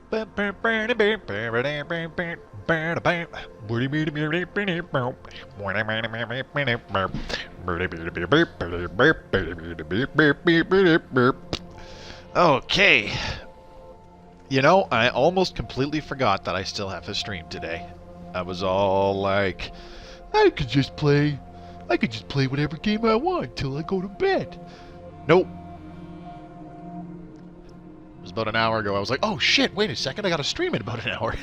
Okay. You know, I almost completely forgot that I still have a stream today. I was all like, I could just play whatever game I want till I go to bed. Nope. It was about an hour ago. I was like, oh shit, wait a second, I gotta stream in about an hour.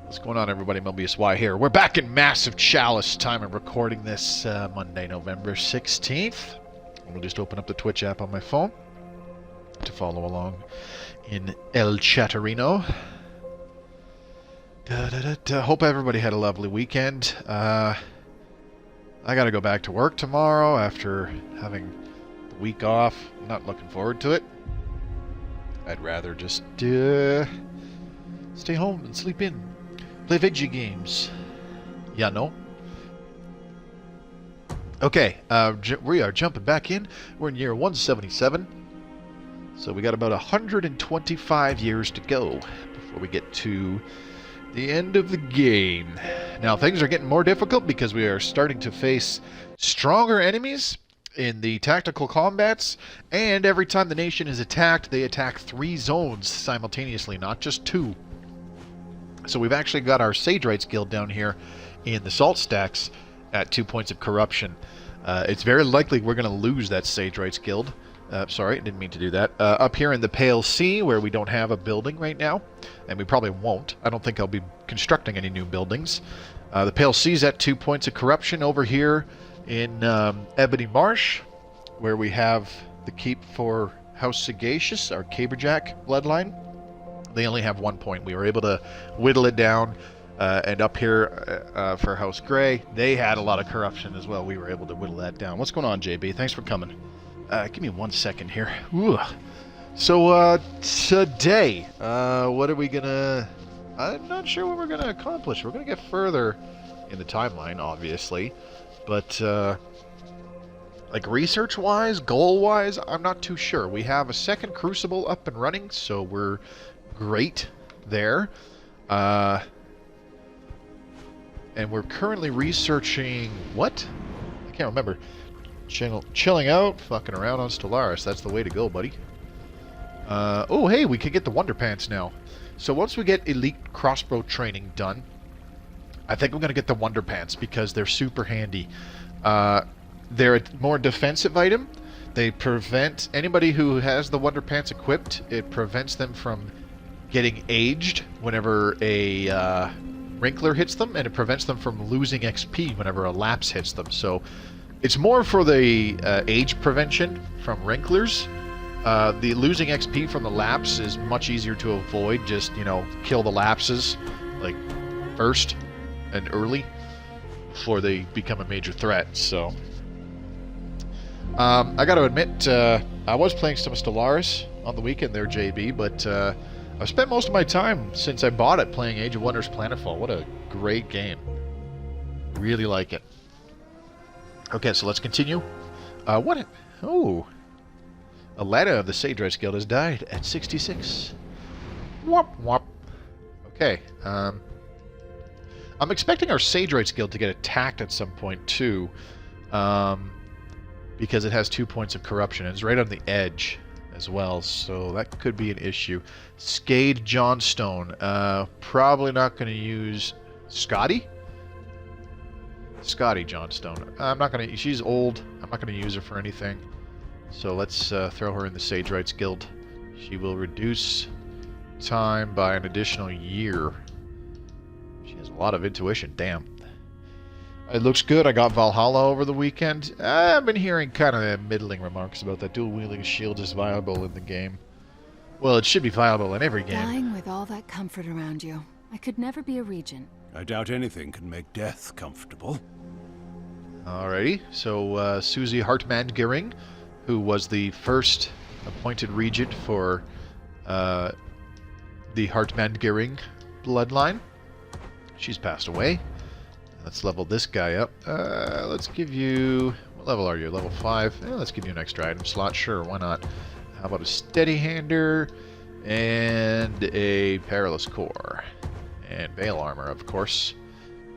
What's going on, everybody? Mobius Y here. We're back in Massive Chalice. Time of recording this Monday, November 16th. We'll just open up the Twitch app on my phone to follow along in El Chatterino. Hope everybody had a lovely weekend. I gotta go back to work tomorrow after having the week off. I'm not looking forward to it. I'd rather just stay home and sleep in. Play video games. Yeah, no? Okay, we are jumping back in. We're in year 177. So we got about 125 years to go before we get to the end of the game. Now things are getting more difficult because we are starting to face stronger enemies in the tactical combats, and every time the nation is attacked, they attack 3 zones simultaneously, not just 2. So we've actually got our Sage Rights Guild down here in the salt stacks at 2 points of corruption. It's very likely we're going to lose that Sage Rights Guild. Sorry, I didn't mean to do that. Up here in the Pale Sea, where we don't have a building right now, and we probably won't. I don't think I'll be constructing any new buildings. The Pale Sea's at 2 points of corruption. Over here in Ebony Marsh, where we have the keep for House Sagacious, our Caberjack bloodline, they only have 1 point. We were able to whittle it down. And up here for House Grey, they had a lot of corruption as well. We were able to whittle that down. What's going on, JB? Thanks for coming. Give me 1 second here. Ooh. So, today, what are we gonna... I'm not sure what we're gonna accomplish. We're gonna get further in the timeline, obviously. But, like, research-wise, goal-wise, I'm not too sure. We have a second Crucible up and running, so we're great there. And we're currently researching... What? I can't remember. Chilling out, fucking around on Stellaris. That's the way to go, buddy. Oh, hey, we can get the Wonder Pants now. So once we get elite crossbow training done, I think I'm going to get the Wonder Pants because they're super handy. They're a more defensive item. They prevent anybody who has the Wonder Pants equipped. It prevents them from getting aged whenever a wrinkler hits them, and it prevents them from losing XP whenever a lapse hits them. So it's more for the age prevention from wrinklers. The losing XP from the lapse is much easier to avoid. Just, you know, kill the lapses like first and early before they become a major threat. So I gotta admit, I was playing some Stellaris on the weekend there, JB, but I've spent most of my time since I bought it playing Age of Wonders Planetfall. What a great game. Really like it. Okay, so let's continue. Oh. Aletta of the Sage Rights Guild has died at 66. Wop, wop. Okay, I'm expecting our Sage Rights Guild to get attacked at some point, too. Because it has 2 points of corruption. It's right on the edge as well, so that could be an issue. Scade Johnstone. Probably not going to use Scotty Johnstone. I'm not going to... She's old. I'm not going to use her for anything. So let's throw her in the Sage Rights Guild. She will reduce time by an additional year. She has a lot of intuition. Damn. It looks good. I got Valhalla over the weekend. I've been hearing kind of middling remarks about that dual-wielding shield is viable in the game. Well, it should be viable in every game. Dying with all that comfort around you. I could never be a regent. I doubt anything can make death comfortable. Alrighty. So, Susie Hartman-Gering, who was the first appointed regent for the Hartman-Gering bloodline. She's passed away. Let's level this guy up. Let's give you... What level are you? Level 5? Let's give you an extra item slot. Sure, why not? How about a steady hander? And a Perilous Core. And Veil Armor, of course.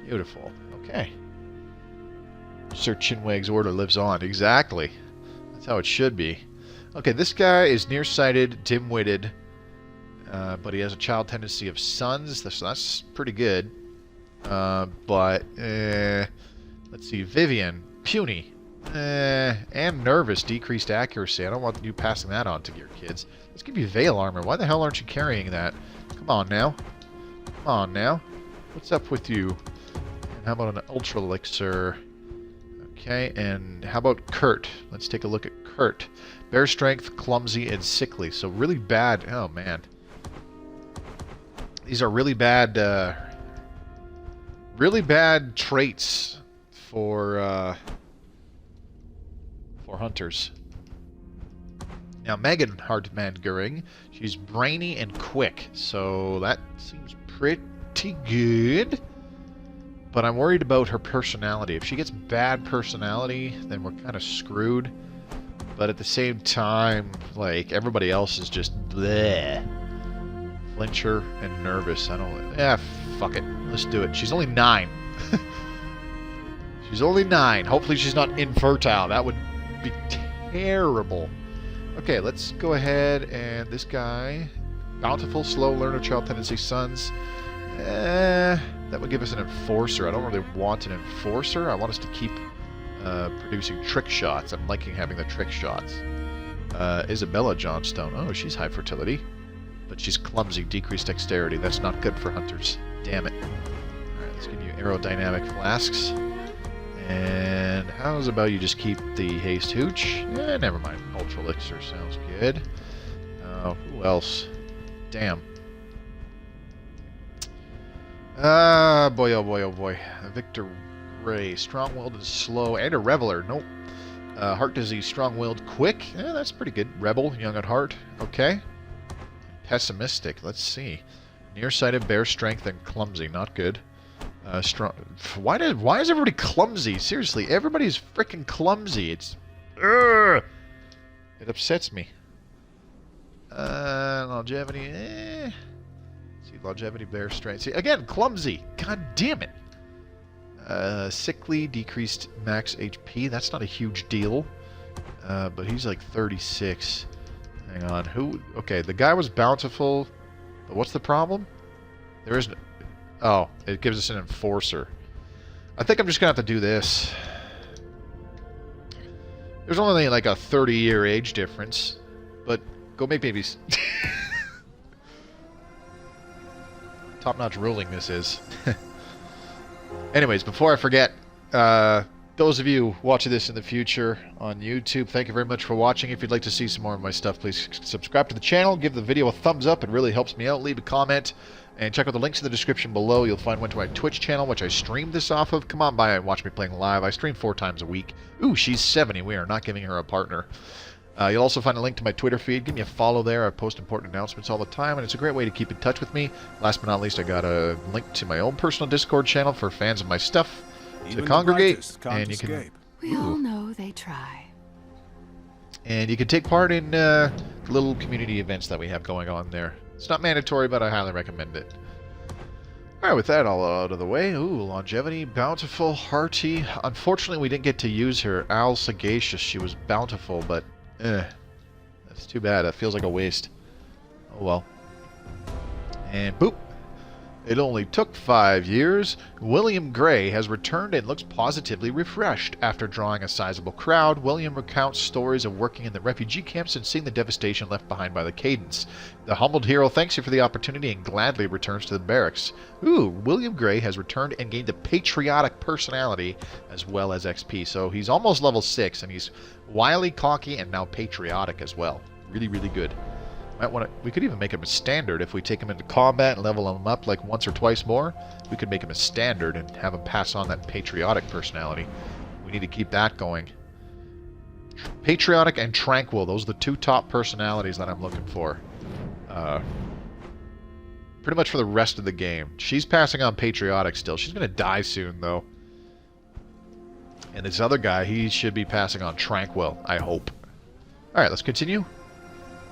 Beautiful. Okay. Sir Chinwag's order lives on. Exactly. That's how it should be. Okay, this guy is nearsighted, dim-witted, but he has a child tendency of sons. That's pretty good. But let's see. Vivian, puny, and nervous, decreased accuracy. I don't want you passing that on to your kids. Let's give you Veil Armor. Why the hell aren't you carrying that? Come on now. Come on now. What's up with you? And how about an Ultra Elixir? Okay, and how about Kurt? Let's take a look at Kurt. Bear strength, clumsy, and sickly. So really bad. Oh man, these are really bad traits for hunters. Now Megan Hartman-Goering, she's brainy and quick, so that seems pretty good. But I'm worried about her personality. If she gets bad personality, then we're kind of screwed. But at the same time, like, everybody else is just bleh. Flincher and nervous. I don't... Yeah, fuck it. Let's do it. She's only 9. She's only 9. Hopefully she's not infertile. That would be terrible. Okay, let's go ahead and this guy... Bountiful, slow learner, child tendency, sons. That would give us an enforcer. I don't really want an enforcer. I want us to keep producing trick shots. I'm liking having the trick shots. Isabella Johnstone. Oh, she's high fertility. But she's clumsy, decreased dexterity. That's not good for hunters. Damn it. Alright, let's give you aerodynamic flasks. And how's about you just keep the haste hooch? Never mind. Ultra elixir sounds good. Who else? Damn. Boy, oh boy, oh boy. Victor Ray, strong-willed and slow, and a reveler. Nope. Heart disease, strong-willed, quick. That's pretty good. Rebel, young at heart. Okay. Pessimistic. Let's see. Nearsighted, bear strength, and clumsy. Not good. Strong. Why is everybody clumsy? Seriously, everybody's freaking clumsy. It's. It upsets me. Longevity. Longevity, bear strength. See, again, clumsy. God damn it. Sickly, decreased max HP. That's not a huge deal. But he's like 36. Hang on. Who? Okay, the guy was bountiful. But what's the problem? There isn't. Oh, it gives us an enforcer. I think I'm just going to have to do this. There's only like a 30-year age difference. But go make babies. Top-notch ruling this is. Anyways, before I forget, those of you watching this in the future on YouTube, thank you very much for watching. If you'd like to see some more of my stuff, please subscribe to the channel, give the video a thumbs up, it really helps me out. Leave a comment, and check out the links in the description below. You'll find one to my Twitch channel, which I stream this off of. Come on by and watch me playing live. I stream 4 times a week. Ooh, she's 70. We are not giving her a partner. You'll also find a link to my Twitter feed. Give me a follow there. I post important announcements all the time, and it's a great way to keep in touch with me. Last but not least, I got a link to my own personal Discord channel for fans of my stuff to congregate. And you can. We all know they try. And you can take part in little community events that we have going on there. It's not mandatory, but I highly recommend it. Alright, with that all out of the way, ooh, longevity, bountiful, hearty. Unfortunately, we didn't get to use her. Al Sagacious, she was bountiful, but that's too bad. That feels like a waste. Oh well. And boop. It only took 5 years. William Gray has returned and looks positively refreshed. After drawing a sizable crowd, William recounts stories of working in the refugee camps and seeing the devastation left behind by the Cadence. The humbled hero thanks you for the opportunity and gladly returns to the barracks. Ooh, William Gray has returned and gained a patriotic personality as well as XP. So he's almost level 6, and he's wily, cocky, and now patriotic as well. Really, really good. We could even make him a standard if we take him into combat and level him up like once or twice more. We could make him a standard and have him pass on that patriotic personality. We need to keep that going. Patriotic and tranquil, those are the 2 top personalities that I'm looking for. Pretty much for the rest of the game. She's passing on patriotic still. She's going to die soon, though. And this other guy, he should be passing on tranquil, I hope. Alright, let's continue.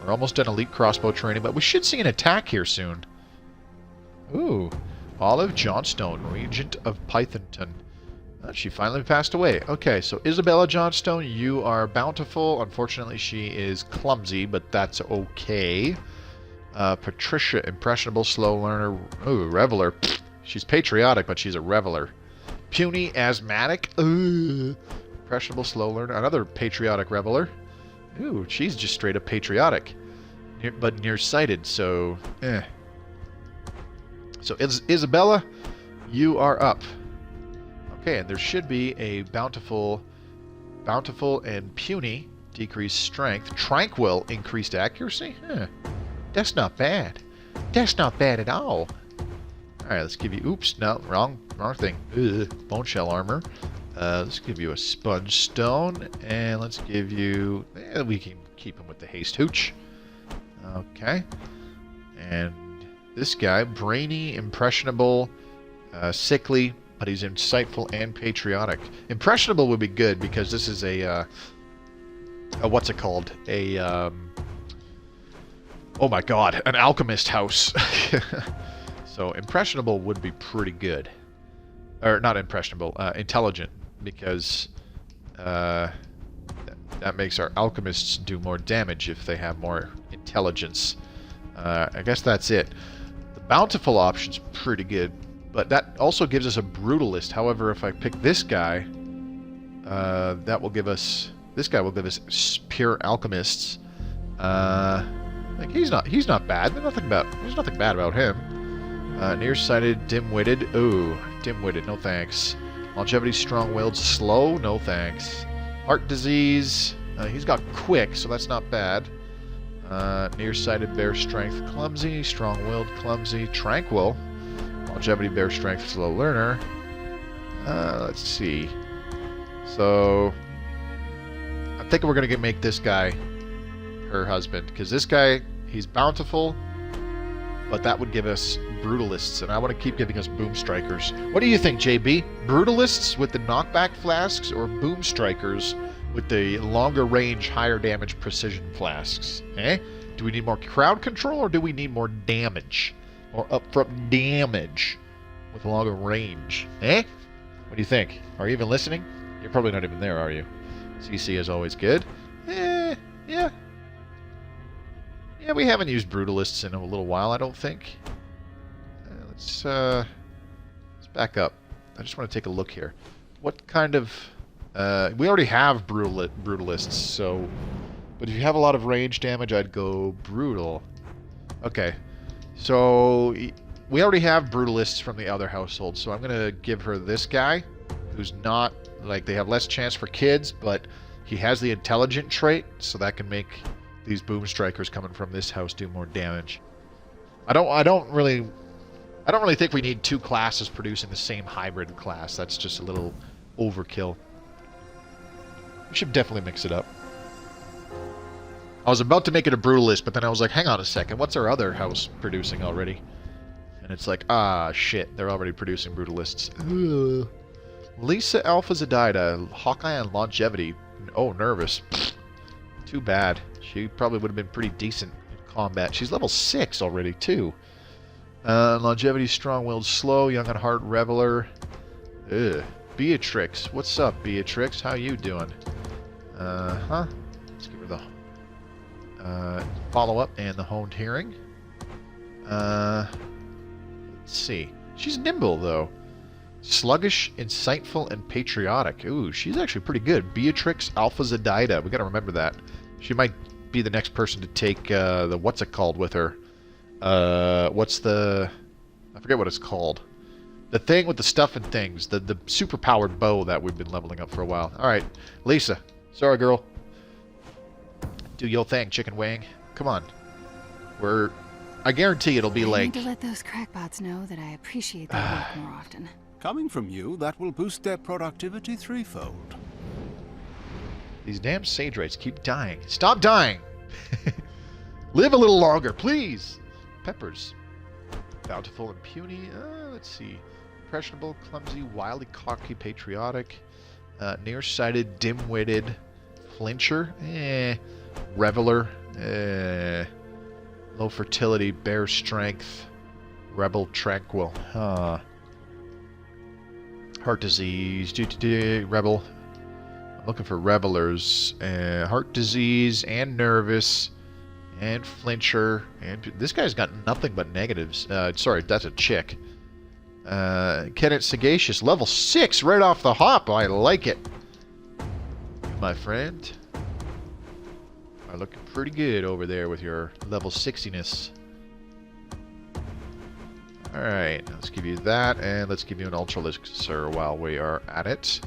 We're almost done elite crossbow training, but we should see an attack here soon. Ooh. Olive Johnstone, Regent of Pythonton. She finally passed away. Okay, so Isabella Johnstone, you are bountiful. Unfortunately, she is clumsy, but that's okay. Patricia, impressionable, slow learner. Ooh, reveler. She's patriotic, but she's a reveler. Puny, asthmatic. Ooh. Impressionable, slow learner. Another patriotic reveler. Ooh, she's just straight up patriotic. But nearsighted, so So Isabella, you are up. Okay, and there should be a bountiful and puny, decreased strength. Tranquil, increased accuracy? That's not bad. That's not bad at all. Alright, let's give you... Oops, no, wrong thing. Bone shell armor. Let's give you a sponge stone, and let's give you... we can keep him with the haste hooch. Okay. And this guy, brainy, impressionable, sickly, but he's insightful and patriotic. Impressionable would be good because this is a what's it called? Oh my god, an alchemist house. So impressionable would be pretty good. Or not impressionable, intelligent, because that makes our alchemists do more damage if they have more intelligence. I guess that's it. The bountiful option's pretty good, but that also gives us a brutalist. However, if I pick this guy, that will give us... This guy will give us pure alchemists. Like he's not bad. There's nothing bad about him. Nearsighted, dim-witted. Ooh, dim-witted. No thanks. Longevity, strong-willed, slow. No thanks. Heart disease. He's got quick, so that's not bad. Nearsighted, bear strength, clumsy. Strong-willed, clumsy. Tranquil. Longevity, bear strength, slow learner. Let's see. So I'm thinking we're gonna make this guy her husband, because this guy, he's bountiful, but that would give us brutalists, and I want to keep giving us boom strikers. What do you think, JB? Brutalists with the knockback flasks, or boom strikers with the longer range, higher damage precision flasks? Do we need more crowd control, or do we need more damage? More upfront damage with longer range? What do you think? Are you even listening? You're probably not even there, are you? CC is always good. Yeah. Yeah, we haven't used brutalists in a little while, I don't think. Let's back up. I just want to take a look here. What kind of... we already have brutalists, so... But if you have a lot of range damage, I'd go brutal. Okay. So, we already have brutalists from the other household, so I'm going to give her this guy, who's not... Like, they have less chance for kids, but he has the intelligent trait, so that can make these boom strikers coming from this house do more damage. I don't really think we need two classes producing the same hybrid class. That's just a little overkill. We should definitely mix it up. I was about to make it a brutalist, but then I was like, hang on a second, what's our other house producing already? And it's like, ah, shit, they're already producing brutalists. Ugh. Lisa Alpha Zedida, Hawkeye and Longevity. Oh, nervous. Too bad. She probably would have been pretty decent in combat. She's level 6 already, too. Longevity, strong-willed, slow, young at heart, reveler. Ugh. Beatrix. What's up, Beatrix? How you doing? Let's give her the follow-up and the honed hearing. Let's see. She's nimble, though. Sluggish, insightful, and patriotic. Ooh, she's actually pretty good. Beatrix Alpha Zedida. We gotta remember that. She might be the next person to take the what's it called with her. What's the... I forget what it's called. The thing with the stuff and things. The super-powered bow that we've been leveling up for a while. Alright, Lisa. Sorry, girl. Do your thing, chicken wing. Come on. I guarantee it'll be like... I need to let those crackpots know that I appreciate their work more often. Coming from you, that will boost their productivity threefold. These damn sage rates keep dying. Stop dying! Live a little longer, please! Peppers. Bountiful and puny. Let's see. Impressionable, clumsy, wildly cocky, patriotic. Nearsighted, dim-witted. Flincher. Reveler. Low fertility, bear strength. Rebel tranquil. Heart disease. Rebel. I'm looking for revelers. Heart disease and nervous. And flincher. And this guy's got nothing but negatives. Sorry, that's a chick. Cadence sagacious. Level 6 right off the hop. I like it. My friend. Are looking pretty good over there with your level 60ness. Alright, let's give you that, and let's give you an Ultra Elixir while we are at it.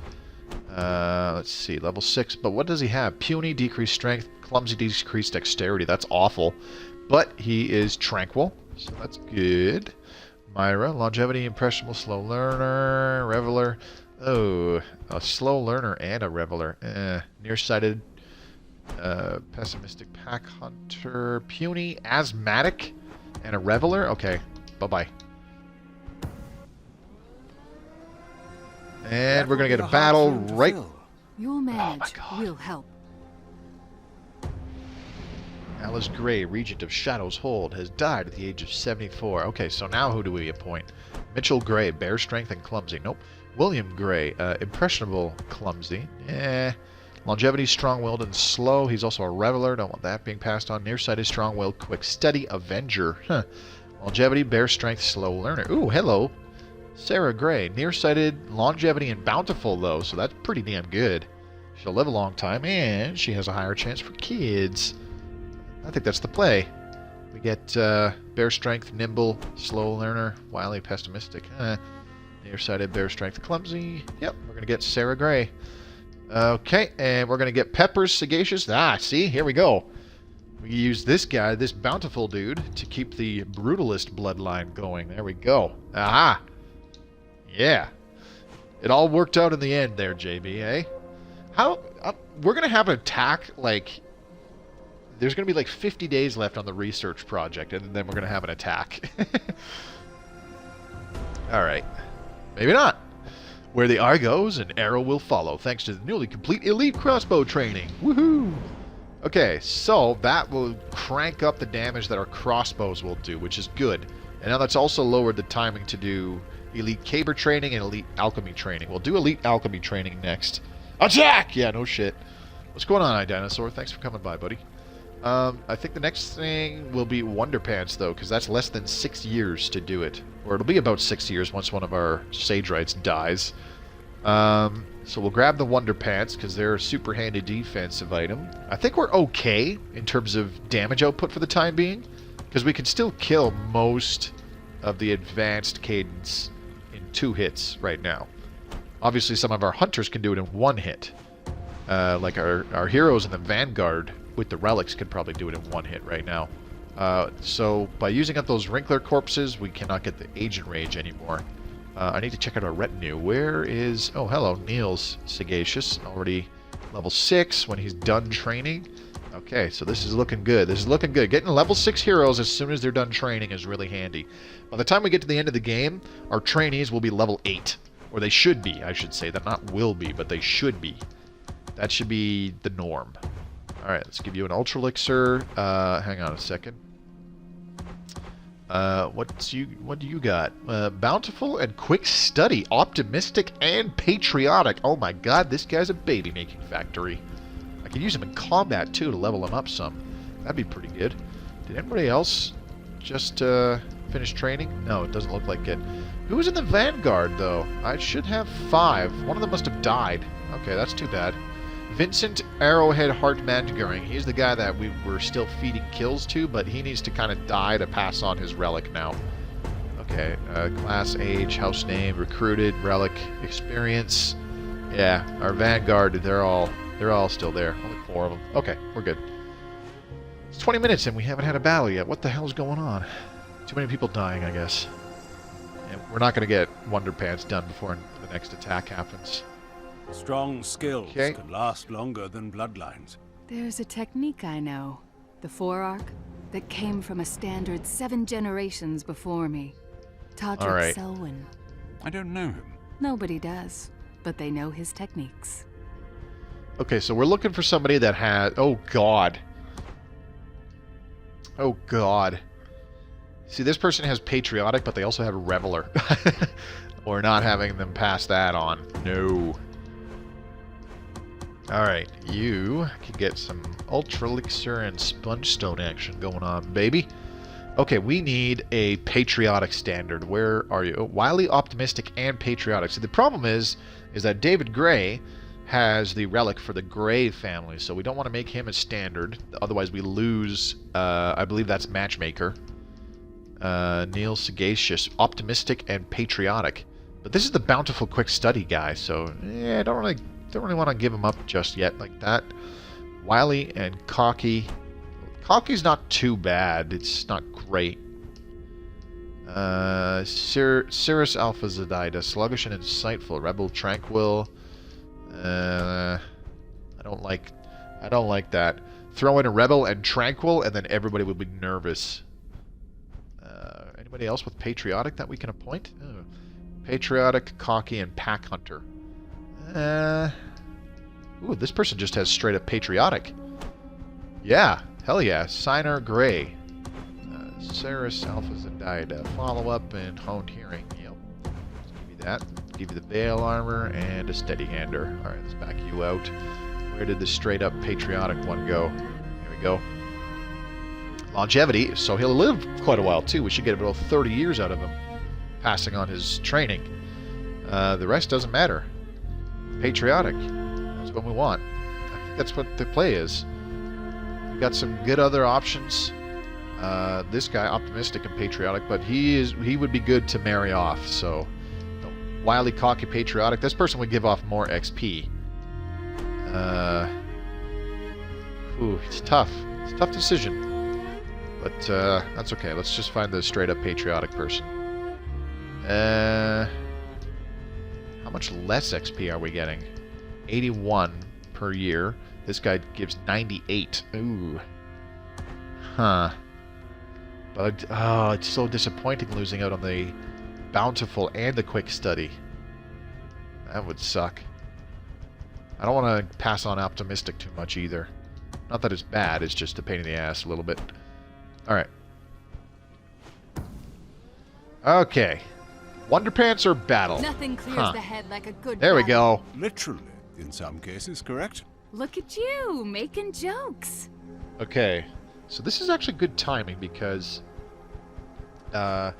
Let's see, level 6, but what does he have? Puny, decreased strength, clumsy, decreased dexterity. That's awful. But he is tranquil, so that's good. Myra, longevity, impressionable, slow learner, reveler. Oh, a slow learner and a reveler. Nearsighted. Pessimistic pack hunter, puny, asthmatic, and a reveler. Okay, bye-bye. And we're gonna get a battle right. You'll manage. We'll help. Alice Gray, Regent of Shadow's Hold, has died at the age of 74. Okay, so now who do we appoint? Mitchell Gray, bear strength and clumsy. Nope. William Gray, impressionable, clumsy. Longevity, strong-willed, and slow. He's also a reveler. Don't want that being passed on. Nearsighted, strong-willed, quick, steady, avenger. Huh. Longevity, bear strength, slow learner. Ooh, hello. Sarah Gray. Nearsighted, longevity, and bountiful, though, so that's pretty damn good. She'll live a long time, and she has a higher chance for kids. I think that's the play. We get bear strength, nimble, slow learner, wily, pessimistic. Nearsighted, bear strength, clumsy. Yep, we're going to get Sarah Gray. Okay, and we're going to get Peppers, sagacious. Ah, see? Here we go. We use this guy, this bountiful dude, to keep the brutalist bloodline going. There we go. Aha! Yeah. It all worked out in the end there, JB, eh? How... we're going to have an attack, like... There's going to be like 50 days left on the research project, and then we're going to have an attack. Alright. Maybe not. Where the eye goes, an arrow will follow, thanks to the newly complete elite crossbow training. Woohoo! Okay, so that will crank up the damage that our crossbows will do, which is good. And now that's also lowered the timing to do elite caber training and elite alchemy training. We'll do elite alchemy training next. Attack! Yeah, no shit. What's going on, iDinosaur? Thanks for coming by, buddy. I think the next thing will be Wonder Pants, though, because that's less than 6 years to do it. Or it'll be about 6 years once one of our Sage Rights dies. So we'll grab the Wonder Pants, because they're a super handy defensive item. I think we're okay in terms of damage output for the time being, because we can still kill most of the Advanced Cadence in 2 hits right now. Obviously, some of our hunters can do it in 1 hit. Like our heroes in the vanguard with the relics could probably do it in 1 hit right now. So by using up those Wrinkler corpses, we cannot get the Agent Rage anymore. I need to check out our retinue. Where is... Oh, hello. Neil's sagacious. Already level 6 when he's done training. Okay, so this is looking good. This is looking good. Getting level 6 heroes as soon as they're done training is really handy. By the time we get to the end of the game, our trainees will be level 8. Or they should be, I should say. They're not will be, but they should be. That should be the norm. Alright, let's give you an Ultra Elixir. Hang on a second. What do you got? Bountiful and quick study. Optimistic and patriotic. Oh my god, this guy's a baby-making factory. I could use him in combat, too, to level him up some. That'd be pretty good. Did anybody else just finish training? No, it doesn't look like it. Who was in the Vanguard, though? I should have 5. One of them must have died. Okay, that's too bad. Vincent Arrowhead Heart Mangaring. He's the guy that we were still feeding kills to, but he needs to kind of die to pass on his relic now. Okay, class, age, house name, recruited, relic, experience. Yeah, our Vanguard, they're all still there. Only 4 of them. Okay, we're good. It's 20 minutes and we haven't had a battle yet. What the hell's going on? Too many people dying, I guess. And we're not going to get Wonder Pants done before the next attack happens. Strong skills can last longer than bloodlines. There's a technique I know. The Forearc that came from a standard 7 generations before me. Todrick Selwyn. I don't know him. Nobody does, but they know his techniques. Okay, so we're looking for somebody that has... Oh, God. Oh, God. See, this person has patriotic, but they also have reveler. We're not having them pass that on. No. Alright, you can get some Ultra Elixir and Sponge Stone action going on, baby. Okay, we need a patriotic standard. Where are you? Oh, wily, optimistic, and patriotic. So the problem is that David Gray has the relic for the Gray family, so we don't want to make him a standard. Otherwise we lose, I believe that's Matchmaker. Neil Sagacious, optimistic and patriotic. But this is the bountiful quick study guy, so yeah, I don't really want to give him up just yet like that. Wily and cocky. Cocky's not too bad. It's not great. Cirrus Alpha Zedida, sluggish and insightful. Rebel Tranquil. I don't like that. Throw in a Rebel and Tranquil, and then everybody would be nervous. Anybody else with patriotic that we can appoint? Oh. Patriotic, cocky, and pack hunter. Ooh, this person just has straight up patriotic. Yeah, hell yeah. Signer Gray. Cirrus Alpha Zedida. Follow up and honed hearing. Yep. Let's give you that. Give you the Veil armor and a steady hander. Alright, let's back you out. Where did the straight up patriotic one go? Here we go. Longevity, so he'll live quite a while too. We should get about 30 years out of him, passing on his training. The rest doesn't matter. Patriotic, that's what we want. I think that's what the play is. We got some good other options. This guy, optimistic and patriotic, but he would be good to marry off. So, wily, cocky, patriotic. This person would give off more XP. It's tough. It's a tough decision. But that's okay. Let's just find the straight-up patriotic person. How much less XP are we getting? 81 per year. This guy gives 98. Ooh. Huh. But, oh, it's so disappointing losing out on the bountiful and the quick study. That would suck. I don't want to pass on optimistic too much either. Not that it's bad, it's just a pain in the ass a little bit. Alright. Okay. Wonderpants or battle? Nothing clears the head like a good There we battle. go. Literally, in some cases, correct? Look at you, making jokes. Okay. So this is actually good timing because we're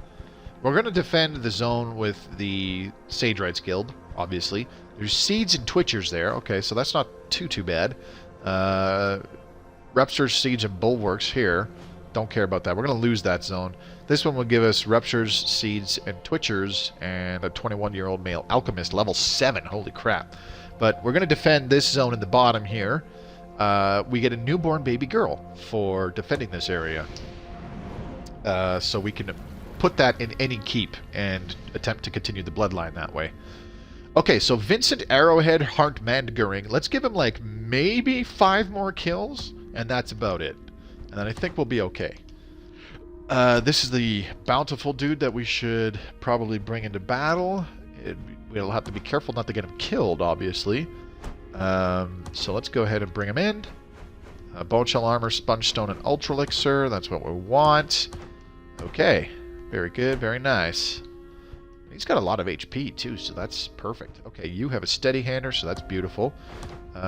going to defend the zone with the Sage Rights Guild, obviously. There's seeds and twitchers there. Okay, so that's not too bad. Ruptures, seeds, and bulwarks here. Don't care about that. We're going to lose that zone. This one will give us ruptures, seeds, and twitchers, and a 21-year-old male alchemist, level 7. Holy crap. But we're going to defend this zone in the bottom here. We get a newborn baby girl for defending this area. So we can put that in any keep and attempt to continue the bloodline that way. Okay, so Vincent Arrowhead Hart Mandgering. Let's give him like maybe 5 more kills, and that's about it. And then I think we'll be okay. This is the bountiful dude that we should probably bring into battle. We'll have to be careful not to get him killed, obviously. So let's go ahead and bring him in. Bone Shell Armor, Sponge Stone, and Ultra Elixir. That's what we want. Okay. Very good. Very nice. He's got a lot of HP, too, so that's perfect. Okay, you have a steady hander, so that's beautiful.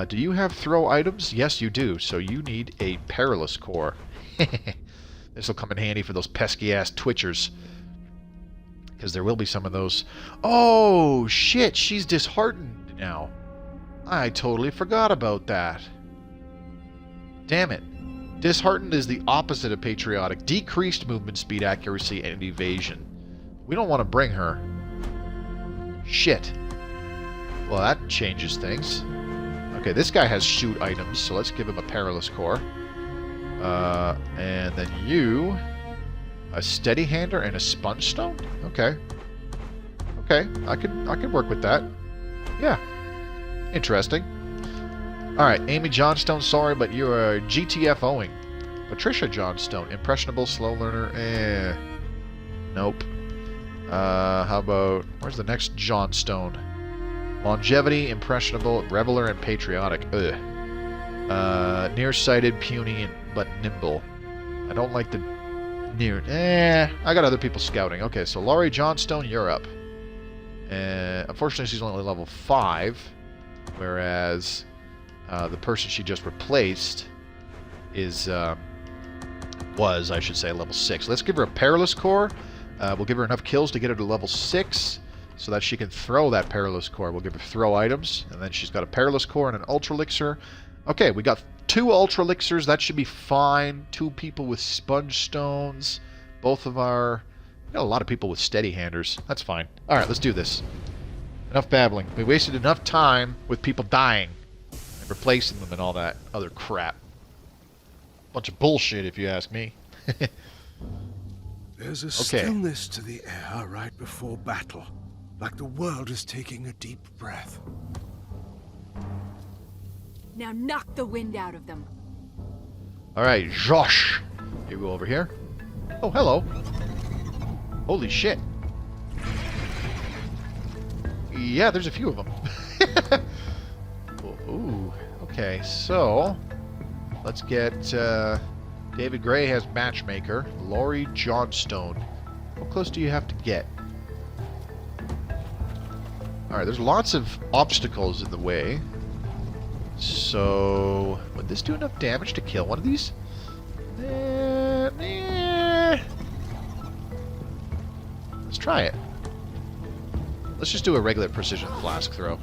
Do you have throw items? Yes, you do. So you need a Perilous Core. This will come in handy for those pesky-ass twitchers. Because there will be some of those. Oh, shit, she's disheartened now. I totally forgot about that. Damn it. Disheartened is the opposite of patriotic. Decreased movement speed, accuracy, and evasion. We don't want to bring her. Shit. Well, that changes things. Okay, this guy has shoot items, so let's give him a Perilous Core. And then you... A Steady Hander and a Sponge Stone? Okay. Okay, I can work with that. Yeah. Interesting. Alright, Amy Johnstone, sorry, but you are GTFOing. Patricia Johnstone, impressionable, slow learner, Nope. How about... Where's the next Johnstone? Longevity, impressionable, reveler, and patriotic. Ugh. Nearsighted, puny, but nimble. I don't like the near... I got other people scouting. Okay, so Laurie Johnstone, you're up. Unfortunately, she's only level 5, whereas the person she just replaced is... was, I should say, level 6. Let's give her a Perilous Core. We'll give her enough kills to get her to level 6, so that she can throw that Perilous Core. We'll give her throw items, and then she's got a Perilous Core and an Ultra Elixir. Okay, we got 2 Ultra Elixirs. That should be fine. 2 people with Sponge Stones. Both of our... We got a lot of people with Steady Handers. That's fine. Alright, let's do this. Enough babbling. We wasted enough time with people dying and replacing them and all that other crap. Bunch of bullshit, if you ask me. There's a stillness to the air right before battle, like the world is taking a deep breath. Now knock the wind out of them. Alright, Josh. You go over here. Oh, hello. Holy shit. Yeah, there's a few of them. Ooh, okay, so... Let's get, David Gray has Matchmaker. Laurie Johnstone. How close do you have to get? Alright, there's lots of obstacles in the way. So... Would this do enough damage to kill one of these? Let's try it. Let's just do a regular precision flask throw.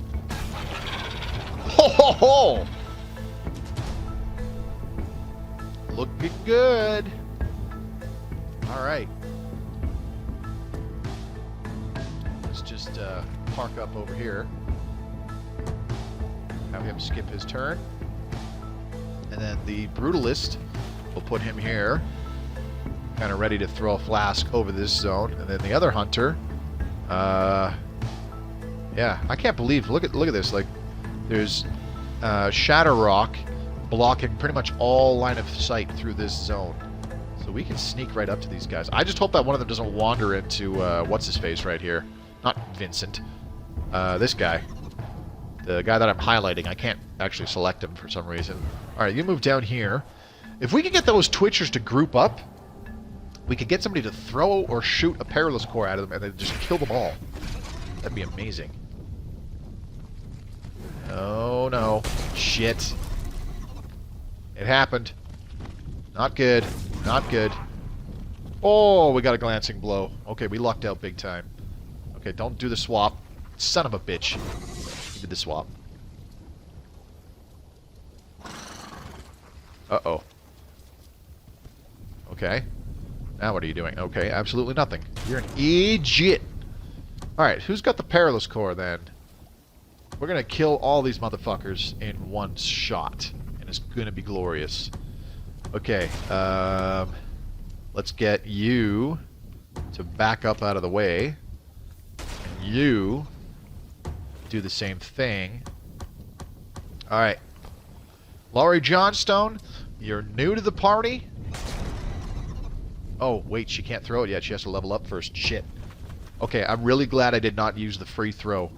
Ho ho ho! Looking good. Alright. Let's just park up over here. Have him skip his turn. And then the Brutalist, we'll put him here. Kind of ready to throw a flask over this zone. And then the other Hunter. Yeah, I can't believe, look at this. Like, there's Shatter Rock blocking pretty much all line of sight through this zone. So we can sneak right up to these guys. I just hope that one of them doesn't wander into, what's-his-face right here. Not Vincent. This guy. The guy that I'm highlighting. I can't actually select him for some reason. Alright, you move down here. If we could get those Twitchers to group up, we could get somebody to throw or shoot a Perilous Core at them and then just kill them all. That'd be amazing. Oh no. Shit. It happened. Not good. Not good. Oh, we got a glancing blow. Okay, we lucked out big time. Okay, don't do the swap. Son of a bitch. You did the swap. Uh-oh. Okay. Now what are you doing? Okay, absolutely nothing. You're an idiot. Alright, who's got the Perilous Core then? We're gonna kill all these motherfuckers in one shot. And it's gonna be glorious. Okay, let's get you to back up out of the way. And you do the same thing. Alright. Laurie Johnstone, you're new to the party. Oh, wait, she can't throw it yet. She has to level up first. Shit. Okay, I'm really glad I did not use the free throw.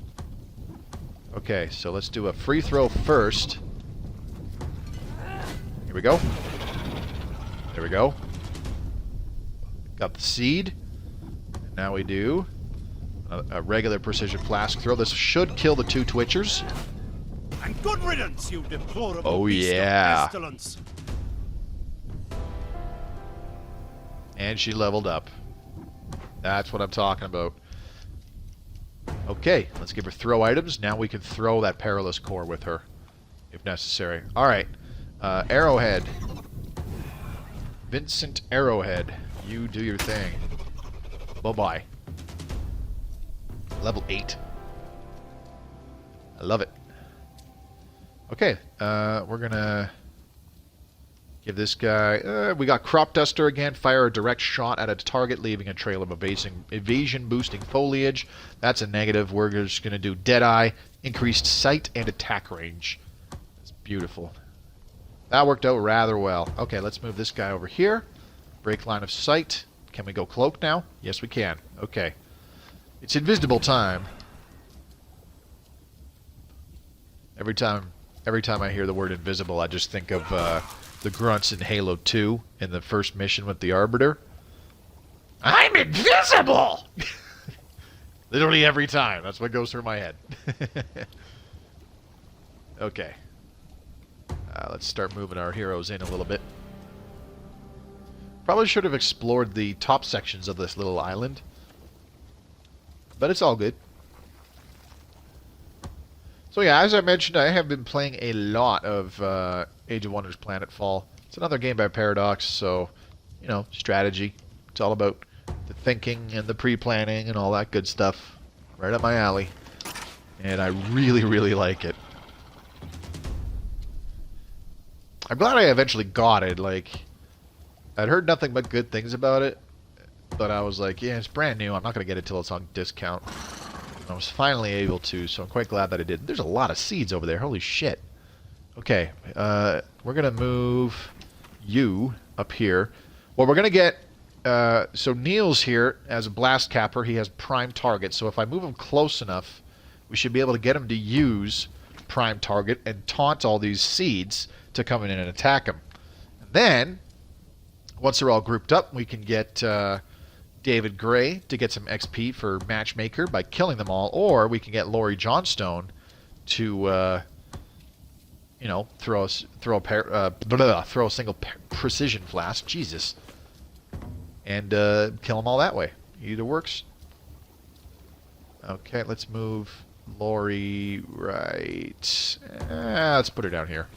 Okay, so let's do a free throw first. Here we go. There we go. Got the seed. And now we do a regular precision flask throw. This should kill the two Twitchers. And good riddance, you deplorable oh yeah. And she leveled up. That's what I'm talking about. Okay, let's give her throw items. Now we can throw that Perilous Core with her, if necessary. Alright. Arrowhead. Vincent Arrowhead. You do your thing. Bye-bye. Level 8. I love it. Okay, we're gonna give this guy... we got Crop Duster again. Fire a direct shot at a target, leaving a trail of evasion-boosting foliage. That's a negative. We're just gonna do Deadeye, increased sight, and attack range. That's beautiful. That worked out rather well. Okay, let's move this guy over here. Break line of sight. Can we go cloak now? Yes, we can. Okay. It's invisible time. Every time I hear the word invisible, I just think of the grunts in Halo 2 in the first mission with the Arbiter. I'm invisible! Literally every time. That's what goes through my head. Okay. Let's start moving our heroes in a little bit. Probably should have explored the top sections of this little island. But it's all good. So yeah, as I mentioned, I have been playing a lot of Age of Wonders Planetfall. It's another game by Paradox, so, you know, strategy. It's all about the thinking and the pre-planning and all that good stuff. Right up my alley. And I really, really like it. I'm glad I eventually got it. Like, I'd heard nothing but good things about it. But I was like, yeah, it's brand new. I'm not going to get it till it's on discount. And I was finally able to, so I'm quite glad that I did. There's a lot of seeds over there. Holy shit. Okay, we're going to move you up here. Well, we're going to get... so Neil's here as a blast capper. He has prime target. So if I move him close enough, we should be able to get him to use prime target and taunt all these seeds to come in and attack him. And then, once they're all grouped up, we can get David Gray to get some XP for Matchmaker by killing them all, or we can get Laurie Johnstone to, you know, throw a single precision blast. Jesus. And kill them all that way. Either works. Okay, let's move Laurie right. Let's put her down here.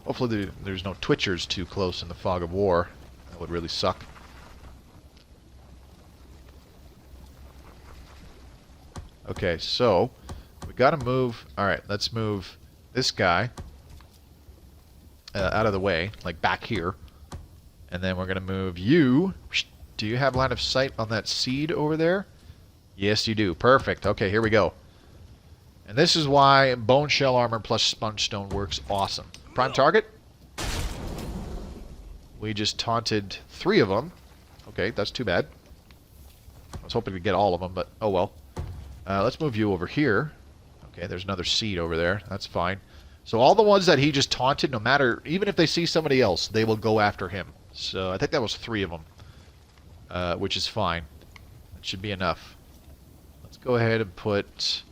Hopefully there's no Twitchers too close in the fog of war. That would really suck. Okay, so we gotta move. Alright, let's move this guy out of the way, like back here. And then we're gonna move you. Do you have line of sight on that seed over there? Yes, you do. Perfect. Okay, here we go. And this is why Bone Shell Armor plus Sponge Stone works awesome. Prime target. We just taunted 3 of them. Okay, that's too bad. I was hoping we'd get all of them, but oh well. Let's move you over here. Okay, there's another seed over there. That's fine. So all the ones that he just taunted, no matter, even if they see somebody else, they will go after him. So I think that was 3 of them, which is fine. That should be enough. Let's go ahead and put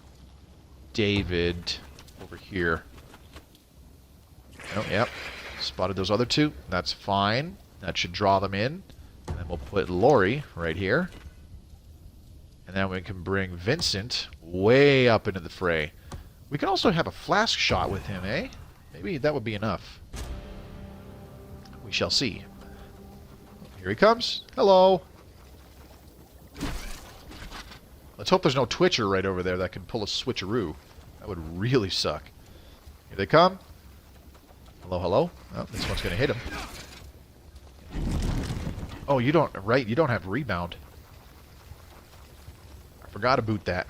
David over here. Oh, yep. Spotted those other 2. That's fine. That should draw them in. And then we'll put Laurie right here. And then we can bring Vincent way up into the fray. We can also have a flask shot with him, eh? Maybe that would be enough. We shall see. Here he comes. Hello. Let's hope there's no Twitcher right over there that can pull a switcheroo. That would really suck. Here they come. Hello, hello. Oh, this one's going to hit him. Oh, you don't... Right, you don't have rebound. I forgot to boot that.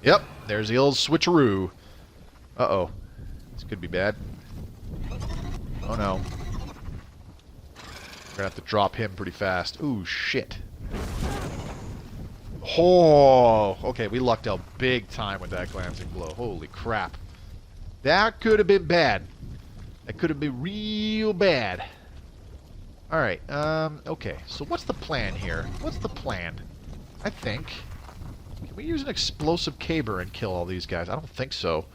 Yep, there's the old switcheroo. Uh-oh. This could be bad. Oh, no. We're going to have to drop him pretty fast. Ooh, shit. Oh, okay, we lucked out big time with that glancing blow. Holy crap. That could have been bad. That could have been real bad. Alright, okay. So what's the plan here? What's the plan? I think... Can we use an explosive caber and kill all these guys? I don't think so.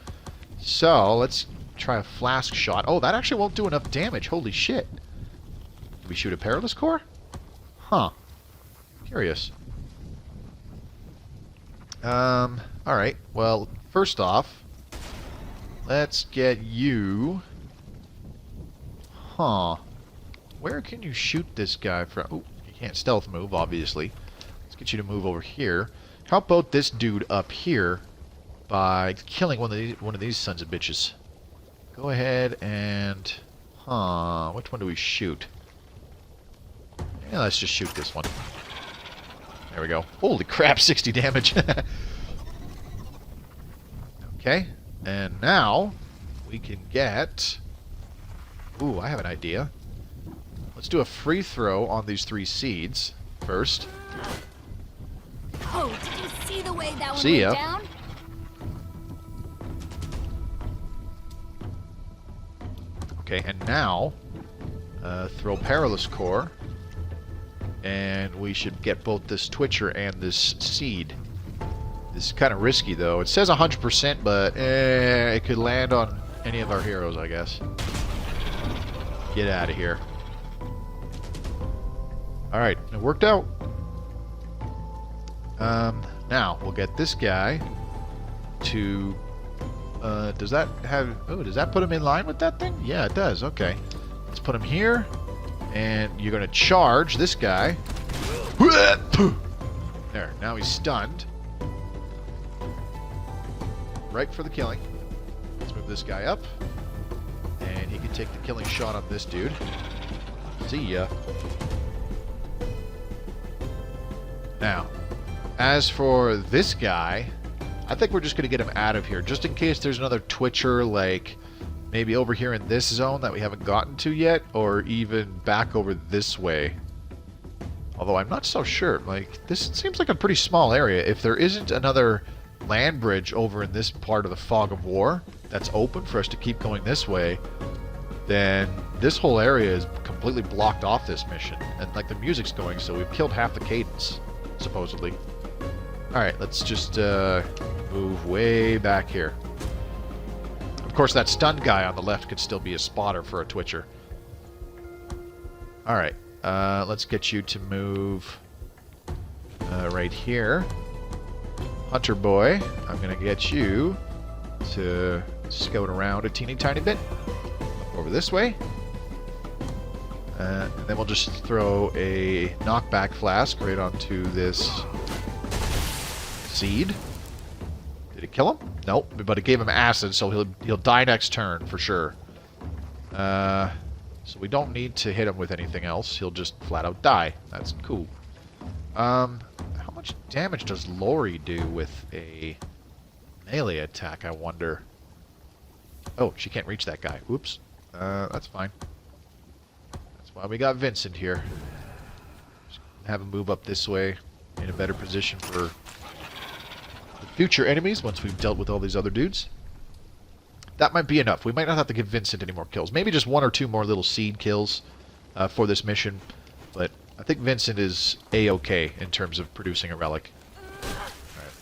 So, let's try a flask shot. Oh, that actually won't do enough damage. Holy shit. Did we shoot a Perilous Core? Huh. Curious. Alright. Well, first off, let's get you... Huh. Where can you shoot this guy from? Oh, you can't stealth move, obviously. Let's get you to move over here. How about this dude up here by killing one of these sons of bitches? Go ahead and... Huh. Which one do we shoot? Yeah, let's just shoot this one. There we go. Holy crap, 60 damage. Okay. And now we can get... Ooh, I have an idea. Let's do a free throw on these 3 seeds first. way that See ya. went down. Okay, and now throw Perilous Core, and we should get both this Twitcher and this Seed. This is kind of risky, though. It says 100%, but it could land on any of our heroes, I guess. Get out of here. Alright, it worked out. Now, we'll get this guy to... does that have... Oh, does that put him in line with that thing? Yeah, it does. Okay. Let's put him here. And you're going to charge this guy. There. Now he's stunned. Right for the killing. Let's move this guy up. And he can take the killing shot on this dude. See ya. Now, as for this guy, I think we're just going to get him out of here. Just in case there's another Twitcher, like maybe over here in this zone that we haven't gotten to yet. Or even back over this way. Although I'm not so sure. Like, this seems like a pretty small area. If there isn't another land bridge over in this part of the Fog of War that's open for us to keep going this way, then this whole area is completely blocked off this mission. And like the music's going, so we've killed half the cadence, supposedly. Alright, let's just move way back here. Of course, that stunned guy on the left could still be a spotter for a Twitcher. Alright, let's get you to move right here. Hunter boy, I'm going to get you to scout around a teeny tiny bit. Over this way. And then we'll just throw a knockback flask right onto this Seed. Did it kill him? Nope, but it gave him acid, so he'll die next turn for sure. So we don't need to hit him with anything else. He'll just flat out die. That's cool. How much damage does Lori do with a melee attack, I wonder? Oh, she can't reach that guy. Oops. That's fine. That's why we got Vincent here. Just have him move up this way in a better position for the future enemies once we've dealt with all these other dudes. That might be enough. We might not have to give Vincent any more kills. Maybe just 1 or 2 more little Seed kills for this mission. But I think Vincent is A-okay in terms of producing a relic. Alright.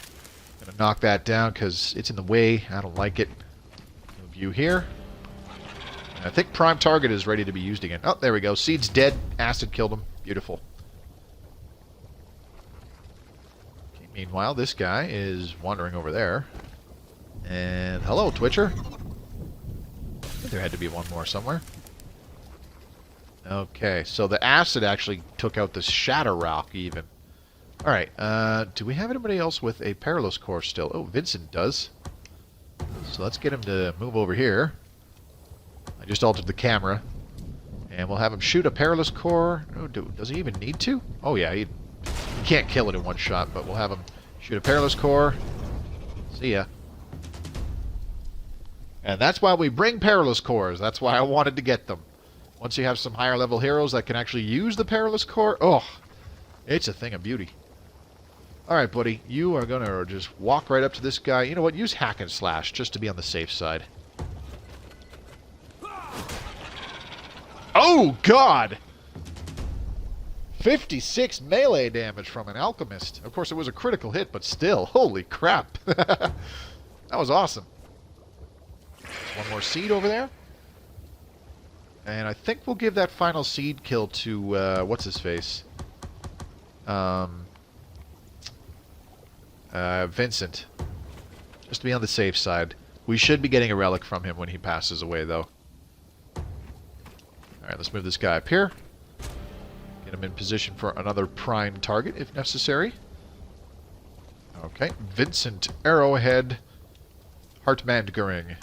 Gonna knock that down because it's in the way. I don't like it. Move you here. And I think Prime Target is ready to be used again. Oh, there we go. Seed's dead. Acid killed him. Beautiful. Okay, meanwhile, this guy is wandering over there. And hello, Twitcher. I think there had to be one more somewhere. Okay, so the acid actually took out the Shatter Rock even. Alright, do we have anybody else with a Perilous Core still? Oh, Vincent does. So let's get him to move over here. I just altered the camera. And we'll have him shoot a Perilous Core. Oh, does he even need to? Oh yeah, he can't kill it in one shot, but we'll have him shoot a Perilous Core. See ya. And that's why we bring Perilous Cores. That's why I wanted to get them. Once you have some higher level heroes that can actually use the Perilous Core, oh, it's a thing of beauty. Alright, buddy, you are going to just walk right up to this guy. You know what, use Hack and Slash just to be on the safe side. Oh, God! 56 melee damage from an Alchemist. Of course, it was a critical hit, but still, holy crap. That was awesome. There's one more Seed over there. And I think we'll give that final Seed kill to, what's-his-face? Vincent. Just to be on the safe side. We should be getting a relic from him when he passes away, though. Alright, let's move this guy up here. Get him in position for another prime target, if necessary. Okay, Vincent Arrowhead Hartmanngering.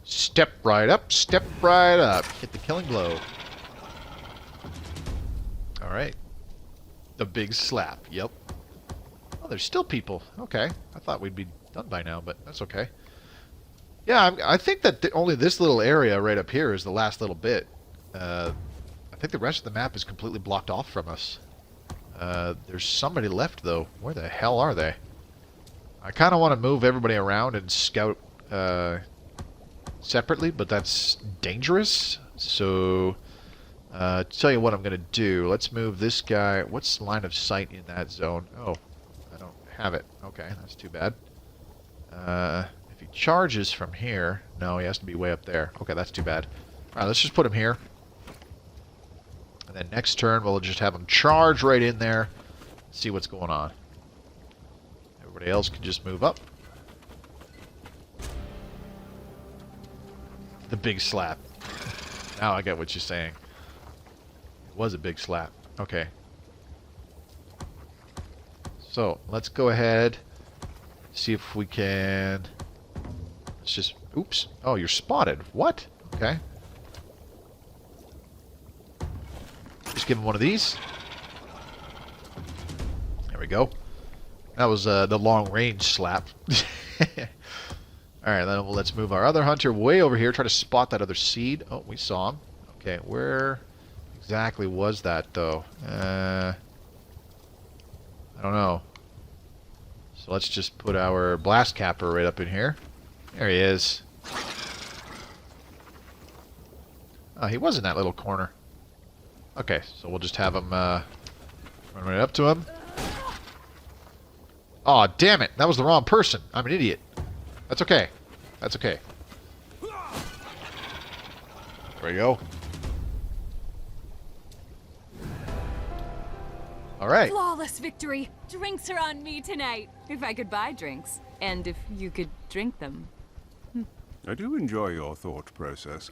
Step right up, step right up. Hit the killing blow. Alright. The big slap, yep. Oh, there's still people. Okay. I thought we'd be done by now, but that's okay. Yeah, I think that only this little area right up here is the last little bit. I think the rest of the map is completely blocked off from us. There's somebody left, though. Where the hell are they? I kind of want to move everybody around and scout separately, but that's dangerous. So, tell you what I'm going to do. Let's move this guy. What's line of sight in that zone? Oh, I don't have it. Okay, that's too bad. If he charges from here... No, he has to be way up there. Okay, that's too bad. Alright, let's just put him here. And then next turn, we'll just have him charge right in there. See what's going on. Everybody else can just move up. The big slap. Now I get what you're saying. It was a big slap. Okay. So, let's go ahead. See if we can... Let's just... Oops. Oh, you're spotted. What? Okay. Just give him one of these. There we go. That was the long-range slap. Alright, then let's move our other hunter way over here. Try to spot that other seed. Oh, we saw him. Okay, where exactly was that, though? I don't know. So let's just put our blast capper right up in here. There he is. Oh, he was in that little corner. Okay, so we'll just have him run right up to him. Aw, damn it! That was the wrong person. I'm an idiot. That's okay. That's okay. There we go. Alright. Flawless victory! Drinks are on me tonight. If I could buy drinks. And if you could drink them. I do enjoy your thought process.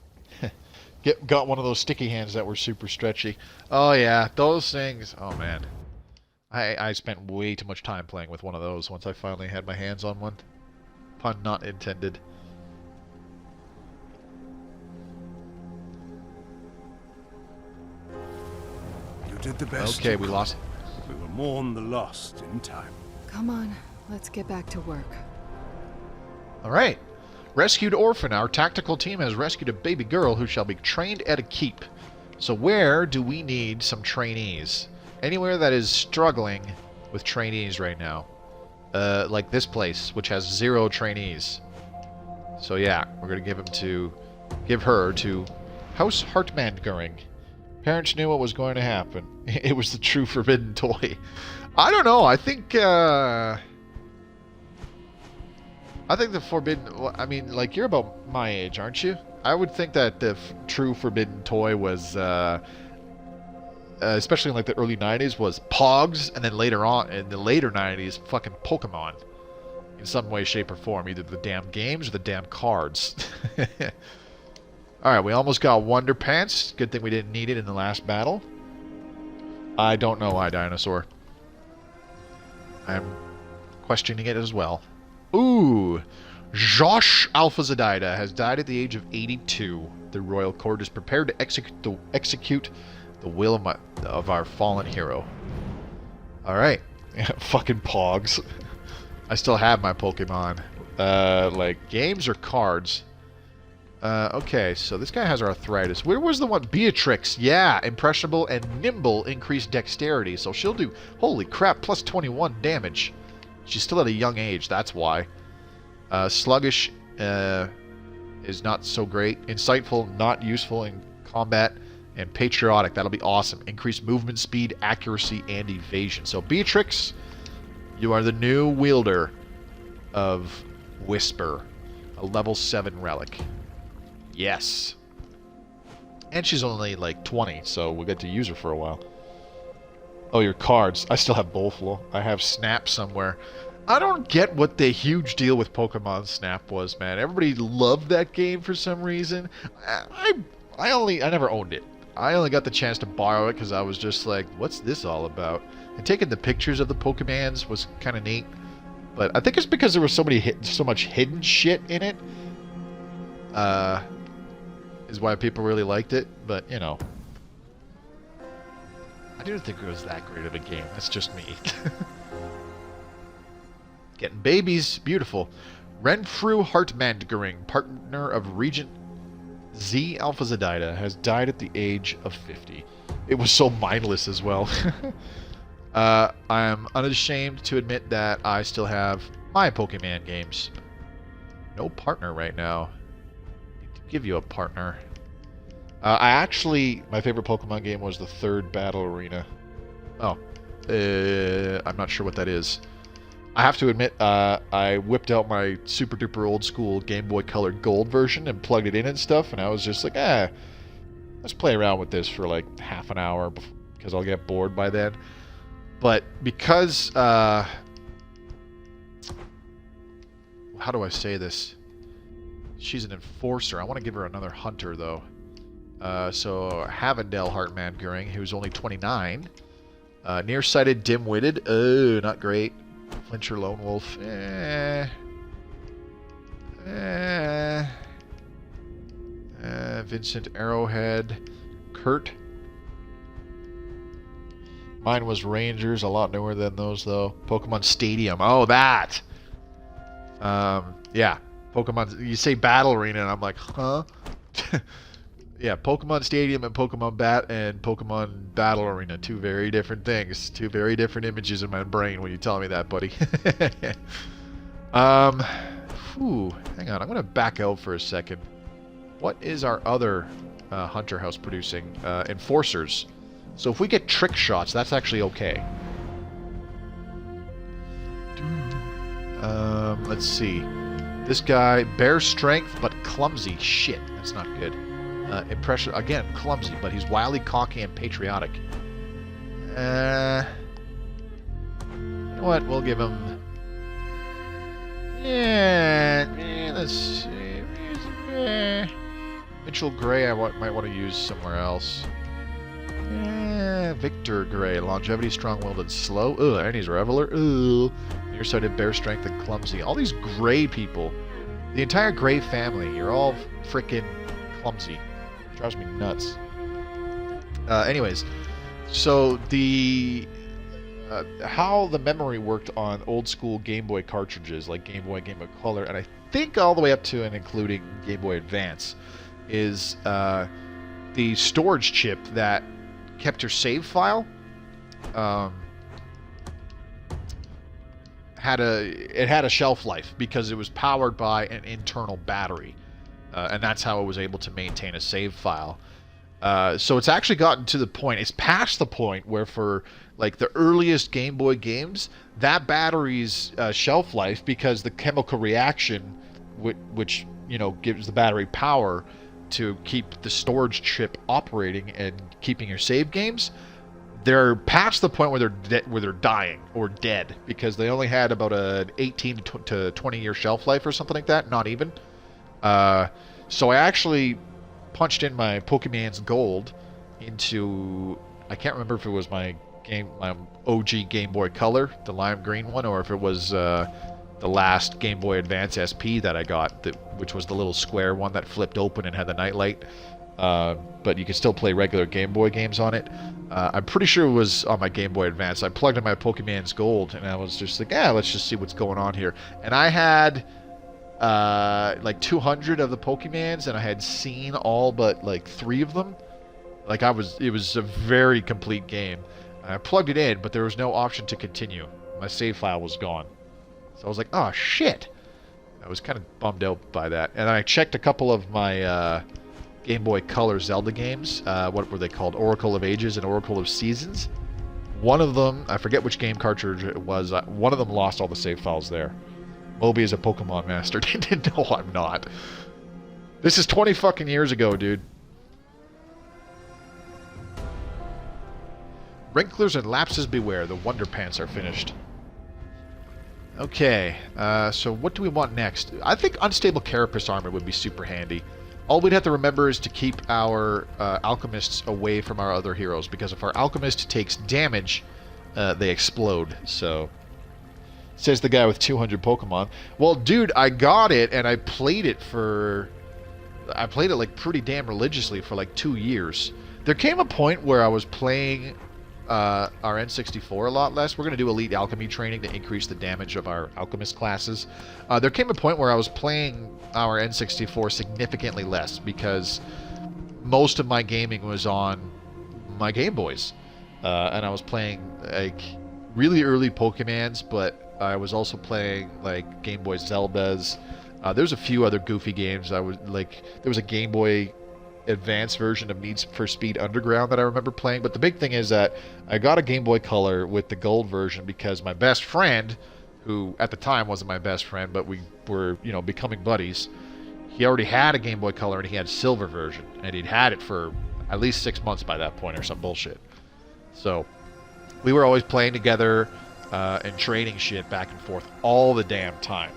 Got one of those sticky hands that were super stretchy. Oh yeah, those things. Oh man. I spent way too much time playing with one of those once I finally had my hands on one. Pun not intended. You did the best. Okay, we lost. We will mourn the lost in time. Come on, let's get back to work. Alright. Rescued orphan. Our tactical team has rescued a baby girl who shall be trained at a keep. So where do we need some trainees? Anywhere that is struggling with trainees right now. Like this place, which has 0 trainees. So yeah, we're going to give her to House Hartmangoring. Parents knew what was going to happen. It was the true forbidden toy. I don't know. I think the forbidden... I mean, like, you're about my age, aren't you? I would think that the true forbidden toy was, especially in, like, the early 90s, was Pogs, and then later on, in the later 90s, fucking Pokemon. In some way, shape, or form. Either the damn games or the damn cards. Alright, we almost got Wonder Pants. Good thing we didn't need it in the last battle. I don't know why, Dinosaur. I'm questioning it as well. Ooh! Josh Alpha Zedida has died at the age of 82. The royal court is prepared to execute the will of our fallen hero. Alright. Fucking Pogs. I still have my Pokemon. Like, games or cards? Okay, so this guy has arthritis. Where was the one? Beatrix. Yeah, impressionable and nimble increased dexterity. So she'll do, holy crap, plus 21 damage. She's still at a young age, that's why. Sluggish is not so great. Insightful, not useful in combat. And patriotic, that'll be awesome. Increased movement speed, accuracy, and evasion. So Beatrix, you are the new wielder of Whisper. A level 7 relic. Yes. And she's only like 20, so we'll get to use her for a while. Oh, your cards. I still have Bullflow. I have Snap somewhere. I don't get what the huge deal with Pokemon Snap was, man. Everybody loved that game for some reason. I never owned it. I only got the chance to borrow it because I was just like, what's this all about? And taking the pictures of the Pokemans was kind of neat. But I think it's because there was so much hidden shit in it. Is why people really liked it, but, you know. I didn't think it was that great of a game. That's just me. Getting babies. Beautiful. Renfrew Hartmangoring, partner of Regent Z Alpha Zedida, has died at the age of 50. It was so mindless as well. I am unashamed to admit that I still have my Pokemon games. No partner right now. Need to give you a partner. My favorite Pokemon game was the 3rd Battle Arena. Oh. I'm not sure what that is. I have to admit, I whipped out my super duper old school Game Boy Color Gold version and plugged it in and stuff, and I was just like, let's play around with this for like half an hour because I'll get bored by then. But because, how do I say this? She's an enforcer. I want to give her another hunter, though. So, Havendale Heartman Goering, who's only 29. Nearsighted, dim-witted. Oh, not great. Flincher Lone Wolf. Vincent Arrowhead. Kurt. Mine was Rangers, a lot newer than those, though. Pokemon Stadium. Oh, that! Yeah. Pokemon... You say Battle Arena, and I'm like, huh? Yeah, Pokemon Stadium and Pokemon Battle Arena. 2 very different things. 2 very different images in my brain when you tell me that, buddy. Hang on. I'm going to back out for a second. What is our other Hunter House producing? Enforcers. So if we get trick shots, that's actually okay. Let's see. This guy, bare strength, but clumsy. Shit, that's not good. Impression, again, clumsy, but he's wildly cocky and patriotic. You know what? We'll give him... let's see. Mitchell Gray, might want to use somewhere else. Victor Gray, longevity, strong-willed, and slow. Ugh, and he's Reveler. Ugh. Nearsighted, bare strength, and clumsy. All these Gray people. The entire Gray family. You're all frickin' clumsy. Drives me nuts. Anyways, so the how the memory worked on old school Game Boy cartridges like Game Boy, Game Boy Color, and I think all the way up to and including Game Boy Advance, is the storage chip that kept your save file. Had a shelf life because it was powered by an internal battery. And that's how it was able to maintain a save file. So it's actually gotten to the point, it's past the point where for like the earliest Game Boy games, that battery's shelf life, because the chemical reaction which gives the battery power to keep the storage chip operating and keeping your save games, they're past the point where they're dying or dead because they only had about an 18 to 20 year shelf life or something like that, not even. So I actually punched in my Pokemon's Gold into, I can't remember if it was my OG Game Boy Color, the lime green one, or if it was the last Game Boy Advance SP that I got, which was the little square one that flipped open and had the nightlight. But you can still play regular Game Boy games on it. I'm pretty sure it was on my Game Boy Advance. I plugged in my Pokemon's Gold, and I was just like, let's just see what's going on here. And I had like 200 of the Pokemons, and I had seen all but like 3 of them. Like it was a very complete game. I plugged it in, but there was no option to continue. My save file was gone. So I was like, oh shit. I was kind of bummed out by that. And I checked a couple of my Game Boy Color Zelda games. What were they called? Oracle of Ages and Oracle of Seasons. One of them, I forget which game cartridge it was, one of them lost all the save files there. Mobius is a Pokemon master. No, I'm not. This is 20 fucking years ago, dude. Wrinklers and lapses beware. The Wonder Pants are finished. Okay, so what do we want next? I think Unstable Carapace Armor would be super handy. All we'd have to remember is to keep our alchemists away from our other heroes, because if our alchemist takes damage, they explode. So, says the guy with 200 Pokemon. Well, dude, I got it and I played it like pretty damn religiously for like 2 years. There came a point where I was playing our N64 a lot less. We're going to do Elite Alchemy training to increase the damage of our alchemist classes. There came a point where I was playing our N64 significantly less because most of my gaming was on my Game Boys. And I was playing like really early Pokemans, but I was also playing like Game Boy Zeldas. There's a few other goofy games. I was like, there was a Game Boy Advanced version of Need for Speed Underground that I remember playing. But the big thing is that I got a Game Boy Color with the gold version because my best friend, who at the time wasn't my best friend, but we were, you know, becoming buddies, he already had a Game Boy Color and he had silver version, and he'd had it for at least 6 months by that point or some bullshit. So we were always playing together and trading shit back and forth all the damn time.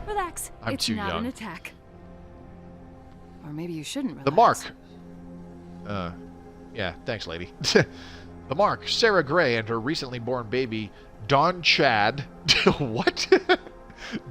Relax. I'm it's too not young. an attack. Or maybe you shouldn't relax. The Mark. Yeah, thanks, lady. The Mark, Sarah Gray, and her recently born baby, Dawn Chad. What?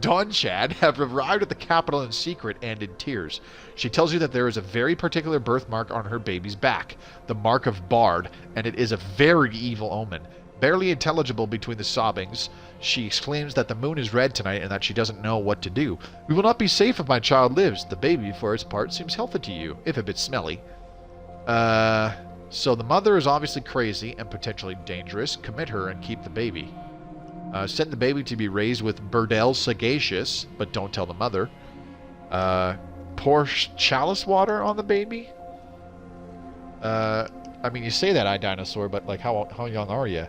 Dawn Chad have arrived at the capital in secret and in tears. She tells you that there is a very particular birthmark on her baby's back, the Mark of Bard, and it is a very evil omen. Barely intelligible between the sobbings, she exclaims that the moon is red tonight and that she doesn't know what to do. We will not be safe if my child lives. The baby, for its part, seems healthy to you, if a bit smelly. So the mother is obviously crazy and potentially dangerous. Commit her and keep the baby. Send the baby to be raised with Burdell Sagacious, but don't tell the mother. Pour chalice water on the baby? I mean, you say that, iDinosaur, but like, how young are you?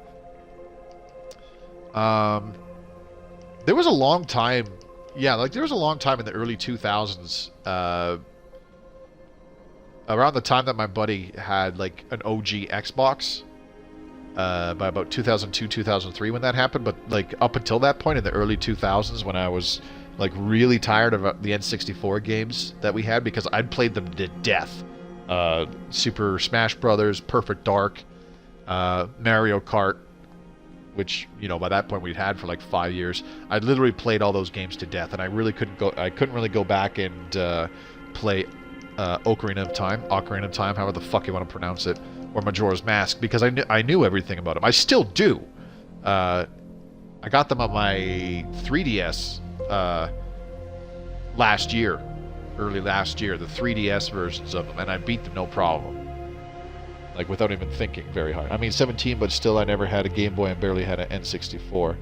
There was a long time, yeah, like there was a long time in the early 2000s, around the time that my buddy had like an OG Xbox, by about 2002, 2003 when that happened, but like up until that point in the early 2000s when I was like really tired of the N64 games that we had because I'd played them to death. Super Smash Brothers, Perfect Dark, Mario Kart, which, you know, by that point we'd had for like 5 years. I literally played all those games to death, and I couldn't really go back and play Ocarina of Time, however the fuck you want to pronounce it, or Majora's Mask, because I knew everything about them. I still do. I got them on my 3DS early last year, the 3DS versions of them, and I beat them no problem. Like, without even thinking very hard. I mean, 17, but still I never had a Game Boy and barely had an N64.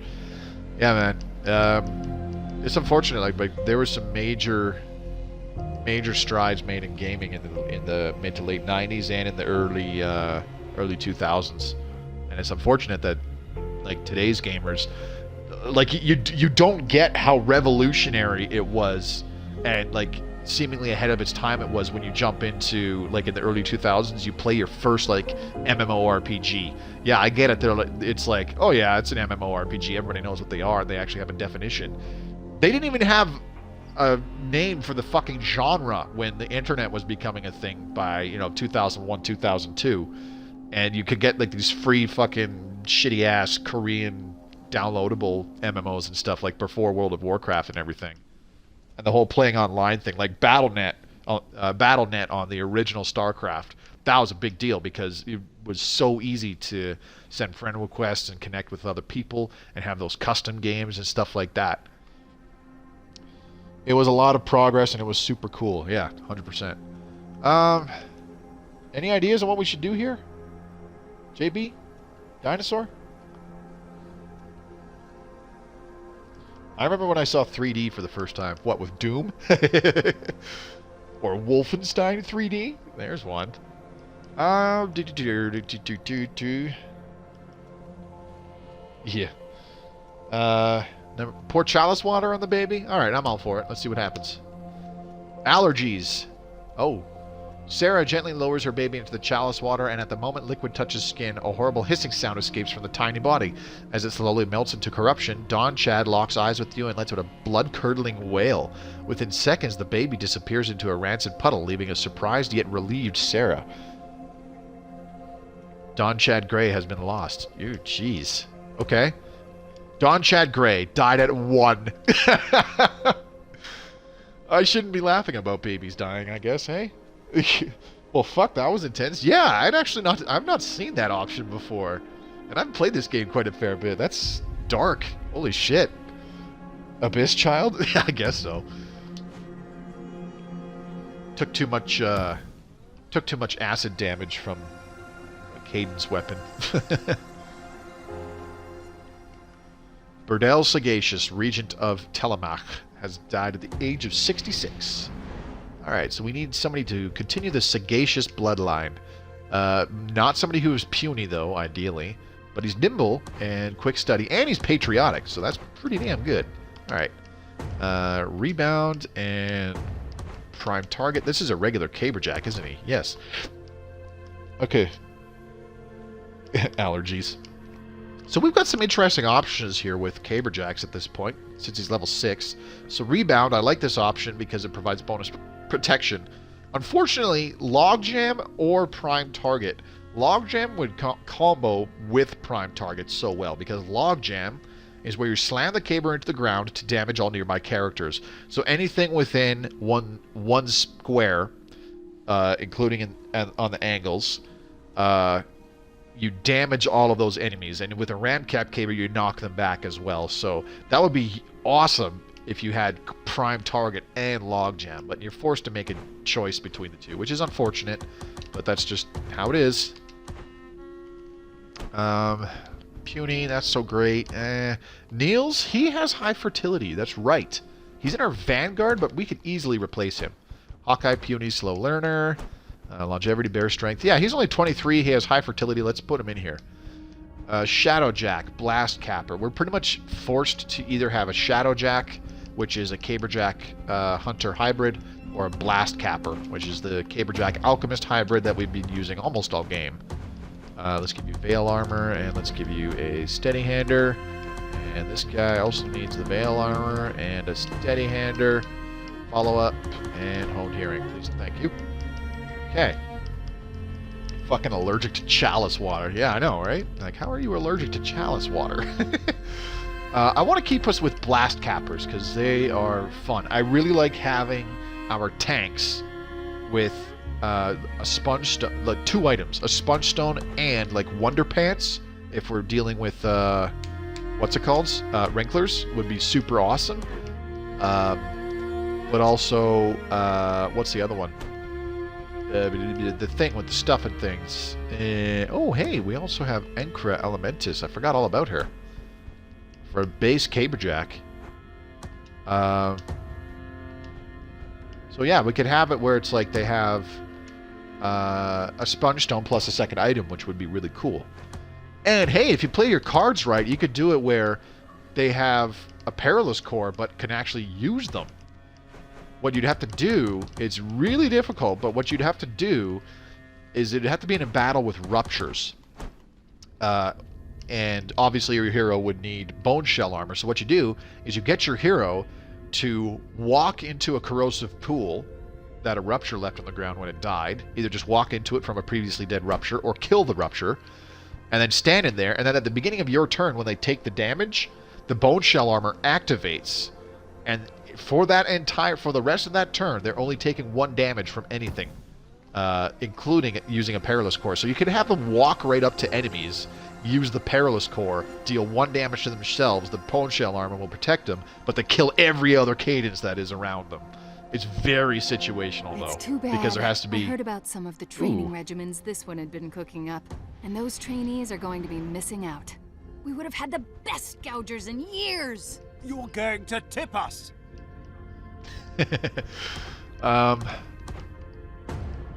Yeah, man. It's unfortunate, like, but there were some major strides made in gaming in the mid to late 90s and in the early 2000s. And it's unfortunate that, like, today's gamers, like, you don't get how revolutionary it was and, like, seemingly ahead of its time it was when you jump into, like, in the early 2000s, you play your first, like, MMORPG. Yeah, I get it. It's like, oh yeah, it's an MMORPG. Everybody knows what they are. They actually have a definition. They didn't even have a name for the fucking genre when the internet was becoming a thing by, you know, 2001, 2002. And you could get, like, these free fucking shitty-ass Korean downloadable MMOs and stuff, like before World of Warcraft and everything. And the whole playing online thing, like Battle.net on the original StarCraft, that was a big deal because it was so easy to send friend requests and connect with other people and have those custom games and stuff like that. It was a lot of progress and it was super cool. Yeah, 100%. Any ideas on what we should do here? JB? Dinosaur? I remember when I saw 3D for the first time. What, with Doom? Or Wolfenstein 3D? There's one. Yeah. Pour chalice water on the baby? Alright, I'm all for it. Let's see what happens. Allergies. Oh. Sarah gently lowers her baby into the chalice water, and at the moment liquid touches skin, a horrible hissing sound escapes from the tiny body. As it slowly melts into corruption, Dawn Chad locks eyes with you and lets out a blood-curdling wail. Within seconds, the baby disappears into a rancid puddle, leaving a surprised yet relieved Sarah. Dawn Chad Gray has been lost. Ew, jeez. Okay. Dawn Chad Gray died at 1. I shouldn't be laughing about babies dying, I guess, hey? Well, fuck, that was intense. Yeah, I've not seen that option before. And I've played this game quite a fair bit. That's dark. Holy shit. Abyss Child? I guess so. Took too much acid damage from a Cadence weapon. Burdell Sagacious, Regent of Telemach, has died at the age of 66. Alright, so we need somebody to continue the Sagacious bloodline. Not somebody who is puny, though, ideally. But he's nimble and quick study, and he's patriotic, so that's pretty damn good. Alright. Rebound and prime target. This is a regular caberjack, isn't he? Yes. Okay. Allergies. So we've got some interesting options here with caberjacks at this point, since he's level 6. So rebound, I like this option because it provides bonus protection. Unfortunately, logjam or prime target. Logjam would combo with prime target so well, because logjam is where you slam the caber into the ground to damage all nearby characters. So anything within one square, including on the angles, you damage all of those enemies. And with a ramcap caber, you knock them back as well. So that would be awesome if you had prime target and logjam. But you're forced to make a choice between the two, which is unfortunate. But that's just how it is. Puny, that's so great. Niels, he has high fertility. That's right. He's in our vanguard, but we could easily replace him. Hawkeye, puny, slow learner. Longevity, bear strength. Yeah, he's only 23. He has high fertility. Let's put him in here. Shadowjack, blast capper. We're pretty much forced to either have a Shadowjack, which is a caberjack hunter hybrid, or a blast capper, which is the caberjack alchemist hybrid that we've been using almost all game. Let's give you Veil Armor, and let's give you a Steady Hander. And this guy also needs the Veil Armor and a Steady Hander. Follow up, and Honed Hearing, please. Thank you. Okay. Fucking allergic to chalice water. Yeah, I know, right? Like, how are you allergic to chalice water? I want to keep us with blast cappers, because they are fun. I really like having our tanks with a sponge stone, like 2 items, a sponge stone and like wonder pants. If we're dealing with what's it called, wrinklers, would be super awesome. But also, what's the other one? The thing with the stuff and things. Oh, hey, we also have Encra Elementis. I forgot all about her. For a base caberjack. So yeah, we could have it where it's like they have a sponge stone plus a second item, which would be really cool. And hey, if you play your cards right, you could do it where they have a perilous core but can actually use them. What you'd have to do, it's really difficult, but what you'd have to do is it'd have to be in a battle with ruptures. And obviously your hero would need bone shell armor. So what you do is you get your hero to walk into a corrosive pool that a rupture left on the ground when it died. Either just walk into it from a previously dead rupture or kill the rupture. And then stand in there, and then at the beginning of your turn, when they take the damage, the bone shell armor activates. And for the rest of that turn, they're only taking 1 damage from anything, including using a perilous core. So you can have them walk right up to enemies, use the perilous core, deal 1 damage to themselves. The bone shell armor will protect them, but they kill every other cadence that is around them. It's very situational, though. It's too bad. Because there has to be... I heard about some of the training regimens this one had been cooking up, and those trainees are going to be missing out. We would have had the best gougers in years! You're going to tip us!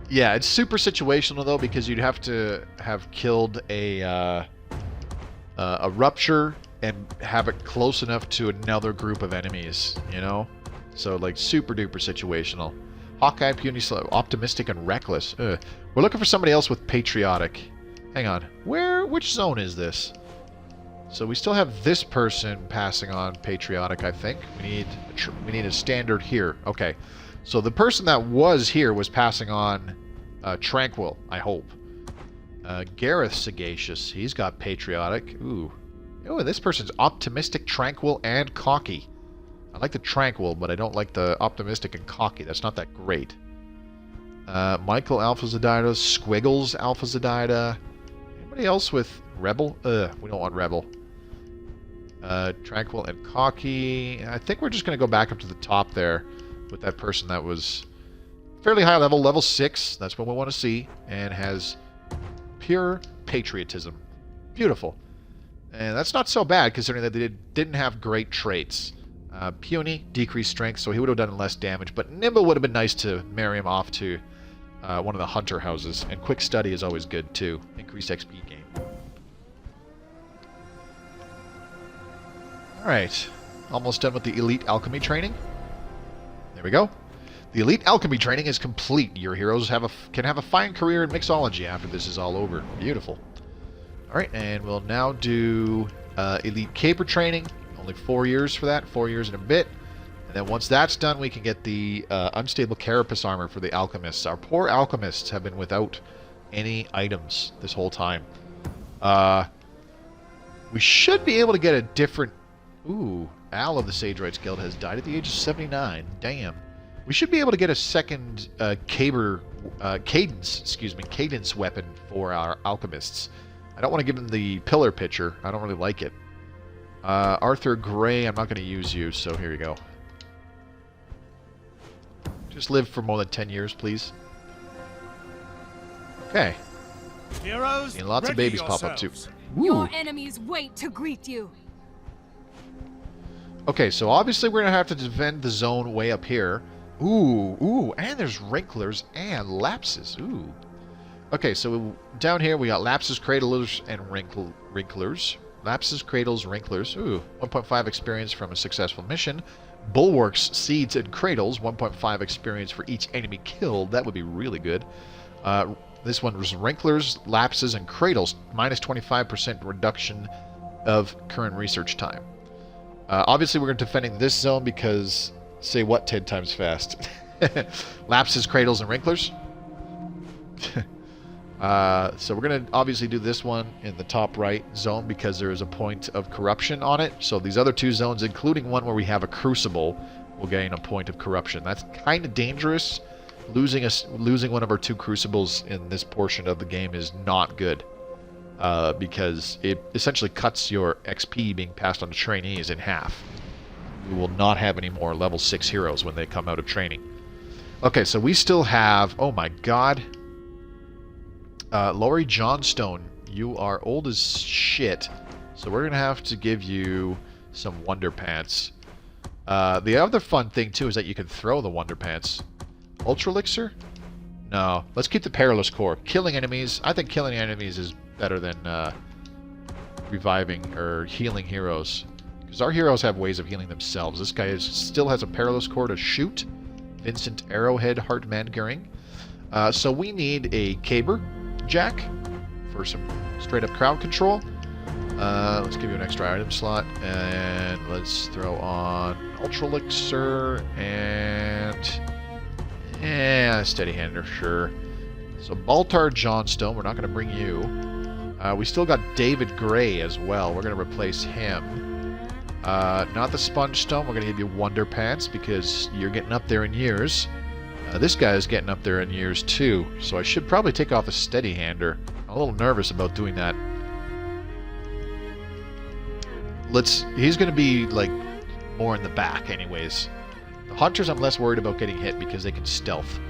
Yeah, it's super situational, though, because you'd have to have killed a rupture and have it close enough to another group of enemies, you know? So, like, super duper situational. Hawkeye, puny, slow, optimistic, and reckless. We're looking for somebody else with patriotic. Hang on. Which zone is this? So we still have this person passing on patriotic, I think. We need a standard here. Okay. So the person that was here was passing on tranquil, I hope. Gareth Sagacious. He's got patriotic. Ooh. Oh, this person's optimistic, tranquil, and cocky. I like the tranquil, but I don't like the optimistic and cocky. That's not that great. Michael Alpha Zedida, Squiggles Alpha Zedida. Anybody else with rebel? We don't want rebel. Tranquil and cocky. I think we're just going to go back up to the top there with that person that was fairly high level, level 6. That's what we want to see, and has pure patriotism. Beautiful. And that's not so bad, considering that they didn't have great traits. Puny, decreased strength, so he would have done less damage, but Nimble would have been nice to marry him off to one of the hunter houses. And quick study is always good, too. Increased XP gain. Alright. Almost done with the elite alchemy training. There we go. The elite alchemy training is complete. Your heroes can have a fine career in mixology after this is all over. Beautiful. Alright, and we'll now do elite caper training. Only 4 years for that. 4 years and a bit. And then once that's done, we can get the unstable carapace armor for the alchemists. Our poor alchemists have been without any items this whole time. We should be able to get a different... Ooh, Al of the Sage Rights Guild has died at the age of 79. Damn. We should be able to get a second cadence weapon for our alchemists. I don't want to give him the pillar picture. I don't really like it. Arthur Gray, I'm not going to use you, so here you go. Just live for more than 10 years, please. Okay. Heroes, seeing lots of babies pop up, too. Ooh. Your enemies wait to greet you. Okay, so obviously we're going to have to defend the zone way up here. Ooh, and there's wrinklers and lapses. Ooh. Okay, so down here we got lapses, cradlers, and wrinklers. Lapses, cradles, wrinklers. Ooh, 1.5 experience from a successful mission. Bulwarks, seeds, and cradles. 1.5 experience for each enemy killed. That would be really good. This one was wrinklers, lapses, and cradles. Minus 25% reduction of current research time. Obviously, we're defending this zone because, say what 10 times fast? Lapses, cradles, and wrinklers. So we're going to obviously do this one in the top right zone because there is a point of corruption on it. So these other two zones, including one where we have a crucible, will gain a point of corruption. That's kind of dangerous. Losing one of our two crucibles in this portion of the game is not good. Because it essentially cuts your XP being passed on to trainees in half. We will not have any more level 6 heroes when they come out of training. Okay, so we still have... Oh my god. Laurie Johnstone, you are old as shit. So we're going to have to give you some Wonder Pants. The other fun thing, too, is that you can throw the Wonder Pants. Ultra Elixir? No. Let's keep the Perilous Core. Killing enemies. I think killing enemies is better than reviving or healing heroes. Because our heroes have ways of healing themselves. This guy still has a Perilous Core to shoot. Vincent Arrowhead Hartman Goering. So we need a Caber Jack for some straight up crowd control. Let's give you an extra item slot. And let's throw on Ultra Elixir and... Steady Hander, sure. So Baltar Johnstone, we're not going to bring you. We still got David Gray as well. We're going to replace him. Not the Sponge Stone. We're going to give you Wonder Pants because you're getting up there in years. This guy is getting up there in years too. So I should probably take off a Steady Hander. I'm a little nervous about doing that. He's going to be like more in the back anyways. The Hunters I'm less worried about getting hit because they can stealth.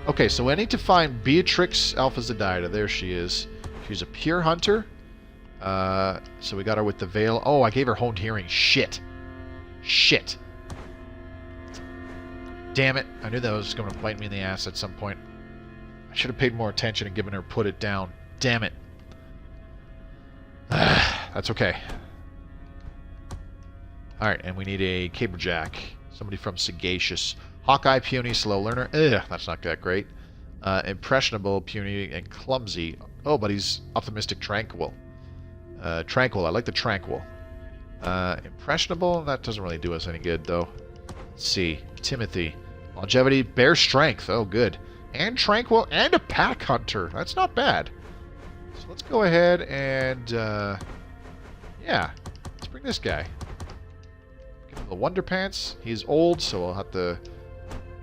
Okay, so I need to find Beatrix Alpha Zedidah. There she is. She's a pure hunter. So we got her with the veil. Oh, I gave her honed hearing. Shit. Damn it. I knew that was going to bite me in the ass at some point. I should have paid more attention and given her put it down. Damn it. That's okay. Alright, and we need a Caberjack. Somebody from Sagacious. Hawkeye, Puny, Slow Learner. Ugh, that's not that great. Impressionable, Puny, and Clumsy. Oh, but he's Optimistic, Tranquil. Tranquil, I like the Tranquil. Impressionable, that doesn't really do us any good, though. Let's see. Timothy. Longevity, Bear Strength. Oh, good. And Tranquil, and a Pack Hunter. That's not bad. So let's go ahead and, yeah. Let's bring this guy. Give him the Wonder Pants. He's old, so I'll have to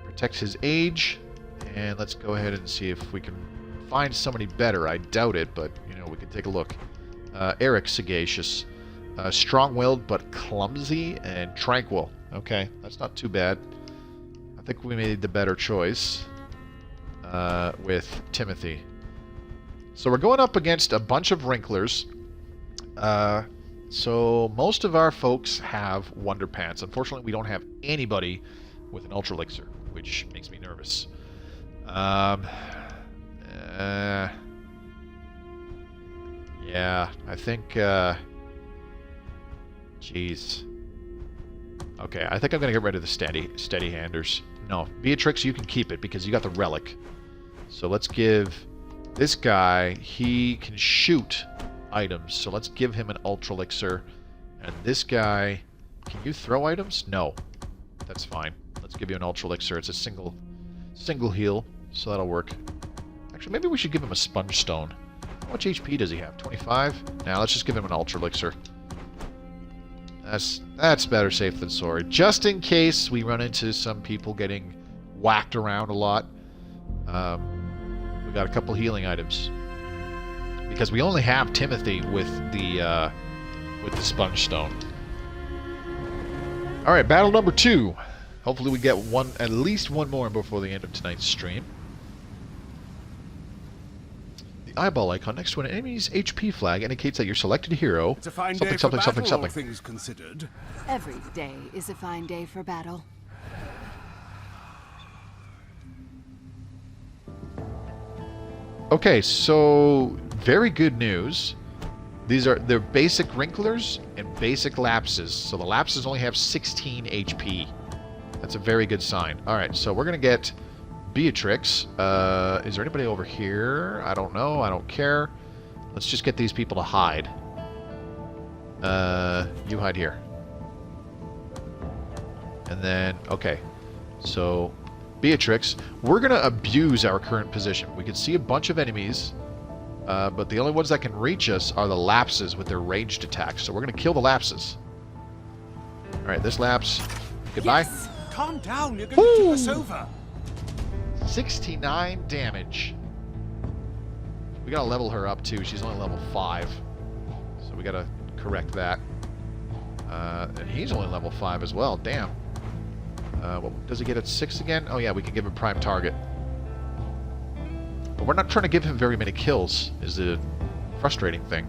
protect his age. And let's go ahead and see if we can find somebody better. I doubt it, but, you know, we can take a look. Eric Sagacious. Strong-willed, but clumsy and tranquil. Okay, that's not too bad. I think we made the better choice with Timothy. So we're going up against a bunch of wrinklers. So most of our folks have Wonder Pants. Unfortunately, we don't have anybody with an Ultra Elixir, which makes me nervous. Yeah, I think, jeez. Okay, I think I'm going to get rid of the steady handers. No, Beatrix, you can keep it because you got the Relic. So let's give this guy, he can shoot items, so let's give him an Ultra Elixir. And this guy, can you throw items? No. That's fine. Let's give you an Ultra Elixir. It's a single heal, so that'll work. Actually, maybe we should give him a Sponge Stone. How much HP does he have? 25? Now, let's just give him an Ultra Elixir. That's better safe than sorry. Just in case we run into some people getting whacked around a lot. We got a couple healing items. Because we only have Timothy with the Sponge Stone. Alright, battle number 2. Hopefully we get at least one more before the end of tonight's stream. The eyeball icon next to an enemy's HP flag indicates that your selected hero... It's a fine something, day something, for something, battle, something. all things considered. Every day is a fine day for battle. Okay, so very good news. They're basic wrinklers and basic lapses. So the lapses only have 16 HP. That's a very good sign. Alright, so we're going to get Beatrix. Is there anybody over here? I don't know. I don't care. Let's just get these people to hide. You hide here. And then, okay. So, Beatrix, we're going to abuse our current position. We can see a bunch of enemies, but the only ones that can reach us are the lapses with their ranged attacks. So we're going to kill the lapses. Alright, this lapse. Goodbye. Yes. Calm down, you're going to tip us over. 69 damage. We gotta level her up too. She's only level 5. So we gotta correct that. And he's only level 5 as well. Damn. What, does he get at 6 again? Oh yeah, we can give him prime target. But we're not trying to give him very many kills, is the frustrating thing.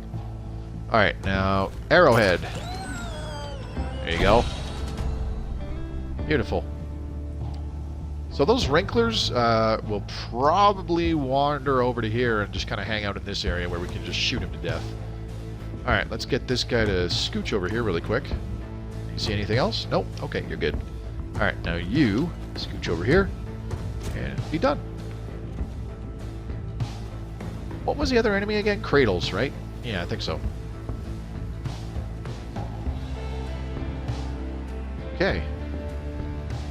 Alright, now, Arrowhead. There you go. Beautiful. So those Wrinklers will probably wander over to here and just kind of hang out in this area where we can just shoot him to death. Alright, let's get this guy to scooch over here really quick. You see anything else? Nope. Okay, you're good. Alright, now you scooch over here and be done. What was the other enemy again? Cradles, right? Yeah, I think so. Okay.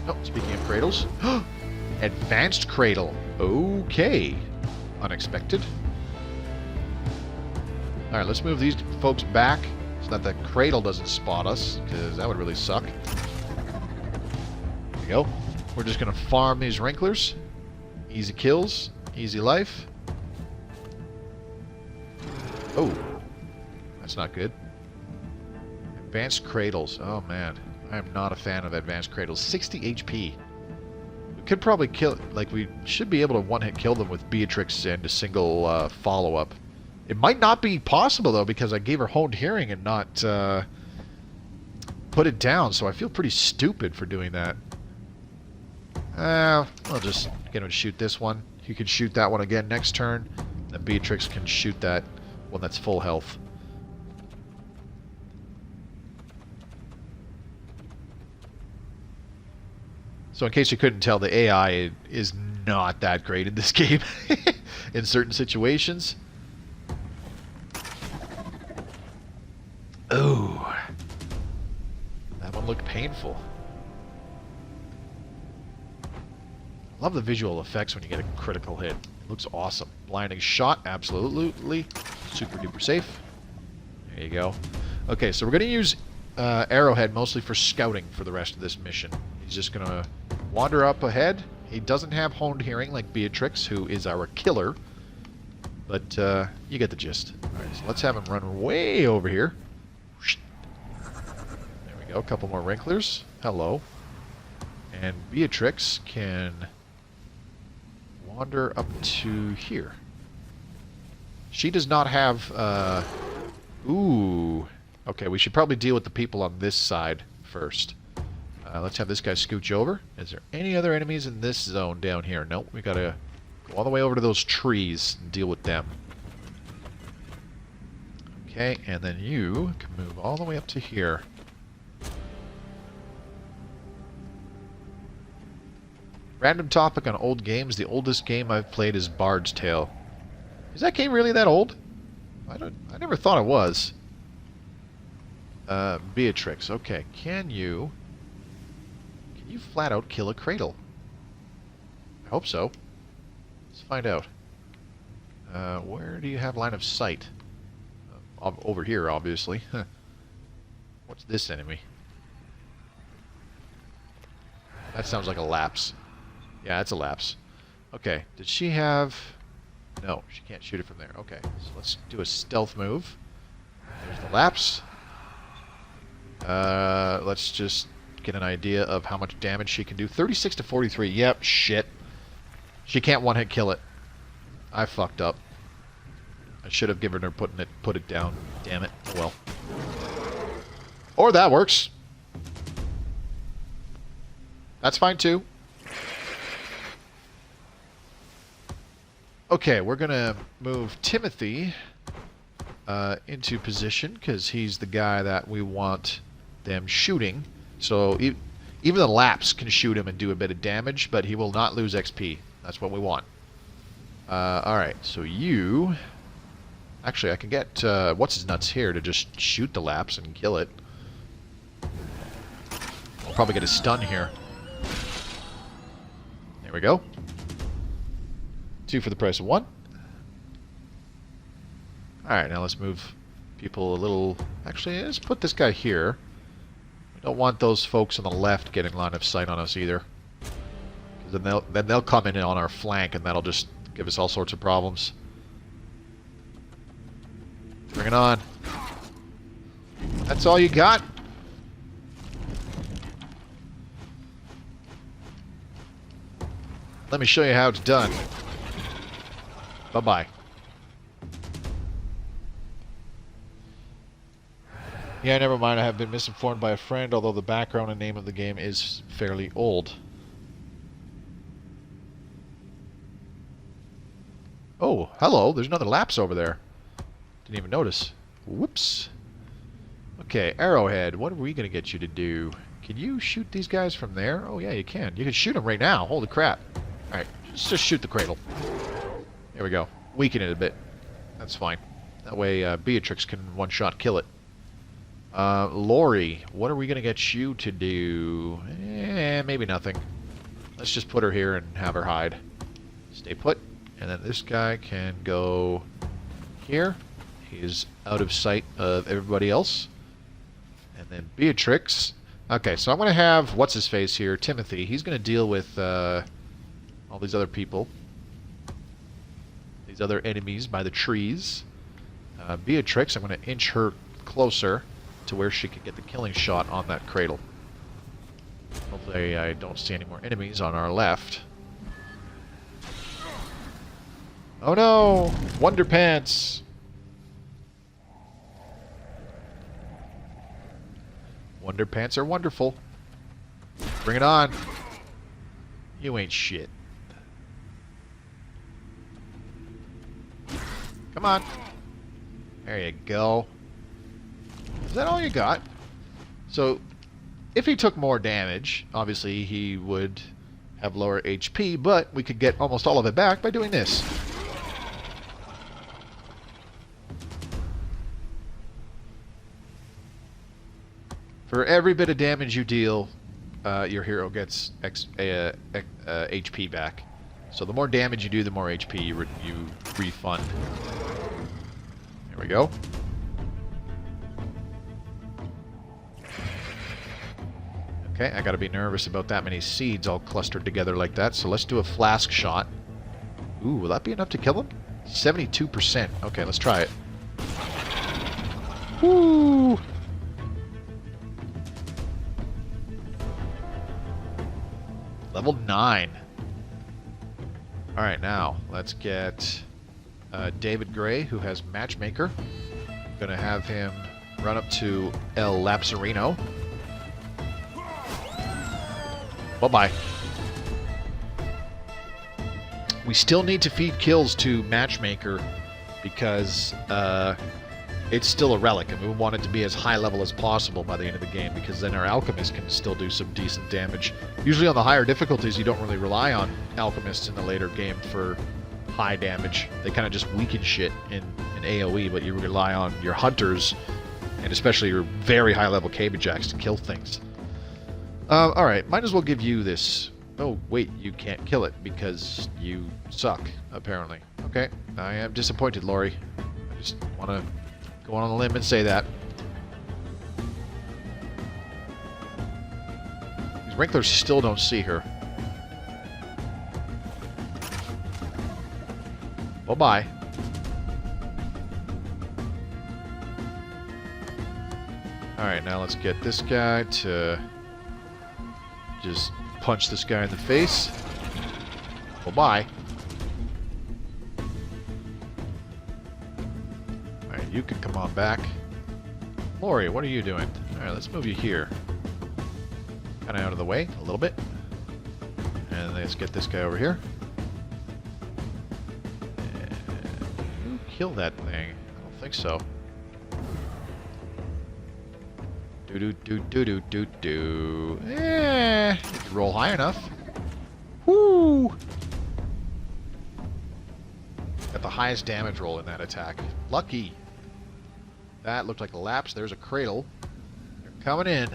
Oh, speaking of cradles. Advanced Cradle. Okay. Unexpected. Alright, let's move these folks back so that the cradle doesn't spot us, because that would really suck. There we go. We're just going to farm these Wrinklers. Easy kills. Easy life. Oh. That's not good. Advanced Cradles. Oh, man. I am not a fan of Advanced Cradles. 60 HP. We could probably kill... Like, we should be able to one-hit kill them with Beatrix and a single follow-up. It might not be possible, though, because I gave her Honed Hearing and not put it down, so I feel pretty stupid for doing that. I'll just get him to shoot this one. He can shoot that one again next turn. Then Beatrix can shoot that one that's full health. So in case you couldn't tell, the AI is not that great in this game in certain situations. Oh, that one looked painful. Love the visual effects when you get a critical hit. It looks awesome. Blinding shot, absolutely. Super duper safe. There you go. Okay, so we're going to use Arrowhead mostly for scouting for the rest of this mission. He's just going to wander up ahead. He doesn't have Honed Hearing like Beatrix, who is our killer. But you get the gist. Alright, so let's have him run way over here. There we go. A couple more Wrinklers. Hello. And Beatrix can wander up to here. She does not have... ooh. Okay, we should probably deal with the people on this side first. Let's have this guy scooch over. Is there any other enemies in this zone down here? Nope, we gotta go all the way over to those trees and deal with them. Okay, and then you can move all the way up to here. Random topic on old games. The oldest game I've played is Bard's Tale. Is that game really that old? I never thought it was. Beatrix. Okay, can you flat out kill a cradle? I hope so. Let's find out. Where do you have line of sight? Over here, obviously. What's this enemy? That sounds like a lapse. Yeah, it's a lapse. Okay, did she have... No, she can't shoot it from there. Okay, so let's do a stealth move. There's the lapse. Let's just get an idea of how much damage she can do. 36 to 43. Yep, shit. She can't one-hit kill it. I fucked up. I should have given her put it down. Damn it. Oh well. Or that works. That's fine too. Okay, we're gonna move Timothy into position because he's the guy that we want them shooting. So even the lapse can shoot him and do a bit of damage, but he will not lose XP. That's what we want. Alright, so you... Actually, I can get what's-his-nuts here to just shoot the lapse and kill it. I'll probably get a stun here. There we go. 2 for the price of 1. Alright, now let's move people a little... Actually, let's put this guy here. We don't want those folks on the left getting line of sight on us either. Then they'll come in on our flank and that'll just give us all sorts of problems. Bring it on. That's all you got? Let me show you how it's done. Bye-bye. Yeah, never mind. I have been misinformed by a friend, although the background and name of the game is fairly old. Oh, hello. There's another lapse over there. Didn't even notice. Whoops. Okay, Arrowhead. What are we going to get you to do? Can you shoot these guys from there? Oh, yeah, you can. You can shoot them right now. Holy crap. Alright, let's just shoot the cradle. There we go. Weaken it a bit. That's fine. That way Beatrix can one-shot kill it. Lori, what are we going to get you to do? Maybe nothing. Let's just put her here and have her hide. Stay put. And then this guy can go here. He's out of sight of everybody else. And then Beatrix. Okay, so I'm going to have, what's-his-face here, Timothy. He's going to deal with all these other people. These other enemies by the trees. Beatrix, I'm going to inch her closer to where she can get the killing shot on that cradle. Hopefully I don't see any more enemies on our left. Oh no! Wonder Pants! Wonder Pants are wonderful. Bring it on. You ain't shit. Come on. There you go. Is that all you got? So, if he took more damage, obviously he would have lower HP, but we could get almost all of it back by doing this. For every bit of damage you deal, your hero gets HP back. So the more damage you do, the more HP you refund. There we go. Okay, I gotta be nervous about that many seeds all clustered together like that, so let's do a flask shot. Ooh, will that be enough to kill him? 72%. Okay, let's try it. Woo! Level 9. Alright, now, let's get David Gray, who has Matchmaker. I'm gonna have him Run up to El Lapsarino. Bye-bye. We still need to feed kills to Matchmaker because it's still a relic, and we want it to be as high level as possible by the end of the game, because then our Alchemist can still do some decent damage. Usually on the higher difficulties, you don't really rely on Alchemists in the later game for high damage. They kind of just weaken shit in AoE, but you rely on your Hunters, and especially your very high-level Cabbage-Jacks to kill things. Alright, might as well give you this. Oh, wait, you can't kill it because you suck, apparently. Okay, I am disappointed, Lori. I just want to go on a limb and say that. These Wrinklers still don't see her. Bye-bye. Alright, now let's get this guy to just punch this guy in the face. Bye-bye. Alright, you can come on back. Lori, what are you doing? Alright, let's move you here. Kind of out of the way, a little bit. And let's get this guy over here. And you kill that thing. I don't think so. Do-do-do-do-do-do-do. If you roll high enough. Woo! Got the highest damage roll in that attack. Lucky. That looked like a lapse. There's a cradle. They're coming in.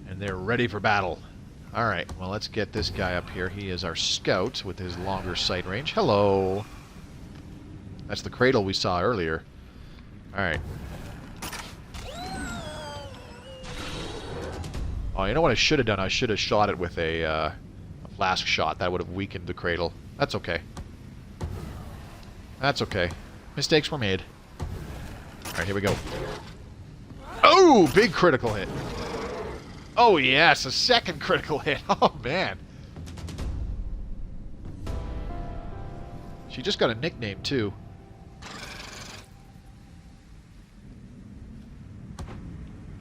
And they're ready for battle. Alright, well, let's get this guy up here. He is our scout with his longer sight range. Hello! That's the cradle we saw earlier. Alright. Oh, you know what I should have done? I should have shot it with a flask shot. That would have weakened the cradle. That's okay. That's okay. Mistakes were made. Alright, here we go. Oh! Big critical hit. Oh, yes! A second critical hit. Oh, man. She just got a nickname, too.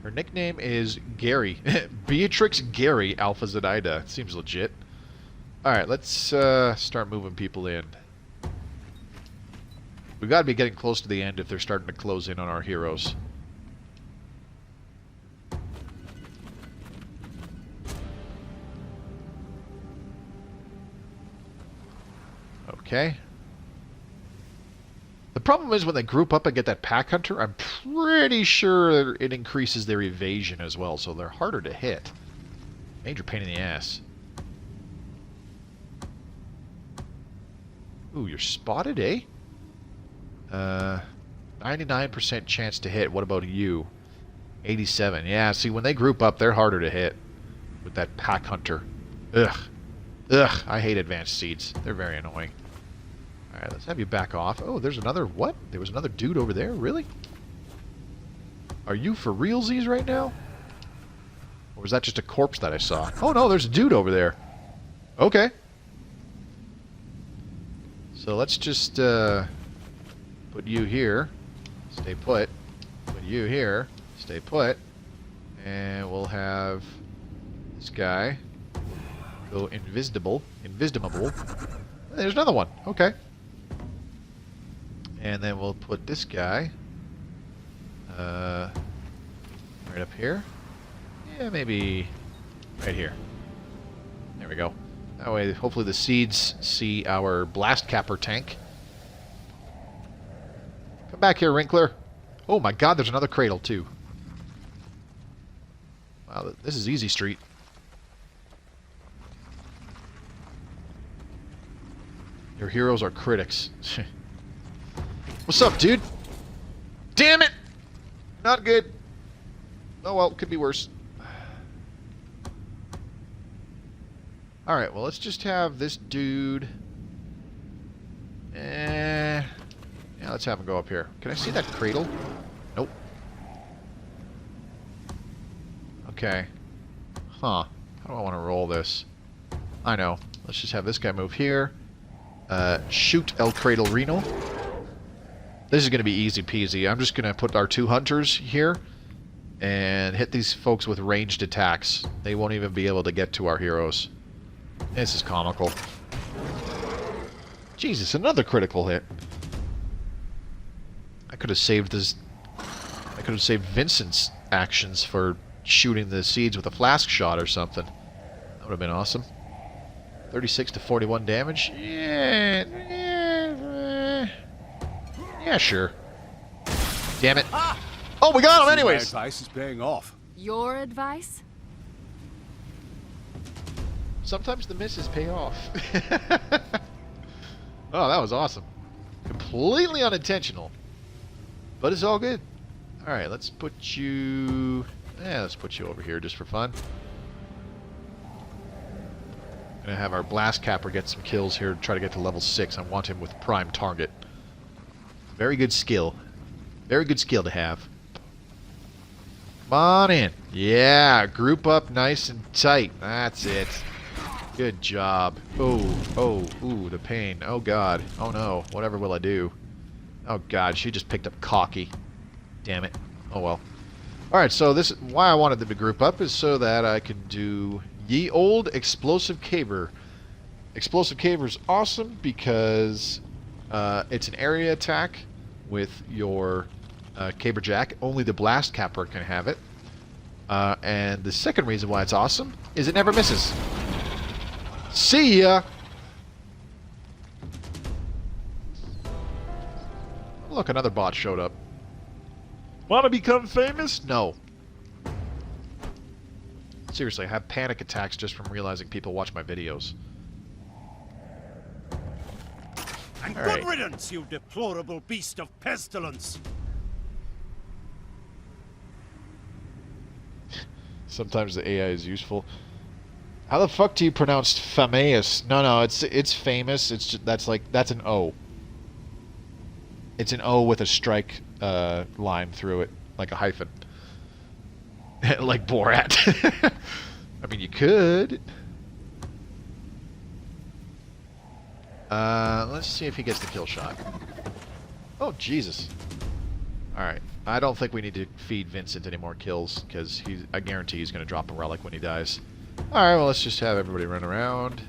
Her nickname is Gary. Beatrix Gary Alpha Zenaida. Seems legit. Alright, let's start moving people in. We've got to be getting close to the end if they're starting to close in on our heroes. Okay. The problem is when they group up and get that pack hunter, I'm pretty sure it increases their evasion as well, so they're harder to hit. Major pain in the ass. Ooh, you're spotted, eh? 99% chance to hit. What about you? 87. Yeah, see, when they group up, they're harder to hit with that pack hunter. Ugh. Ugh, I hate advanced seeds. They're very annoying. Alright, let's have you back off. Oh, there's another... What? There was another dude over there? Really? Are you for realsies right now? Or was that just a corpse that I saw? Oh, no, there's a dude over there. Okay. So let's just put you here. Stay put. Put you here. Stay put. And we'll have this guy go invisible. There's another one. Okay. And then we'll put this guy right up here. Yeah, maybe right here. There we go. That way, hopefully the seeds see our blast capper tank. Come back here, Wrinkler. Oh my god, there's another cradle, too. Wow, this is easy street. Your heroes are critics. What's up, dude? Damn it! Not good. Oh well, could be worse. Alright, well, let's just have this dude... Yeah, let's have him go up here. Can I see that cradle? Nope. Okay. Huh. How do I want to roll this? I know. Let's just have this guy move here. Shoot El Cradle Reno. This is going to be easy peasy. I'm just going to put our 2 hunters here and hit these folks with ranged attacks. They won't even be able to get to our heroes. This is comical. Jesus, another critical hit. I could have saved this. I could have saved Vincent's actions for shooting the seeds with a flask shot or something. That would have been awesome. 36 to 41 damage. Yeah, sure. Damn it. Oh, we got him anyways. My advice is paying off. Your advice? Sometimes the misses pay off. Oh, that was awesome. Completely unintentional. But it's all good. Alright, let's put you... Yeah, let's put you over here just for fun. Gonna have our blast capper get some kills here to try to get to level 6. I want him with prime target. Very good skill. Very good skill to have. Come on in. Yeah, group up nice and tight. That's it. Good job. Oh, ooh, the pain. Oh god. Oh no. Whatever will I do? Oh god, she just picked up cocky. Damn it. Oh well. Alright, so this why I wanted them to group up is so that I can do Ye Old Explosive Caver. Explosive Caver is awesome because it's an area attack with your Caber Jack. Only the Blast Capper can have it. And the second reason why it's awesome is it never misses. See ya! Look, another bot showed up. Want to become famous? No. Seriously, I have panic attacks just from realizing people watch my videos. And All good right. riddance, you deplorable beast of pestilence! Sometimes the AI is useful. How the fuck do you pronounce famous? No, it's famous. It's just, that's an O. It's an O with a strike line through it, like a hyphen. Like Borat. I mean, you could. Let's see if he gets the kill shot. Oh, Jesus. Alright. I don't think we need to feed Vincent any more kills, because I guarantee he's going to drop a relic when he dies. Alright, well, let's just have everybody run around.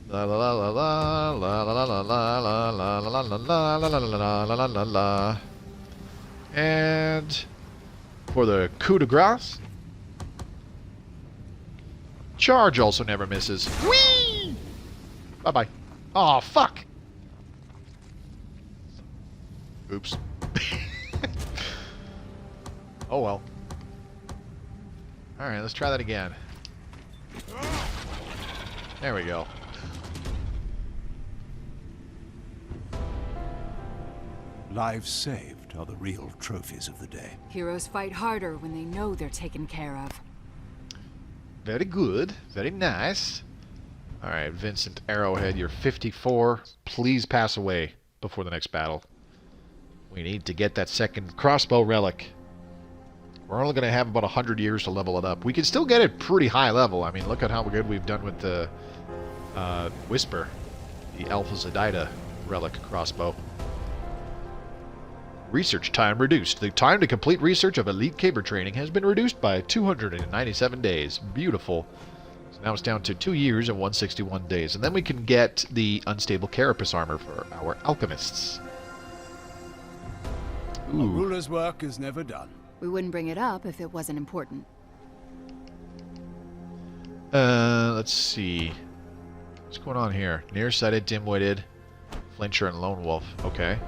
La la la la la la la la la la la la la la la la la la la. And for the coup de grace, charge also never misses. Whee! Bye bye. Oh fuck. Oops. Oh well. Alright, let's try that again. There we go. Lives saved are the real trophies of the day. Heroes fight harder when they know they're taken care of. Very good. Very nice. Alright, Vincent Arrowhead, you're 54. Please pass away before the next battle. We need to get that second crossbow relic. We're only going to have about 100 years to level it up. We can still get it pretty high level. I mean, look at how good we've done with the Whisper. The Alpha Zedida relic crossbow. Research time reduced. The time to complete research of elite caber training has been reduced by 297 days. Beautiful. So now it's down to 2 years and 161 days. And then we can get the unstable carapace armor for our alchemists. A ruler's work is never done. We wouldn't bring it up if it wasn't important. Let's see. What's going on here? Nearsighted, dim-witted, flincher, and lone wolf. Okay.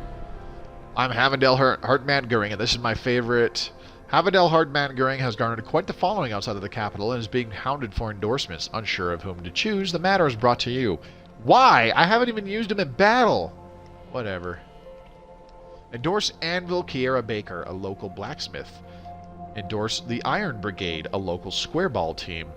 I'm Havendel Hartman-Goering, and this is my favorite. Havendel Hartman-Goering has garnered quite the following outside of the capital and is being hounded for endorsements. Unsure of whom to choose, the matter is brought to you. Why? I haven't even used him in battle. Whatever. Endorse Anvil Kiera Baker, a local blacksmith. Endorse the Iron Brigade, a local squareball team.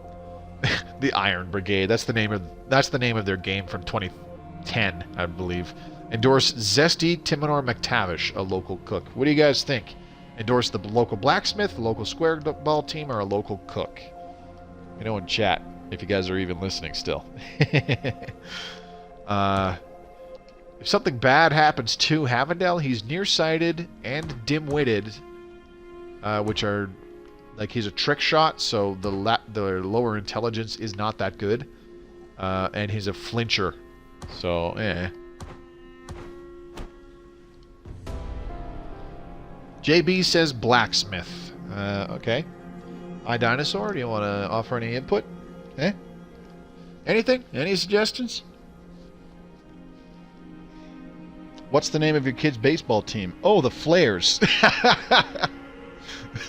The Iron Brigade, that's the name of their game from 2010, I believe. Endorse Zesty Timonor McTavish, a local cook. What do you guys think? Endorse the local blacksmith, the local squareball team, or a local cook? You know, in chat, if you guys are even listening still. If something bad happens to Havendel, he's nearsighted and dim-witted, which are, like, he's a trick shot, so the lower intelligence is not that good, and he's a flincher, so JB says blacksmith. Okay. iDinosaur, do you want to offer any input? Anything? Any suggestions? What's the name of your kid's baseball team? Oh, the Flares.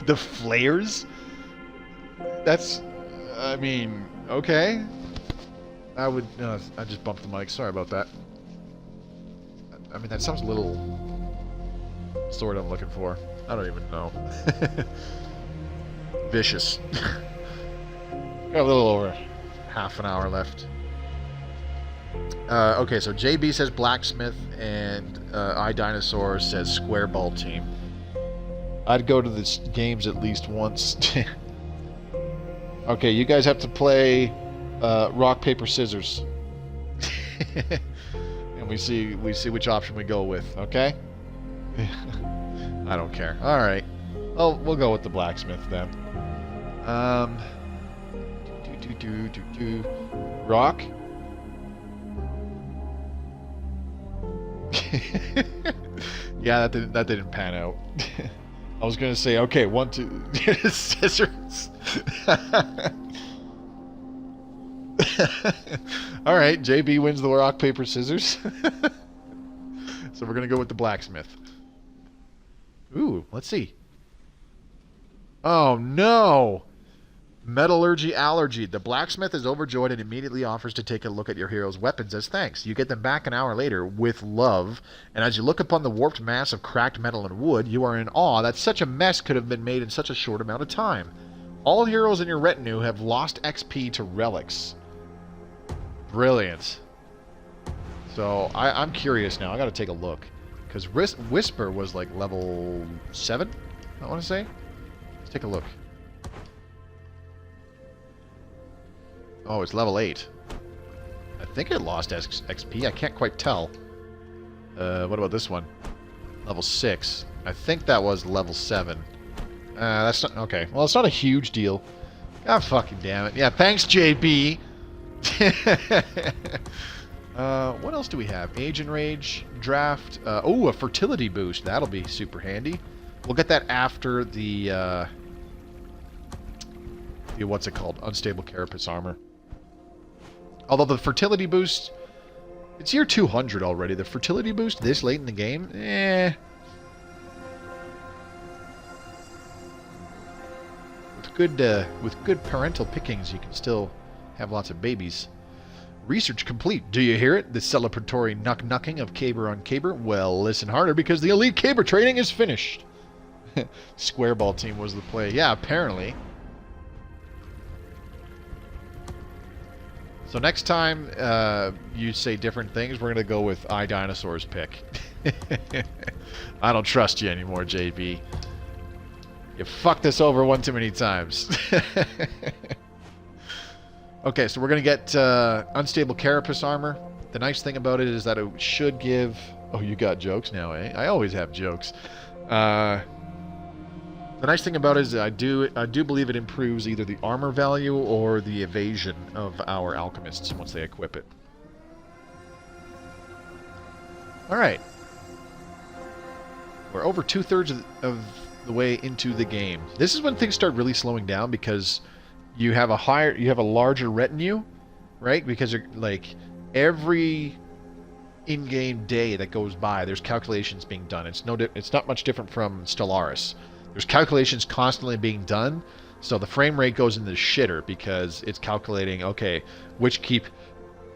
The Flares? That's... I mean, okay. I would... I just bumped the mic. Sorry about that. I mean, that sounds a little... What's the word I'm looking for? I don't even know. Vicious. Got a little over half an hour left. Okay, so JB says blacksmith, and iDinosaur says square ball team. I'd go to the games at least once. Okay, you guys have to play rock, paper, scissors. And we see which option we go with, okay? I don't care. Alright. Oh, we'll go with the blacksmith then. Rock? Yeah, that didn't pan out. I was gonna say, okay, 1, 2, scissors. All right, JB wins the rock, paper, scissors. So we're gonna go with the blacksmith. Ooh, let's see. Oh no! Metallurgy allergy. The blacksmith is overjoyed and immediately offers to take a look at your hero's weapons as thanks. You get them back an hour later with love, and as you look upon the warped mass of cracked metal and wood, you are in awe that such a mess could have been made in such a short amount of time. All heroes in your retinue have lost XP to relics. Brilliant. So, I'm curious now. I gotta take a look. Because Whisper was like level 7, I want to say. Let's take a look. Oh, it's level 8. I think it lost XP. I can't quite tell. What about this one? Level 6. I think that was level 7. That's not... Okay. Well, it's not a huge deal. God fucking damn it. Yeah, thanks, JB. What else do we have? Age and Rage, Draft. Oh, a Fertility Boost. That'll be super handy. We'll get that after the what's it called? Unstable Carapace Armor. Although the Fertility Boost... It's year 200 already. The Fertility Boost this late in the game? With good parental pickings, you can still have lots of babies. Research complete. Do you hear it? The celebratory knucking of caber on caber? Well, listen harder because the elite caber training is finished. Square ball team was the play. Yeah, apparently. So next time you say different things, we're going to go with iDinosaur's pick. I don't trust you anymore, JB. You fucked this over one too many times. Okay, so we're going to get Unstable Carapace Armor. The nice thing about it is that it should give... Oh, you got jokes now, eh? I always have jokes. The nice thing about it is I do believe it improves either the armor value or the evasion of our alchemists once they equip it. Alright. We're over 2/3 of the way into the game. This is when things start really slowing down because you have a larger retinue, right? Because you're, like, every in-game day that goes by, there's calculations being done. It's not much different from Stellaris. There's calculations constantly being done, so the frame rate goes into the shitter because it's calculating, okay, which keep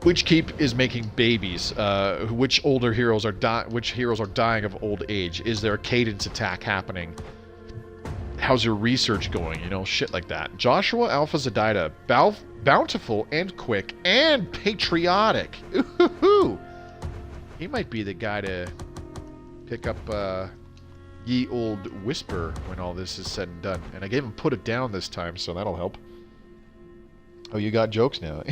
is making babies, which heroes are dying of old age, is there a cadence attack happening, how's your research going, you know, shit like that. Joshua Alpha Zedida, bountiful and quick and patriotic. Ooh-hoo-hoo. He might be the guy to pick up ye old Whisper when all this is said and done. And I gave him Put It Down this time, so that'll help. Oh, you got jokes now.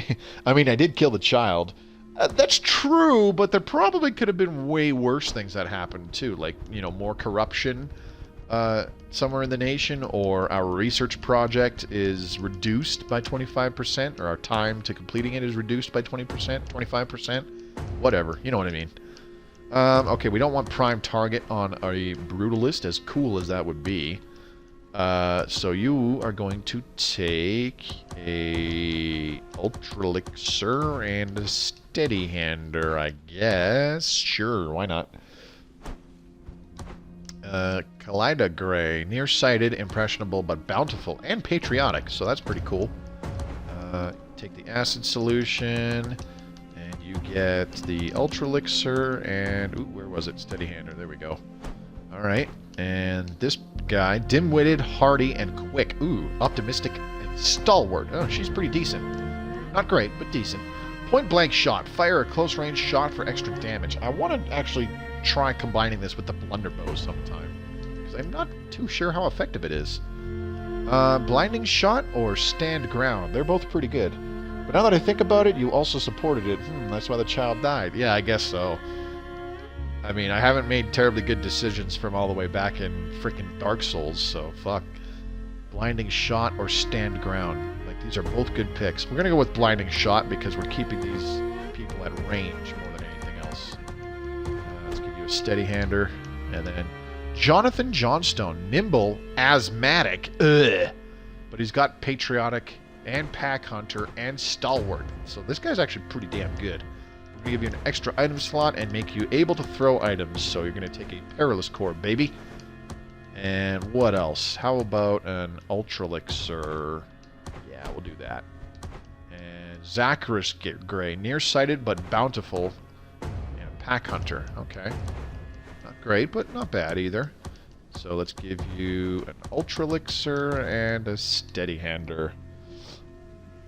I mean, I did kill the child. That's true, but there probably could have been way worse things that happened too, like, you know, more corruption somewhere in the nation, or our research project is reduced by 25%, or our time to completing it is reduced by 20%, 25%, whatever, you know what I mean. Okay, we don't want prime target on a brutalist, as cool as that would be. So you are going to take a ultra elixir and a steady hander, I guess. Sure, why not? Kaleida Gray, nearsighted, impressionable, but bountiful and patriotic, so that's pretty cool. Take the acid solution, and you get the ultra elixir, and ooh, where was it? Steady hander. There we go. All right, and this guy, dim-witted, hardy, and quick. Ooh, optimistic and stalwart. Oh, she's pretty decent. Not great, but decent. Point-blank shot. Fire a close-range shot for extra damage. I want to actually try combining this with the blunderbow sometime, because I'm not too sure how effective it is. Blinding shot or stand ground. They're both pretty good. But now that I think about it, you also supported it. That's why the child died. Yeah, I guess so. I mean, I haven't made terribly good decisions from all the way back in freaking Dark Souls, so fuck. Blinding shot or stand ground. Like, these are both good picks. We're gonna go with blinding shot because we're keeping these people at range more than anything else. Let's give you a steady hander. And then Jonathan Johnstone. Nimble, asthmatic. Ugh. But he's got patriotic and pack hunter and stalwart. So this guy's actually pretty damn good. We're going to give you an extra item slot and make you able to throw items. So you're going to take a perilous core, baby. And what else? How about an ultra elixir? Yeah, we'll do that. And Zacharias Gray, nearsighted but bountiful, and a pack hunter. Okay, not great, but not bad either. So let's give you an ultra elixir and a steady hander.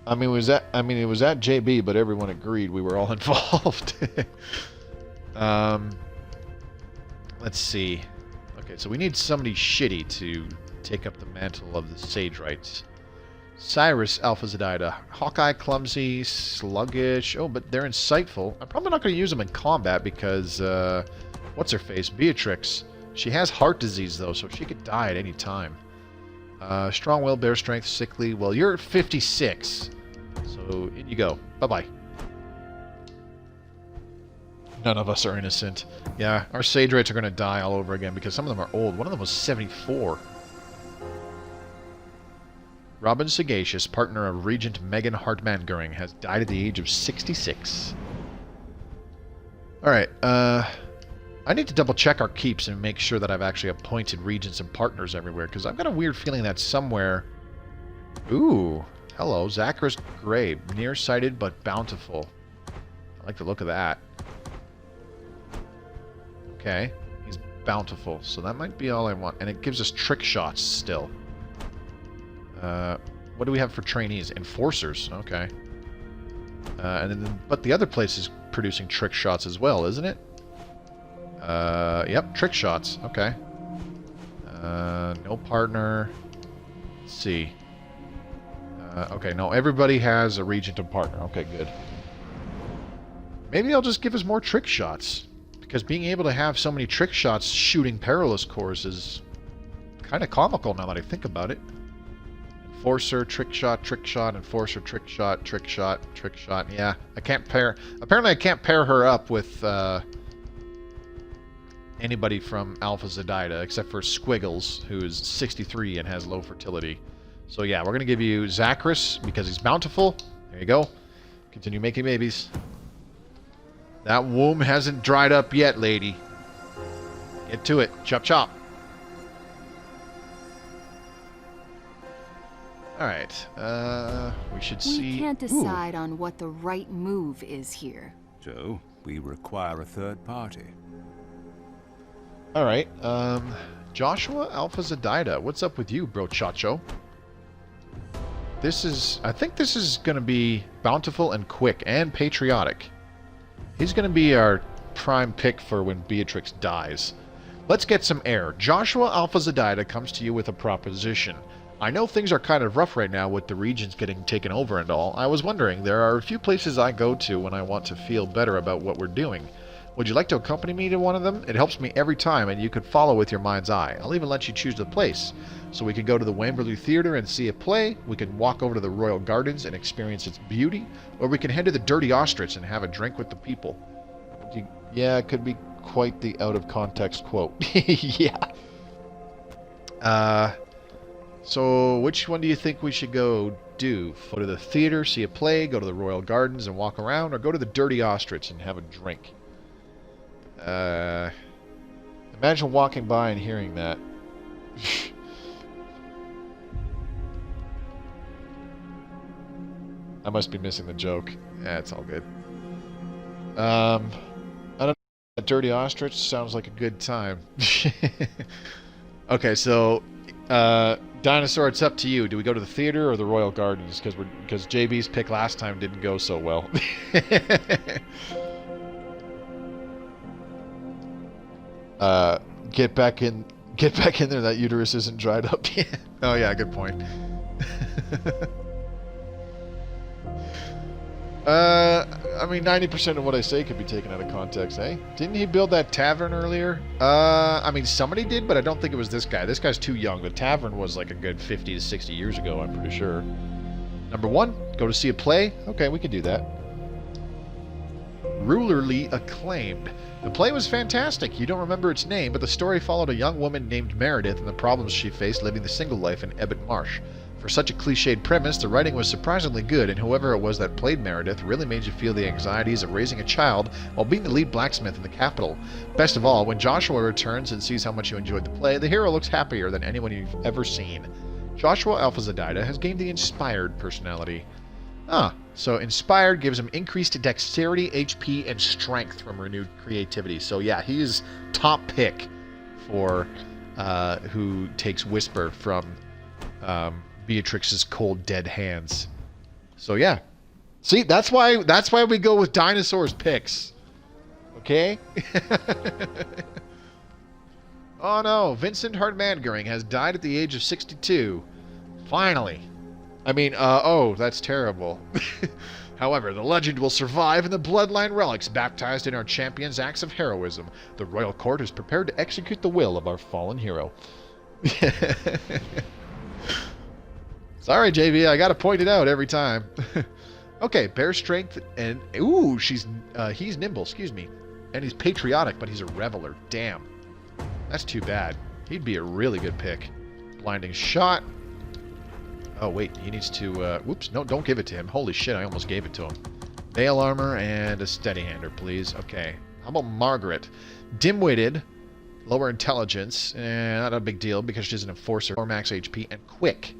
I mean, it was at JB, but everyone agreed we were all involved. Let's see. Okay, so we need somebody shitty to take up the mantle of the Sage Rights. Cyrus Alpha Zedida. Hawkeye, clumsy, sluggish. Oh, but they're insightful. I'm probably not going to use them in combat because, what's her face? Beatrix. She has heart disease, though, so she could die at any time. Strong will, bear strength, sickly. Well, you're at 56. So, in you go. Bye-bye. None of us are innocent. Yeah, our Sage Rights are going to die all over again because some of them are old. One of them was 74. Robin Sagacious, partner of Regent Megan Hartman Goering, has died at the age of 66. Alright, I need to double check our keeps and make sure that I've actually appointed regents and partners everywhere, because I've got a weird feeling that somewhere... Ooh, hello, Zacharias Gray, nearsighted but bountiful. I like the look of that. Okay, he's bountiful, so that might be all I want. And it gives us trick shots still. What do we have for trainees? Enforcers, okay. But the other place is producing trick shots as well, isn't it? Yep, trick shots, okay. No partner. Let's see. Okay, no, everybody has a regent and partner. Okay, good. Maybe I'll just give us more trick shots. Because being able to have so many trick shots shooting perilous cores is kind of comical now that I think about it. Enforcer, trick shot, enforcer, trick shot, trick shot, trick shot. Yeah, I can't pair... Apparently I can't pair her up with anybody from Alpha Zedida, except for Squiggles, who is 63 and has low fertility. So yeah, we're going to give you Zacharias, because he's bountiful. There you go. Continue making babies. That womb hasn't dried up yet, lady. Get to it. Chop chop. Alright, we should see... We can't decide on what the right move is here. So, we require a third party. Alright, Joshua Alpha Zedida, what's up with you, bro chacho? This is... I think this is going to be bountiful and quick and patriotic. He's going to be our prime pick for when Beatrix dies. Let's get some air. Joshua Alpha Zedida comes to you with a proposition. I know things are kind of rough right now with the regions getting taken over and all. I was wondering, there are a few places I go to when I want to feel better about what we're doing. Would you like to accompany me to one of them? It helps me every time, and you could follow with your mind's eye. I'll even let you choose the place. So we can go to the Wembley Theatre and see a play, we can walk over to the Royal Gardens and experience its beauty, or we can head to the Dirty Ostrich and have a drink with the people. Yeah, it could be quite the out-of-context quote. Yeah. So which one do you think we should go do? Go to the theater, see a play, go to the Royal Gardens and walk around, or go to the Dirty Ostrich and have a drink? Imagine walking by and hearing that. I must be missing the joke. Yeah, it's all good. I don't know. A Dirty Ostrich sounds like a good time. Okay, so Dinosaur, it's up to you. Do we go to the theater or the Royal Gardens? Because JB's pick last time didn't go so well. Get back in there. That uterus isn't dried up yet. Oh yeah, good point. I mean, 90% of what I say could be taken out of context, eh? Didn't he build that tavern earlier? I mean, somebody did, but I don't think it was this guy. This guy's too young. The tavern was like a good 50 to 60 years ago, I'm pretty sure. Number 1, go to see a play. Okay, we can do that. Rulerly acclaimed. The play was fantastic. You don't remember its name, but the story followed a young woman named Meredith and the problems she faced living the single life in Ebbet Marsh. For such a cliched premise, the writing was surprisingly good, and whoever it was that played Meredith really made you feel the anxieties of raising a child while being the lead blacksmith in the capital. Best of all, when Joshua returns and sees how much you enjoyed the play, the hero looks happier than anyone you've ever seen. Joshua Alphazadida has gained the Inspired personality. So Inspired gives him increased dexterity, HP, and strength from renewed creativity. So yeah, he's top pick for who takes Whisper from Beatrix's cold dead hands. So yeah. See, that's why we go with Dinosaur's picks. Okay? Oh no, Vincent Hart-Mangering has died at the age of 62. Finally. I mean, oh, that's terrible. However, the legend will survive in the bloodline relics baptized in our champion's acts of heroism. The royal court is prepared to execute the will of our fallen hero. Sorry, JB, I gotta point it out every time. Okay, bear strength and... Ooh, he's nimble, excuse me. And he's patriotic, but he's a reveler. Damn. That's too bad. He'd be a really good pick. Blinding shot. Oh, wait, he needs to... whoops, no, don't give it to him. Holy shit, I almost gave it to him. Mail armor and a steady-hander, please. Okay. How about Margaret? Dim-witted, lower intelligence, not a big deal because she's an enforcer, or max HP, and quick.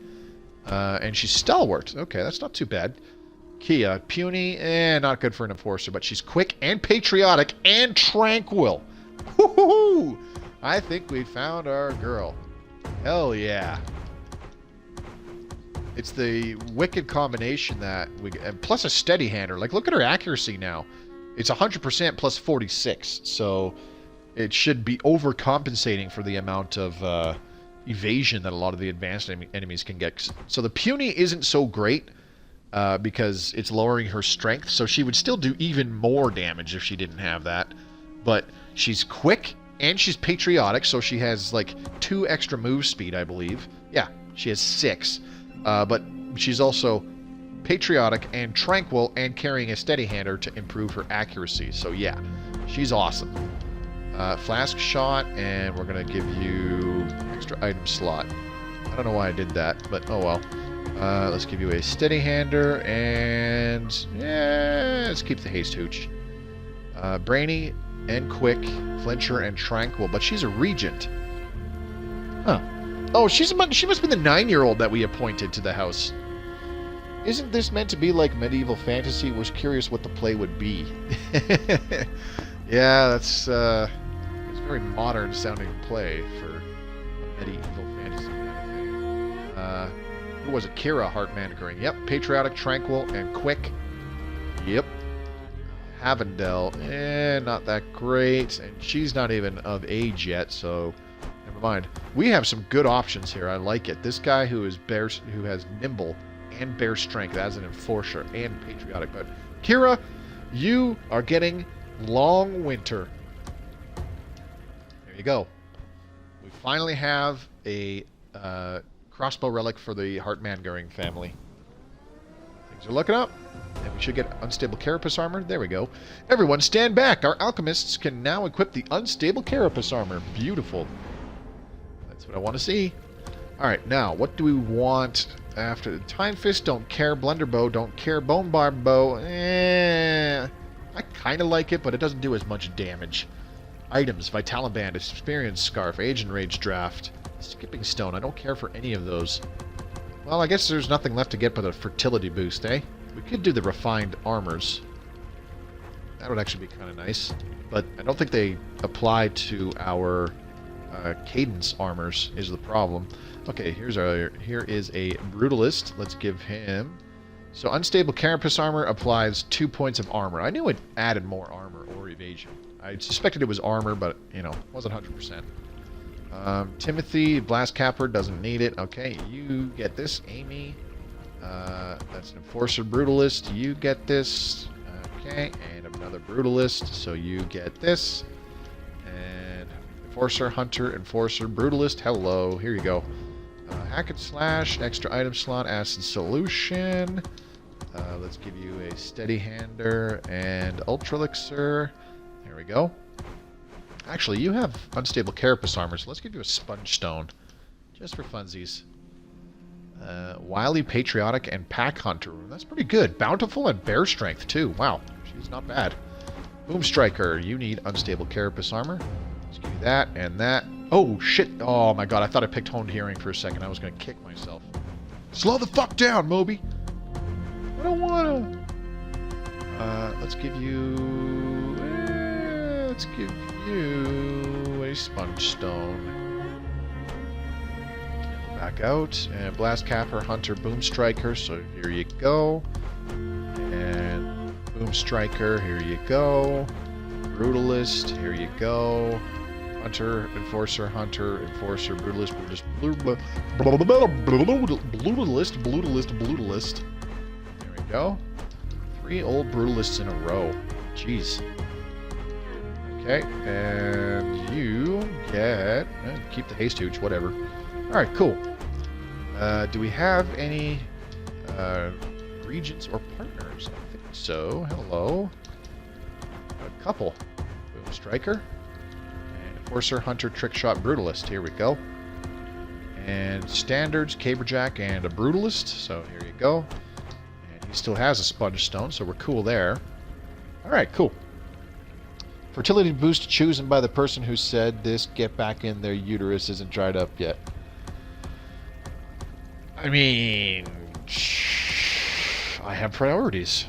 And she's stalwart. Okay, that's not too bad. Kia, puny, not good for an enforcer, but she's quick and patriotic and tranquil. Woohoo! I think we found our girl. Hell yeah. It's the wicked combination that we... And plus a steady hander. Like, look at her accuracy now. It's 100% plus 46, so it should be overcompensating for the amount of evasion that a lot of the advanced enemies can get. So the puny isn't so great because it's lowering her strength, so she would still do even more damage if she didn't have that. But she's quick and she's patriotic, so she has like 2 extra move speed, I believe. Yeah, she has 6. But she's also patriotic and tranquil and carrying a steady hander to improve her accuracy. So yeah, she's awesome. Flask shot, and we're going to give you extra item slot. I don't know why I did that, but oh well. Let's give you a steady hander, and yeah, let's keep the haste hooch. Brainy and quick, flincher and tranquil, but she's a regent. Huh. Oh, she must be the 9-year-old that we appointed to the house. Isn't this meant to be like medieval fantasy? Was curious what the play would be. Yeah, that's it's a very modern sounding play for a medieval fantasy kind of thing. Who was it? Kira Hart-Mangering. Yep, patriotic, tranquil, and quick. Yep. Havendel, not that great, and she's not even of age yet, so... And Never mind. We have some good options here. I like it. This guy who has nimble and bear strength as an enforcer and patriotic. But Kira, you are getting long winter. There you go. We finally have a crossbow relic for the Heartmangaring family. Things are looking up. And we should get unstable carapace armor. There we go. Everyone stand back. Our alchemists can now equip the unstable carapace armor. Beautiful. That's what I want to see. Alright, now, what do we want after the Time Fist? Don't care. Blunderbow, don't care. Bone Barb Bow, I kind of like it, but it doesn't do as much damage. Items, Vitaliband, Experience Scarf, Age and Rage Draft, Skipping Stone. I don't care for any of those. Well, I guess there's nothing left to get but a fertility boost, eh? We could do the refined armors. That would actually be kind of nice. But I don't think they apply to our cadence armors is the problem. Okay, here is a brutalist. Let's give him... So unstable carapace armor applies 2 points of armor. I knew it added more armor or evasion. I suspected it was armor, but, you know, wasn't 100%. Timothy, Blast Capper, doesn't need it. Okay, you get this. Amy, that's an Enforcer Brutalist. You get this. Okay, and another Brutalist, so you get this. And Enforcer, Hunter, Enforcer, Brutalist. Hello, here you go. Hack and Slash, extra item slot, Acid Solution. Let's give you a Steady Hander and Ultra Elixir. There we go. Actually, you have unstable carapace armor, so let's give you a Sponge Stone. Just for funsies. Wily, Patriotic, and Pack Hunter. That's pretty good. Bountiful and Bear Strength, too. Wow, she's not bad. Boom Striker, you need unstable carapace armor. Let's give you that and that. Oh, shit. Oh, my God. I thought I picked Honed Hearing for a second. I was going to kick myself. Slow the fuck down, Moby. I don't want to. Let's give you... let's give you a Sponge Stone. Back out. And Blast Capper, Hunter, Boom Striker. So here you go. And Boom Striker. Here you go. Brutalist. Here you go. Hunter, Enforcer, Brutalist, Brutalist. There we go. 3 old Brutalists in a row. Jeez. Okay, and you get... keep the Haste Hooch, whatever. Alright, cool. Do we have any regents or partners? I think so. Hello. A couple. Boom Striker. Enforcer, Hunter, Trickshot, Brutalist. Here we go. And Standards, Caberjack, and a Brutalist. So here you go. And he still has a Sponge Stone, so we're cool there. Alright, cool. Fertility boost chosen by the person who said this. Get back in their uterus isn't dried up yet. I mean... I have priorities.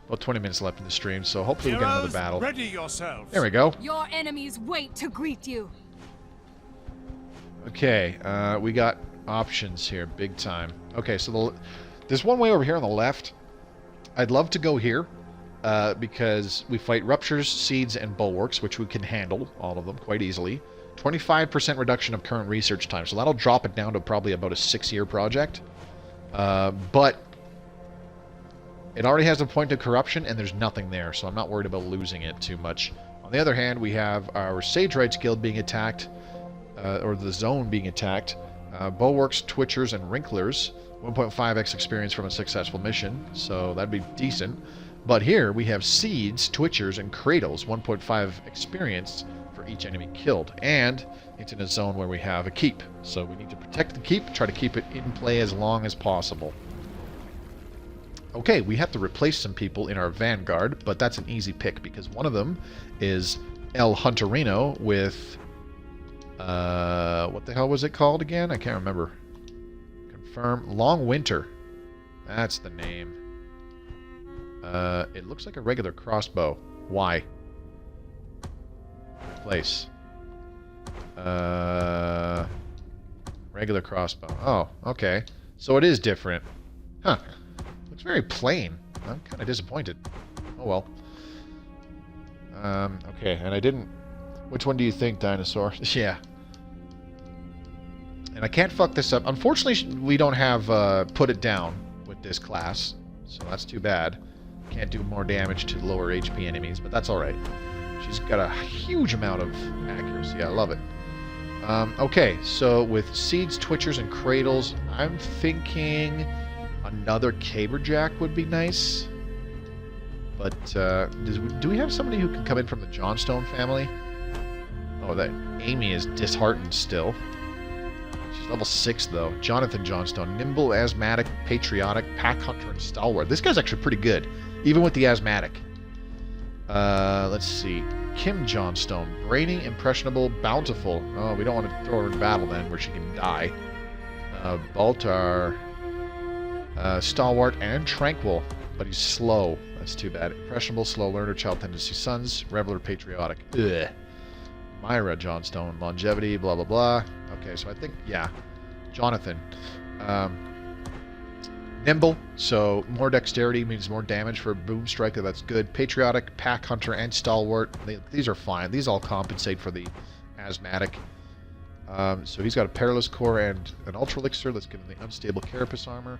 About 20 minutes left in the stream, so hopefully we'll get another battle. Ready yourselves. There we go. Your enemies wait to greet you. Okay, we got options here, big time. Okay, so there's one way over here on the left. I'd love to go here, because we fight Ruptures, Seeds, and Bulwarks, which we can handle, all of them, quite easily. 25% reduction of current research time, so that'll drop it down to probably about a 6-year project. But... it already has a point of corruption, and there's nothing there, so I'm not worried about losing it too much. On the other hand, we have our Sage Rights Guild being attacked, or the zone being attacked. Bulwarks, Twitchers, and Wrinklers. 1.5x experience from a successful mission, so that'd be decent. But here, we have Seeds, Twitchers, and Cradles. 1.5 experience for each enemy killed. And it's in a zone where we have a keep. So we need to protect the keep, try to keep it in play as long as possible. Okay, we have to replace some people in our vanguard, but that's an easy pick because one of them is El Hunterino with... what the hell was it called again? I can't remember. Confirm. Long Winter. That's the name. It looks like a regular crossbow. Why? Replace. Regular crossbow. Oh, okay. So it is different. Huh. Looks very plain. I'm kind of disappointed. Oh well. Okay, and I didn't... Which one do you think, Dinosaur? Yeah. And I can't fuck this up. Unfortunately, we don't have Put It Down with this class, so that's too bad. Can't do more damage to lower HP enemies, but that's alright. She's got a huge amount of accuracy. I love it. Okay, so with Seeds, Twitchers, and Cradles, I'm thinking another Caberjack would be nice. But, do we have somebody who can come in from the Johnstone family? Oh, that Amy is disheartened still. She's level 6, though. Jonathan Johnstone. Nimble, Asthmatic, Patriotic, Pack Hunter, and Stalwart. This guy's actually pretty good, even with the Asthmatic. Let's see. Kim Johnstone. Brainy, Impressionable, Bountiful. Oh, we don't want to throw her in battle then, where she can die. Baltar. Stalwart, and Tranquil. But he's slow. That's too bad. Impressionable, Slow Learner, Child Tendency Sons, Reveler, Patriotic. Ugh. Myra Johnstone. Longevity, blah, blah, blah. Okay, so I think, yeah. Jonathan. Nimble, so more dexterity means more damage for a boom striker. That's good. Patriotic, Pack Hunter, and Stalwart. These are fine. These all compensate for the Asthmatic. So he's got a Perilous Core and an Ultra Elixir. Let's give him the Unstable Carapace Armor.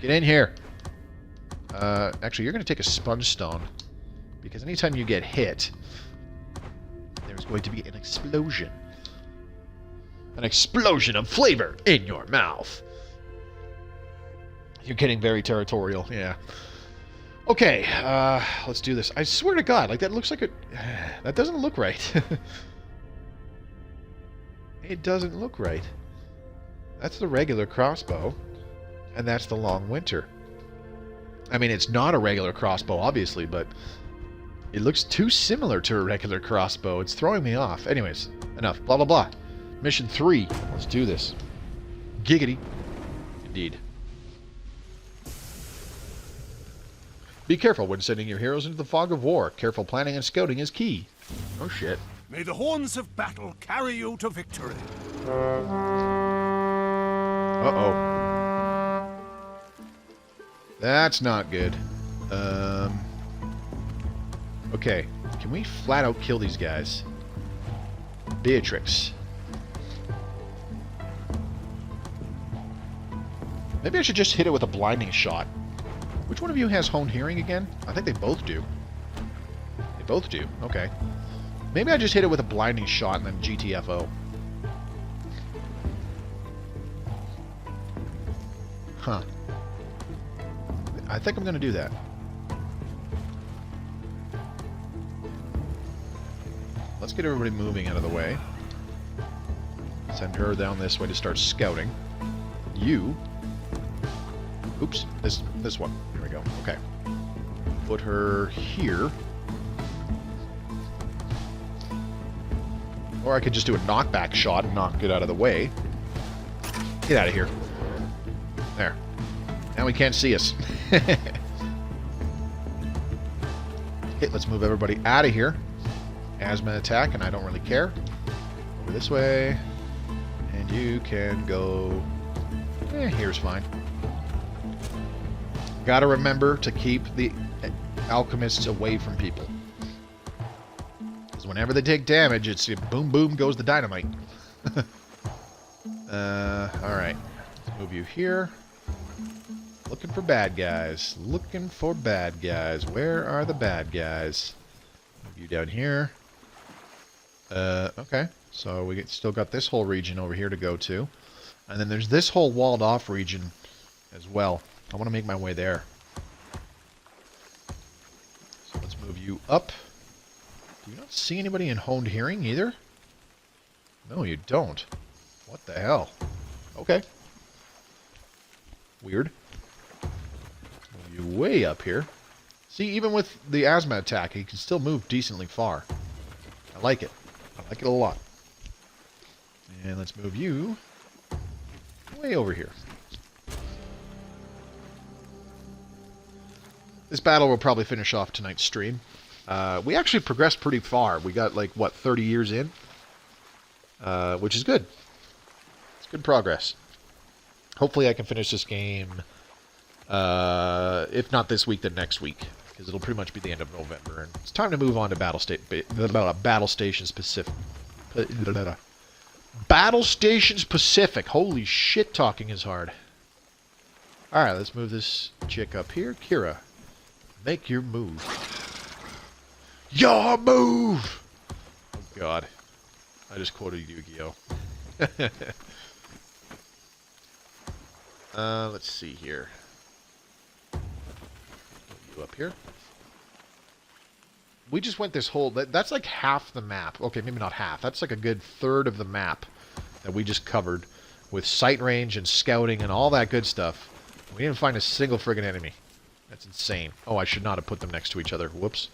Get in here! Actually, you're going to take a Sponge Stone. Because anytime you get hit, there's going to be an explosion. An explosion of flavor in your mouth. You're getting very territorial, yeah. Okay, let's do this. I swear to God, like that looks like a... That doesn't look right. It doesn't look right. That's the regular crossbow, and that's the Long Winter. I mean, it's not a regular crossbow, obviously, but it looks too similar to a regular crossbow. It's throwing me off. Anyways, enough. Blah, blah, blah. Mission 3. Let's do this. Giggity. Indeed. Be careful when sending your heroes into the fog of war. Careful planning and scouting is key. Oh, shit. May the horns of battle carry you to victory. Uh-oh. That's not good. Okay. Can we flat out kill these guys? Beatrix. Maybe I should just hit it with a blinding shot. Which one of you has honed hearing again? I think they both do. They both do. Okay. Maybe I just hit it with a blinding shot and then GTFO. Huh. I think I'm going to do that. Let's get everybody moving out of the way. Send her down this way to start scouting. You... Oops, this one. Here we go. Okay. Put her here. Or I could just do a knockback shot and knock it out of the way. Get out of here. There. Now he can't see us. Okay, let's move everybody out of here. Asthma attack, and I don't really care. Over this way. And you can go... here's fine. Gotta remember to keep the alchemists away from people. Because whenever they take damage, it's boom boom goes the dynamite. Alright. Let's move you here. Looking for bad guys. Looking for bad guys. Where are the bad guys? Move you down here. Okay. So we still got this whole region over here to go to. And then there's this whole walled off region as well. I want to make my way there. So let's move you up. Do you not see anybody in honed hearing either? No, you don't. What the hell? Okay. Weird. Move you way up here. See, even with the asthma attack, he can still move decently far. I like it. I like it a lot. And let's move you way over here. This battle will probably finish off tonight's stream. We actually progressed pretty far. We got, like, what, 30 years in? Which is good. It's good progress. Hopefully I can finish this game, if not this week, then next week. because it'll pretty much be the end of November, and it's time to move on to battle stations Pacific. Battle Stations Pacific. Holy shit, talking is hard. Alright, let's move this chick up here. Kira, make your move. Your move! Oh god. I just quoted Yu-Gi-Oh! Let's see here. Put you up here. We just went this whole... That's like half the map. Okay, maybe not half. That's like a good third of the map that we just covered with sight range and scouting and all that good stuff. We didn't find a single friggin' enemy. That's insane. Oh, I should not have put them next to each other. Whoops.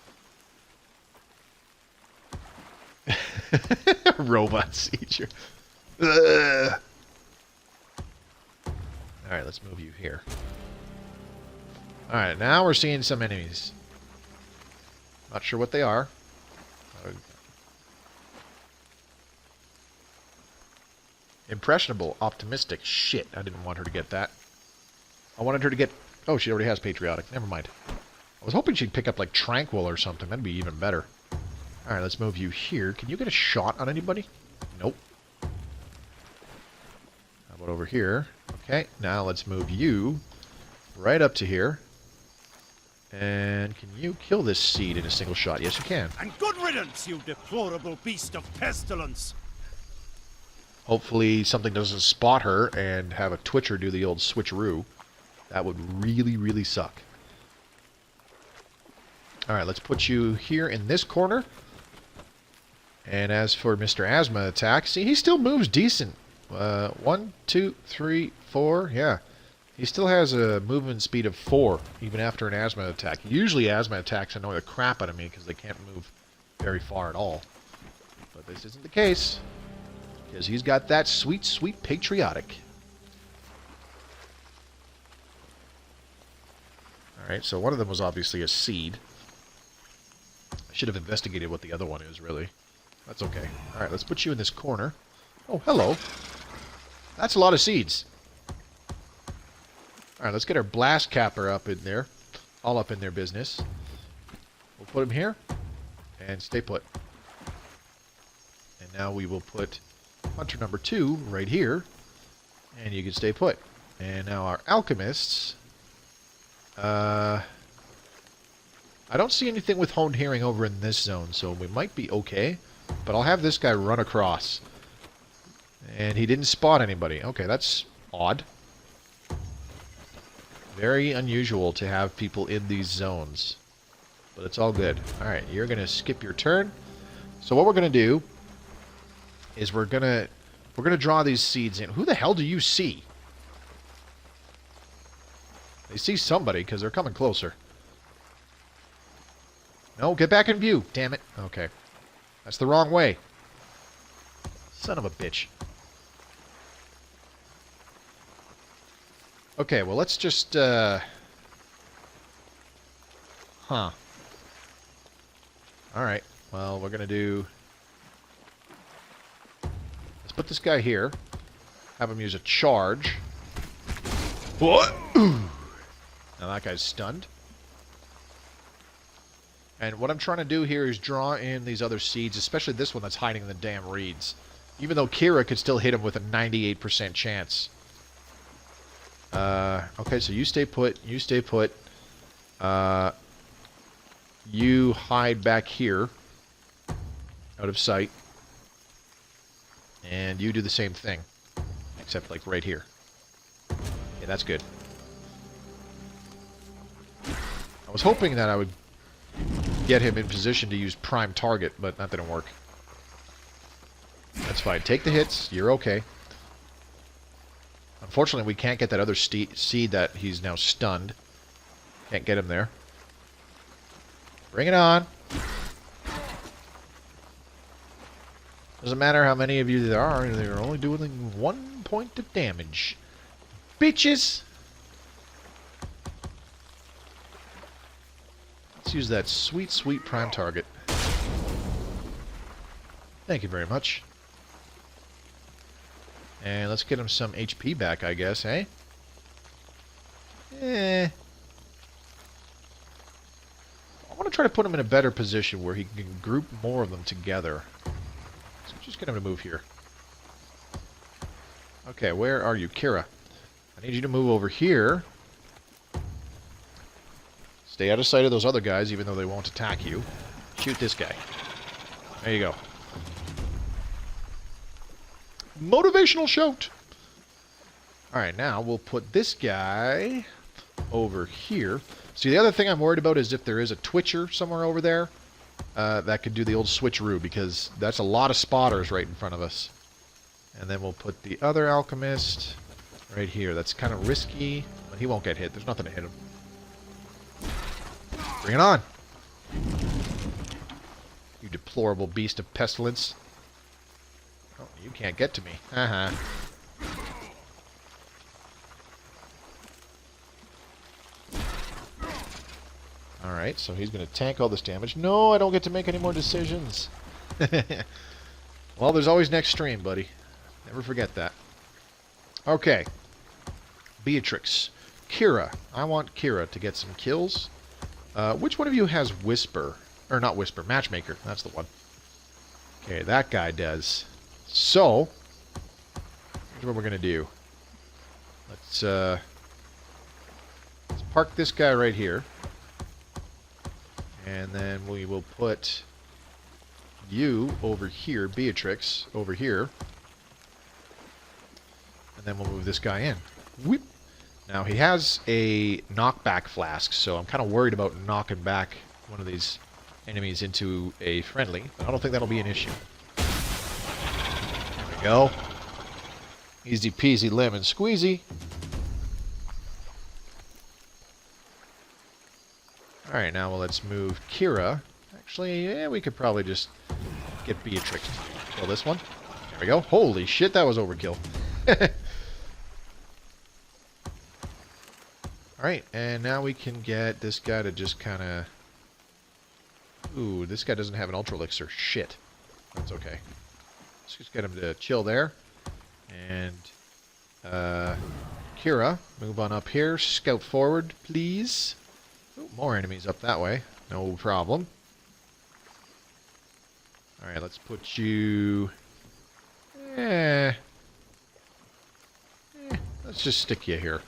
Robot siege. Alright, let's move you here. Alright, now we're seeing some enemies. Not sure what they are. Impressionable, optimistic. Shit, I didn't want her to get that. I wanted her to get... Oh, she already has patriotic. Never mind. I was hoping she'd pick up, like, tranquil or something. That'd be even better. Alright, let's move you here. Can you get a shot on anybody? Nope. How about over here? Okay, now let's move you right up to here. And can you kill this seed in a single shot? Yes, you can. And good riddance, you deplorable beast of pestilence! Hopefully something doesn't spot her and have a Twitcher do the old switcheroo. That would really, really suck. Alright, let's put you here in this corner. And as for Mr. Asthma attack, see, he still moves decent. 1, 2, 3, 4, yeah. He still has a movement speed of 4, even after an asthma attack. Usually asthma attacks annoy the crap out of me because they can't move very far at all. But this isn't the case, because he's got that sweet, sweet patriotic. Alright, so one of them was obviously a seed. I should have investigated what the other one is, really. That's okay. Alright, let's put you in this corner. Oh, hello. That's a lot of seeds. Alright, let's get our blast capper up in there. All up in their business. We'll put him here. And stay put. And now we will put hunter number 2 right here. And you can stay put. And now our alchemists. I don't see anything with honed hearing over in this zone, so we might be okay. But I'll have this guy run across. And he didn't spot anybody. Okay, that's odd. Very unusual to have people in these zones. But it's all good. Alright, you're going to skip your turn. So what we're going to do is we're going to draw these seeds in. Who the hell do you see? They see somebody because they're coming closer. No, get back in view. Damn it. Okay. That's the wrong way. Son of a bitch. Okay, well, let's just, Huh. Alright, well, we're gonna do... Let's put this guy here. Have him use a charge. What? Now that guy's stunned. And what I'm trying to do here is draw in these other seeds, especially this one that's hiding in the damn reeds. Even though Kira could still hit him with a 98% chance. Okay, so you stay put. You stay put. You hide back here. Out of sight. And you do the same thing. Except, like, right here. Yeah, that's good. I was hoping that I would get him in position to use prime target, but that didn't work. That's fine. Take the hits. You're okay. Unfortunately, we can't get that other seed that he's now stunned. Can't get him there. Bring it on. Doesn't matter how many of you there are, they're only doing 1 point of damage. Bitches! Let's use that sweet, sweet prime target. Thank you very much. And let's get him some HP back, I guess, eh? to try to put him in a better position where he can group more of them together. So just get him to move here. Okay, where are you? Kira. I need you to move over here. Stay out of sight of those other guys, even though they won't attack you. Shoot this guy. There you go. Motivational shout! Alright, now we'll put this guy over here. See, the other thing I'm worried about is if there is a Twitcher somewhere over there, that could do the old switcheroo, because that's a lot of spotters right in front of us. And then we'll put the other alchemist right here. That's kind of risky, but he won't get hit. There's nothing to hit him. Bring it on! You deplorable beast of pestilence. Oh, you can't get to me. Haha. Alright, so he's going to tank all this damage. No, I don't get to make any more decisions. Well, there's always next stream, buddy. Never forget that. Okay. Beatrix. Kira. I want Kira to get some kills. Which one of you has Whisper? Or not Whisper, Matchmaker. That's the one. Okay, that guy does. So, here's what we're going to do. Let's park this guy right here. And then we will put you over here, Beatrix, over here. And then we'll move this guy in. Whoop. Now, he has a knockback flask, so I'm kind of worried about knocking back one of these enemies into a friendly, but I don't think that'll be an issue. There we go. Easy peasy lemon squeezy. Alright, now well, let's move Kira. Actually, yeah, we could probably just get Beatrix to kill this one. There we go. Holy shit, that was overkill. Alright, and now we can get this guy to just kind of... Ooh, this guy doesn't have an Ultra Elixir. Shit. That's okay. Let's just get him to chill there. And, Kira, move on up here. Scout forward, please. Ooh, more enemies up that way. No problem. Alright, let's put you... Let's just stick you here.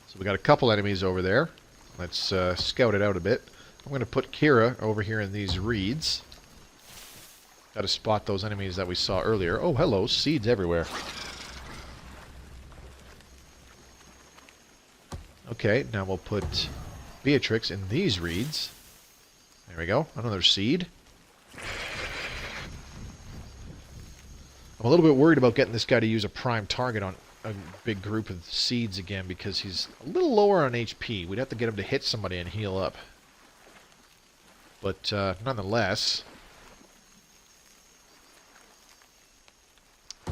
So we got a couple enemies over there. Let's scout it out a bit. I'm going to put Kira over here in these reeds. Got to spot those enemies that we saw earlier. Oh, hello. Seeds everywhere. Okay, now we'll put Beatrix in these reeds. There we go. Another seed. I'm a little bit worried about getting this guy to use a prime target on a big group of seeds again because he's a little lower on HP. We'd have to get him to hit somebody and heal up. But nonetheless,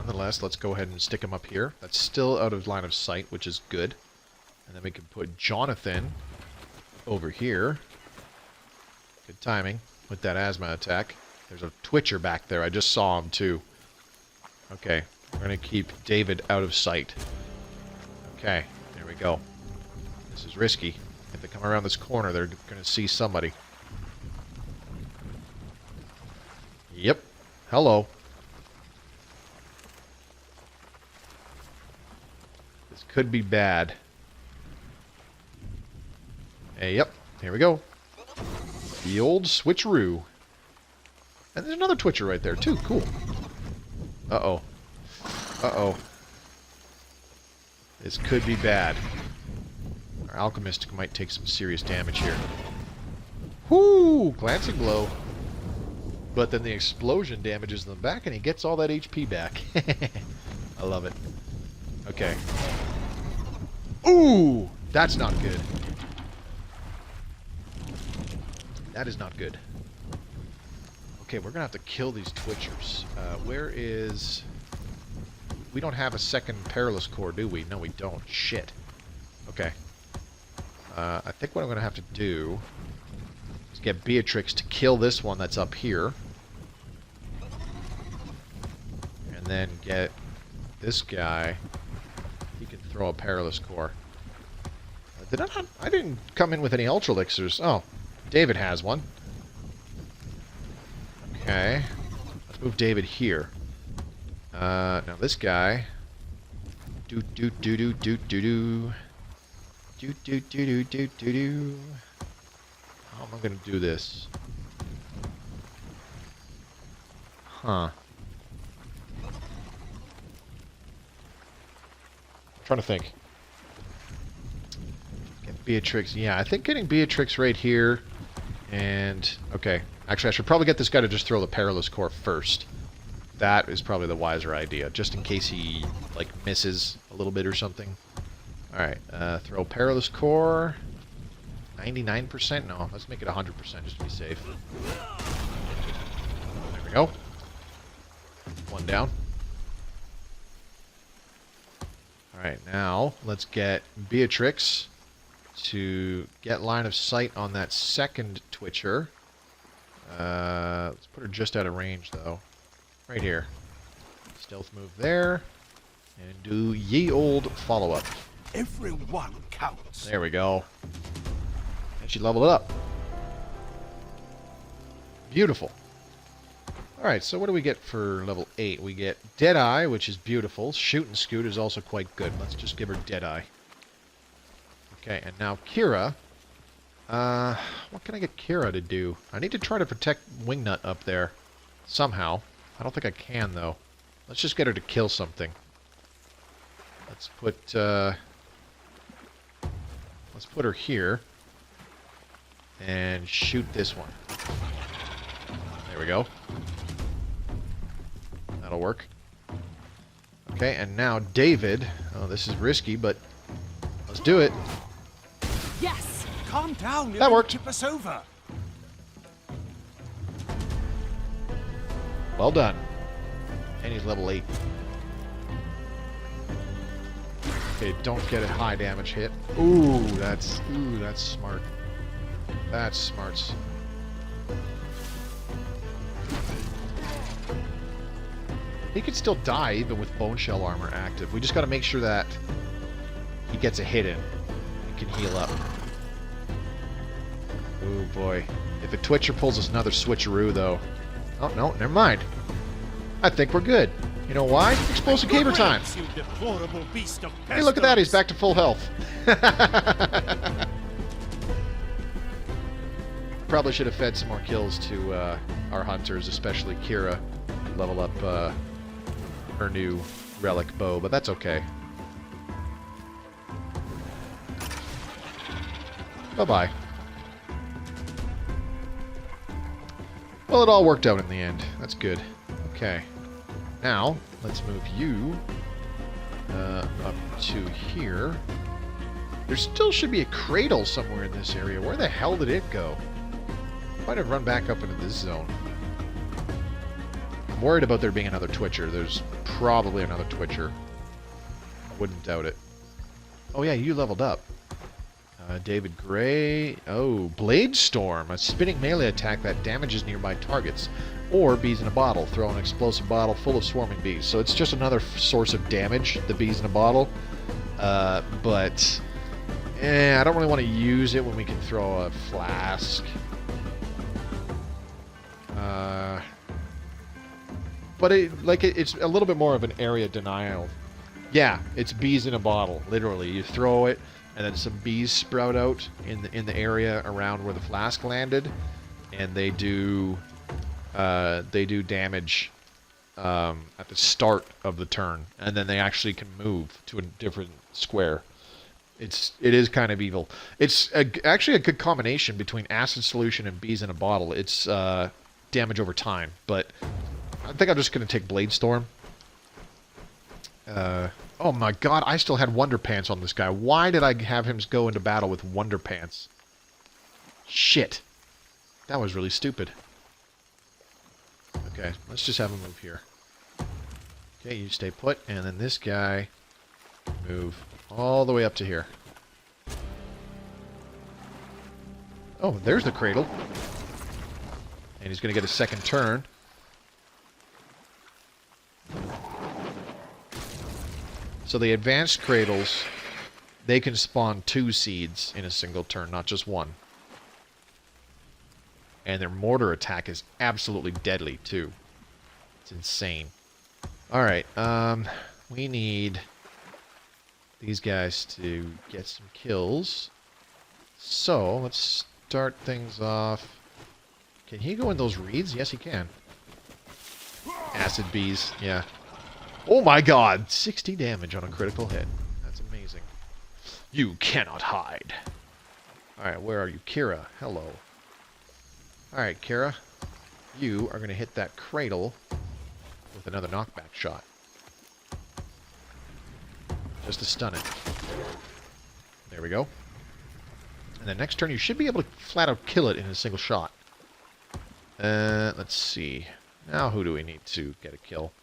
let's go ahead and stick him up here. That's still out of line of sight, which is good. And then we can put Jonathan over here. Good timing with that asthma attack. There's a Twitcher back there. I just saw him too. Okay, we're going to keep David out of sight. Okay, there we go. This is risky. If they come around this corner, they're going to see somebody. Yep. Hello. This could be bad. Hey, yep. Here we go. The old switcheroo. And there's another Twitcher right there, too. Cool. Uh-oh. Uh-oh. This could be bad. Our alchemist might take some serious damage here. Whoo! Glancing blow. But then the explosion damages them back and he gets all that HP back. I love it. Okay. Ooh! That's not good. That is not good. Okay, we're going to have to kill these Twitchers. Where is... We don't have a second Perilous Core, do we? No, we don't. Shit. Okay. I think what I'm going to have to do is get Beatrix to kill this one that's up here. And then get this guy. He can throw a Perilous Core. Did I not? I didn't come in with any Ultra Elixirs. Oh, David has one. Okay. Let's move David here. Now this guy... Do do do do do do do. Do do do do do do do. How am I gonna do this? Huh. I'm trying to think. Get Beatrix. Yeah, I think getting Beatrix right here. And, okay. Actually, I should probably get this guy to just throw the Perilous Core first. That is probably the wiser idea, just in case he, like, misses a little bit or something. Alright, throw Perilous Core. 99%? No, let's make it 100% just to be safe. There we go. One down. Alright, now let's get Beatrix to get line of sight on that second Twitcher. Let's put her just out of range, though. Right here. Stealth move there. And do ye old follow-up. Everyone counts. There we go. And she leveled it up. Beautiful. Alright, so what do we get for level 8? We get Deadeye, which is beautiful. Shoot and Scoot is also quite good. Let's just give her Deadeye. Okay, and now Kira. What can I get Kira to do? I need to try to protect Wingnut up there. Somehow. I don't think I can, though. Let's just get her to kill something. Let's put her here. And shoot this one. There we go. That'll work. Okay, and now David. Oh, this is risky, but let's do it. Yes! Calm down. That worked. Tip us over. Well done. And he's level 8. Okay, don't get a high damage hit. Ooh, that's smart. That's smarts. He could still die even with Bone Shell armor active. We just got to make sure that he gets a hit in and can heal up. Oh boy. If a Twitcher pulls us another switcheroo, though... Oh, no, never mind. I think we're good. You know why? Explosive Caber time! Hey, look at that, he's back to full health. Probably should have fed some more kills to our hunters, especially Kira. Level up her new Relic bow, but that's okay. Bye-bye. Well, it all worked out in the end. That's good. Okay. Now, let's move you up to here. There still should be a cradle somewhere in this area. Where the hell did it go? Might have run back up into this zone. I'm worried about there being another Twitcher. There's probably another Twitcher. I wouldn't doubt it. Oh yeah, you leveled up. David Gray. Oh, Blade Storm. A spinning melee attack that damages nearby targets. Or bees in a bottle. Throw an explosive bottle full of swarming bees. So it's just another source of damage, the bees in a bottle. But... I don't really want to use it when we can throw a flask. But it's a little bit more of an area denial. Yeah, it's bees in a bottle, literally. You throw it, and then some bees sprout out in the area around where the flask landed, and they do damage at the start of the turn, and then they actually can move to a different square. It is kind of evil. It's actually a good combination between acid solution and bees in a bottle. It's damage over time, but I think I'm just going to take Blade Storm. Oh my god, I still had Wonder Pants on this guy. Why did I have him go into battle with Wonder Pants? Shit. That was really stupid. Okay, let's just have him move here. Okay, you stay put, and then this guy move all the way up to here. Oh, there's the cradle. And he's going to get a second turn. So the advanced cradles they can spawn 2 seeds in a single turn, not just 1. And their mortar attack is absolutely deadly, too. It's insane. Alright, we need these guys to get some kills. So, let's start things off. Can he go in those reeds? Yes, he can. Acid bees, yeah. Oh my god! 60 damage on a critical hit. That's amazing. You cannot hide. Alright, where are you? Kira, hello. Alright, Kira. You are going to hit that cradle with another knockback shot. Just to stun it. There we go. And then next turn you should be able to flat out kill it in a single shot. Let's see. Now who do we need to get a kill?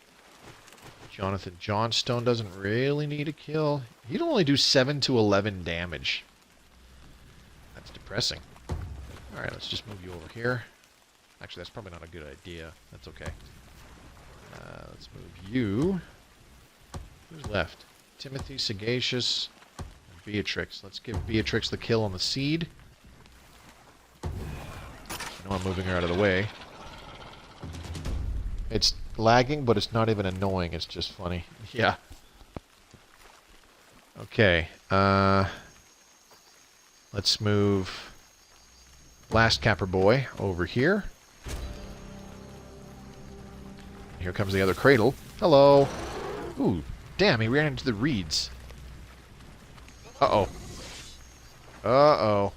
Jonathan Johnstone doesn't really need a kill. He'd only do 7 to 11 damage. That's depressing. Alright, let's just move you over here. Actually, that's probably not a good idea. That's okay. Let's move you. Who's left? Timothy, Sagacious, and Beatrix. Let's give Beatrix the kill on the seed. I know I'm moving her out of the way. It's lagging, but it's not even annoying. It's just funny. Yeah. Okay. Let's move Blast Capper Boy over here. Here comes the other cradle. Hello. Ooh, damn, he ran into the reeds. Uh-oh. Uh-oh.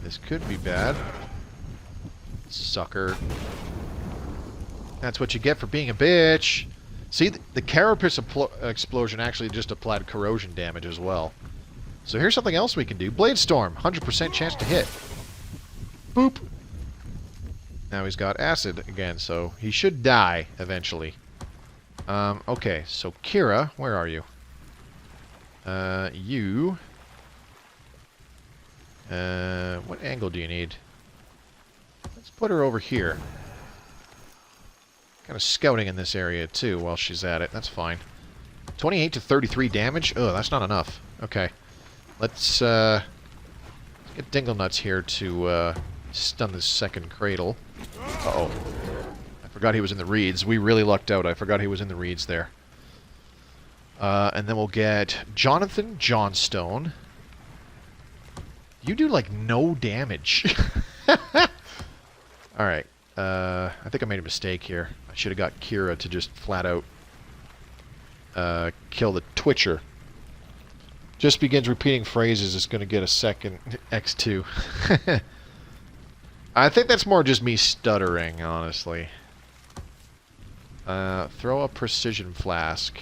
This could be bad. Sucker. That's what you get for being a bitch. See, the carapace explosion actually just applied corrosion damage as well. So here's something else we can do. Blade Storm. 100% chance to hit. Boop. Now he's got acid again, so he should die eventually. Okay, so Kira, where are you? What angle do you need? Let's put her over here. Kind of scouting in this area, too, while she's at it. That's fine. 28 to 33 damage? Oh, that's not enough. Okay. Let's get Dinglenuts here to stun this second cradle. Uh-oh. I forgot he was in the reeds. We really lucked out. I forgot he was in the reeds there. And then we'll get Jonathan Johnstone. You do, like, no damage. Alright. I think I made a mistake here. I should have got Kira to just flat out kill the Twitcher. Just begins repeating phrases, it's going to get a second X2. I think that's more just me stuttering, honestly. Throw a Precision Flask.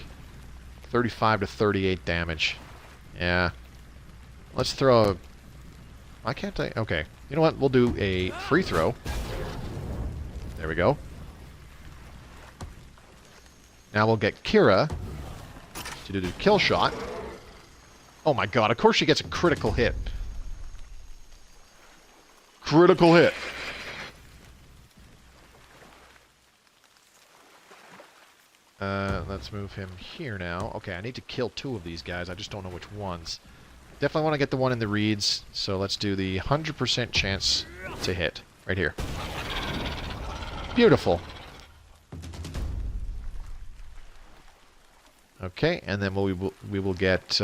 35 to 38 damage. Yeah. Let's throw a... Why can't I... Okay. You know what? We'll do a free throw. There we go. Now we'll get Kira to do the kill shot. Oh my god, of course she gets a critical hit. Critical hit. Let's move him here now. Okay, I need to kill 2 of these guys. I just don't know which ones. Definitely want to get the one in the reeds, so let's do the 100% chance to hit. Right here. Beautiful. Okay, and then we will get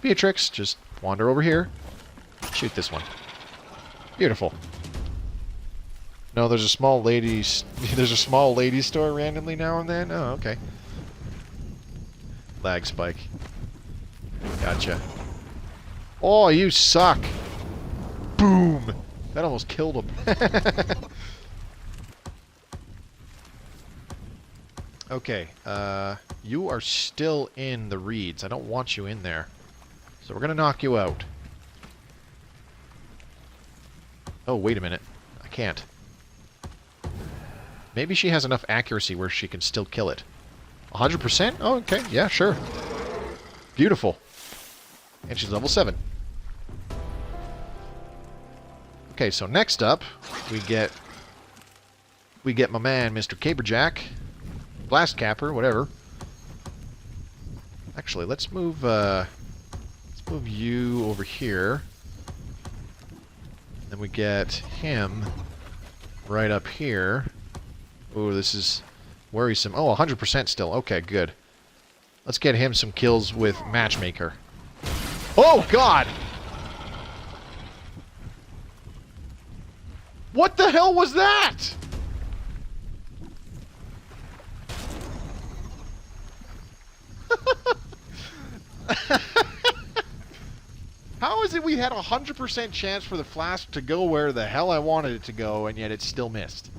Beatrix. Just wander over here. Shoot this one. Beautiful. No, there's a small ladies. There's a small ladies store randomly now and then. Oh, okay. Lag spike. Gotcha. Oh, you suck. Boom. That almost killed him. Okay. You are still in the reeds. I don't want you in there. So we're gonna knock you out. Oh, wait a minute. I can't. Maybe she has enough accuracy where she can still kill it. 100%? Oh, okay. Yeah, sure. Beautiful. And she's level 7. Okay, so next up, we get my man, Mr. Caberjack. Blast Capper, whatever. Actually, let's move you over here. Then we get him right up here. Ooh, this is worrisome. Oh, 100% still. Okay, good. Let's get him some kills with Matchmaker. Oh, God! What the hell was that? How is it we had a 100% chance for the flask to go where the hell I wanted it to go, and yet it still missed?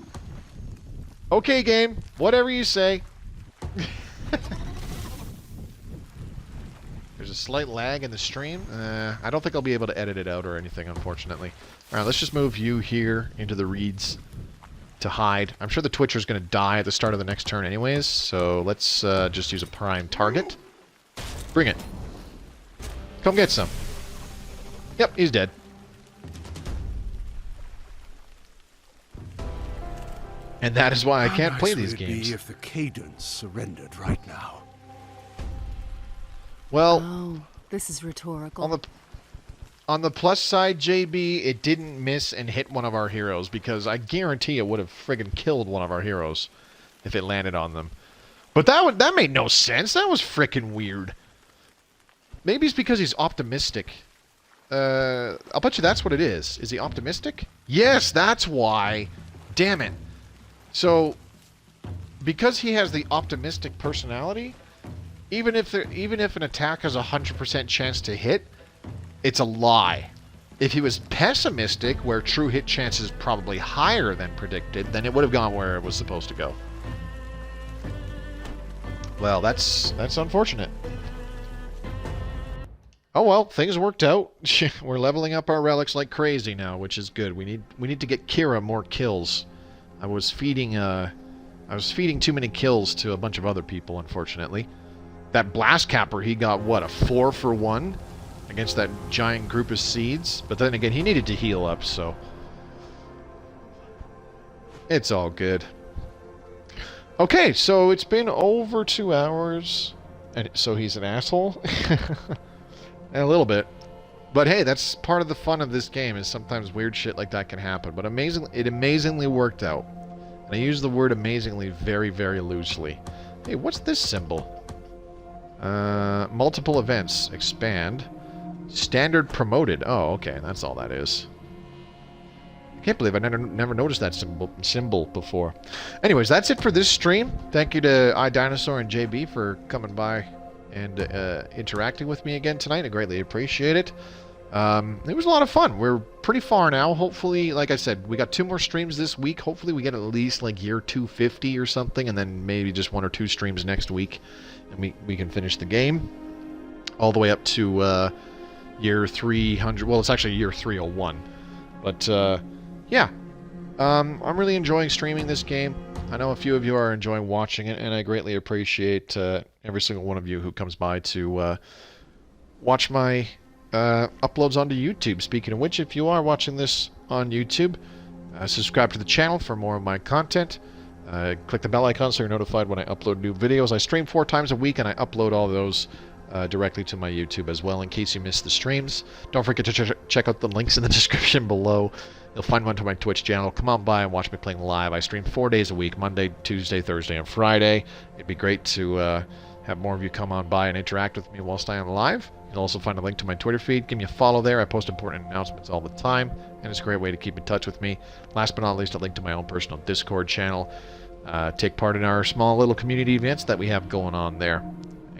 Okay, game. Whatever you say. There's a slight lag in the stream. I don't think I'll be able to edit it out or anything, unfortunately. Alright, let's just move you here into the reeds to hide. I'm sure the Twitcher's going to die at the start of the next turn anyways, so let's just use a prime target. Bring it. Come get some. Yep, he's dead. And that is why I can't play these games. Be if the Cadence surrendered right now. Well, oh, this is rhetorical. On the plus side, JB, it didn't miss and hit one of our heroes, because I guarantee it would have friggin' killed one of our heroes if it landed on them. But that made no sense. That was frickin' weird. Maybe it's because he's optimistic. I'll bet you that's what it is. Is he optimistic? Yes, that's why. Damn it. So, because he has the optimistic personality, even if an attack has a 100% chance to hit, it's a lie. If he was pessimistic, where true hit chance is probably higher than predicted, then it would have gone where it was supposed to go. Well, that's unfortunate. Oh well, things worked out. We're leveling up our relics like crazy now, which is good. We need to get Kira more kills. I was feeding too many kills to a bunch of other people, unfortunately. That blast capper, he got what, a 4 for 1 against that giant group of seeds. But then again, he needed to heal up, so it's all good. Okay, so it's been over 2 hours, and so he's an asshole. A little bit. But hey, that's part of the fun of this game, is sometimes weird shit like that can happen. But it amazingly worked out. And I use the word amazingly very, very loosely. Hey, what's this symbol? Multiple events. Expand. Standard promoted. Oh, okay. That's all that is. I can't believe I never noticed that symbol before. Anyways, that's it for this stream. Thank you to iDinosaur and JB for coming by and interacting with me again tonight. I greatly appreciate it. It was a lot of fun. We're pretty far now. Hopefully, like I said, we got 2 more streams this week. Hopefully we get at least like year 250 or something, and then maybe just 1 or 2 streams next week, and we can finish the game all the way up to year 300. Well, it's actually year 301. But yeah, I'm really enjoying streaming this game. I know a few of you are enjoying watching it, and I greatly appreciate every single one of you who comes by to watch my uploads onto YouTube. Speaking of which, if you are watching this on YouTube, subscribe to the channel for more of my content. Click the bell icon so you're notified when I upload new videos. I stream 4 times a week, and I upload all those directly to my YouTube as well, in case you miss the streams. Don't forget to check out the links in the description below. You'll find one to my Twitch channel. Come on by and watch me playing live. I stream 4 days a week, Monday, Tuesday, Thursday, and Friday. It'd be great to have more of you come on by and interact with me whilst I am live. You'll also find a link to my Twitter feed. Give me a follow there. I post important announcements all the time, and it's a great way to keep in touch with me. Last but not least, a link to my own personal Discord channel. Take part in our small little community events that we have going on there.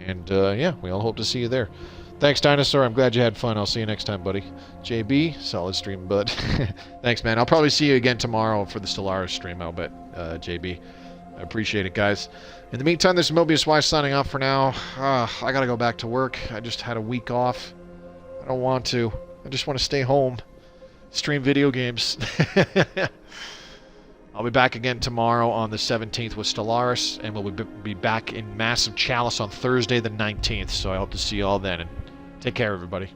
And yeah, we all hope to see you there. Thanks, Dinosaur. I'm glad you had fun. I'll see you next time, buddy. JB, solid stream, bud. Thanks, man. I'll probably see you again tomorrow for the Stellaris stream, I'll bet, JB. I appreciate it, guys. In the meantime, this is Mobius Y signing off for now. I gotta go back to work. I just had a week off. I don't want to. I just want to stay home. Stream video games. I'll be back again tomorrow on the 17th with Stellaris, and we'll be back in Massive Chalice on Thursday the 19th, so I hope to see you all then. And take care, everybody.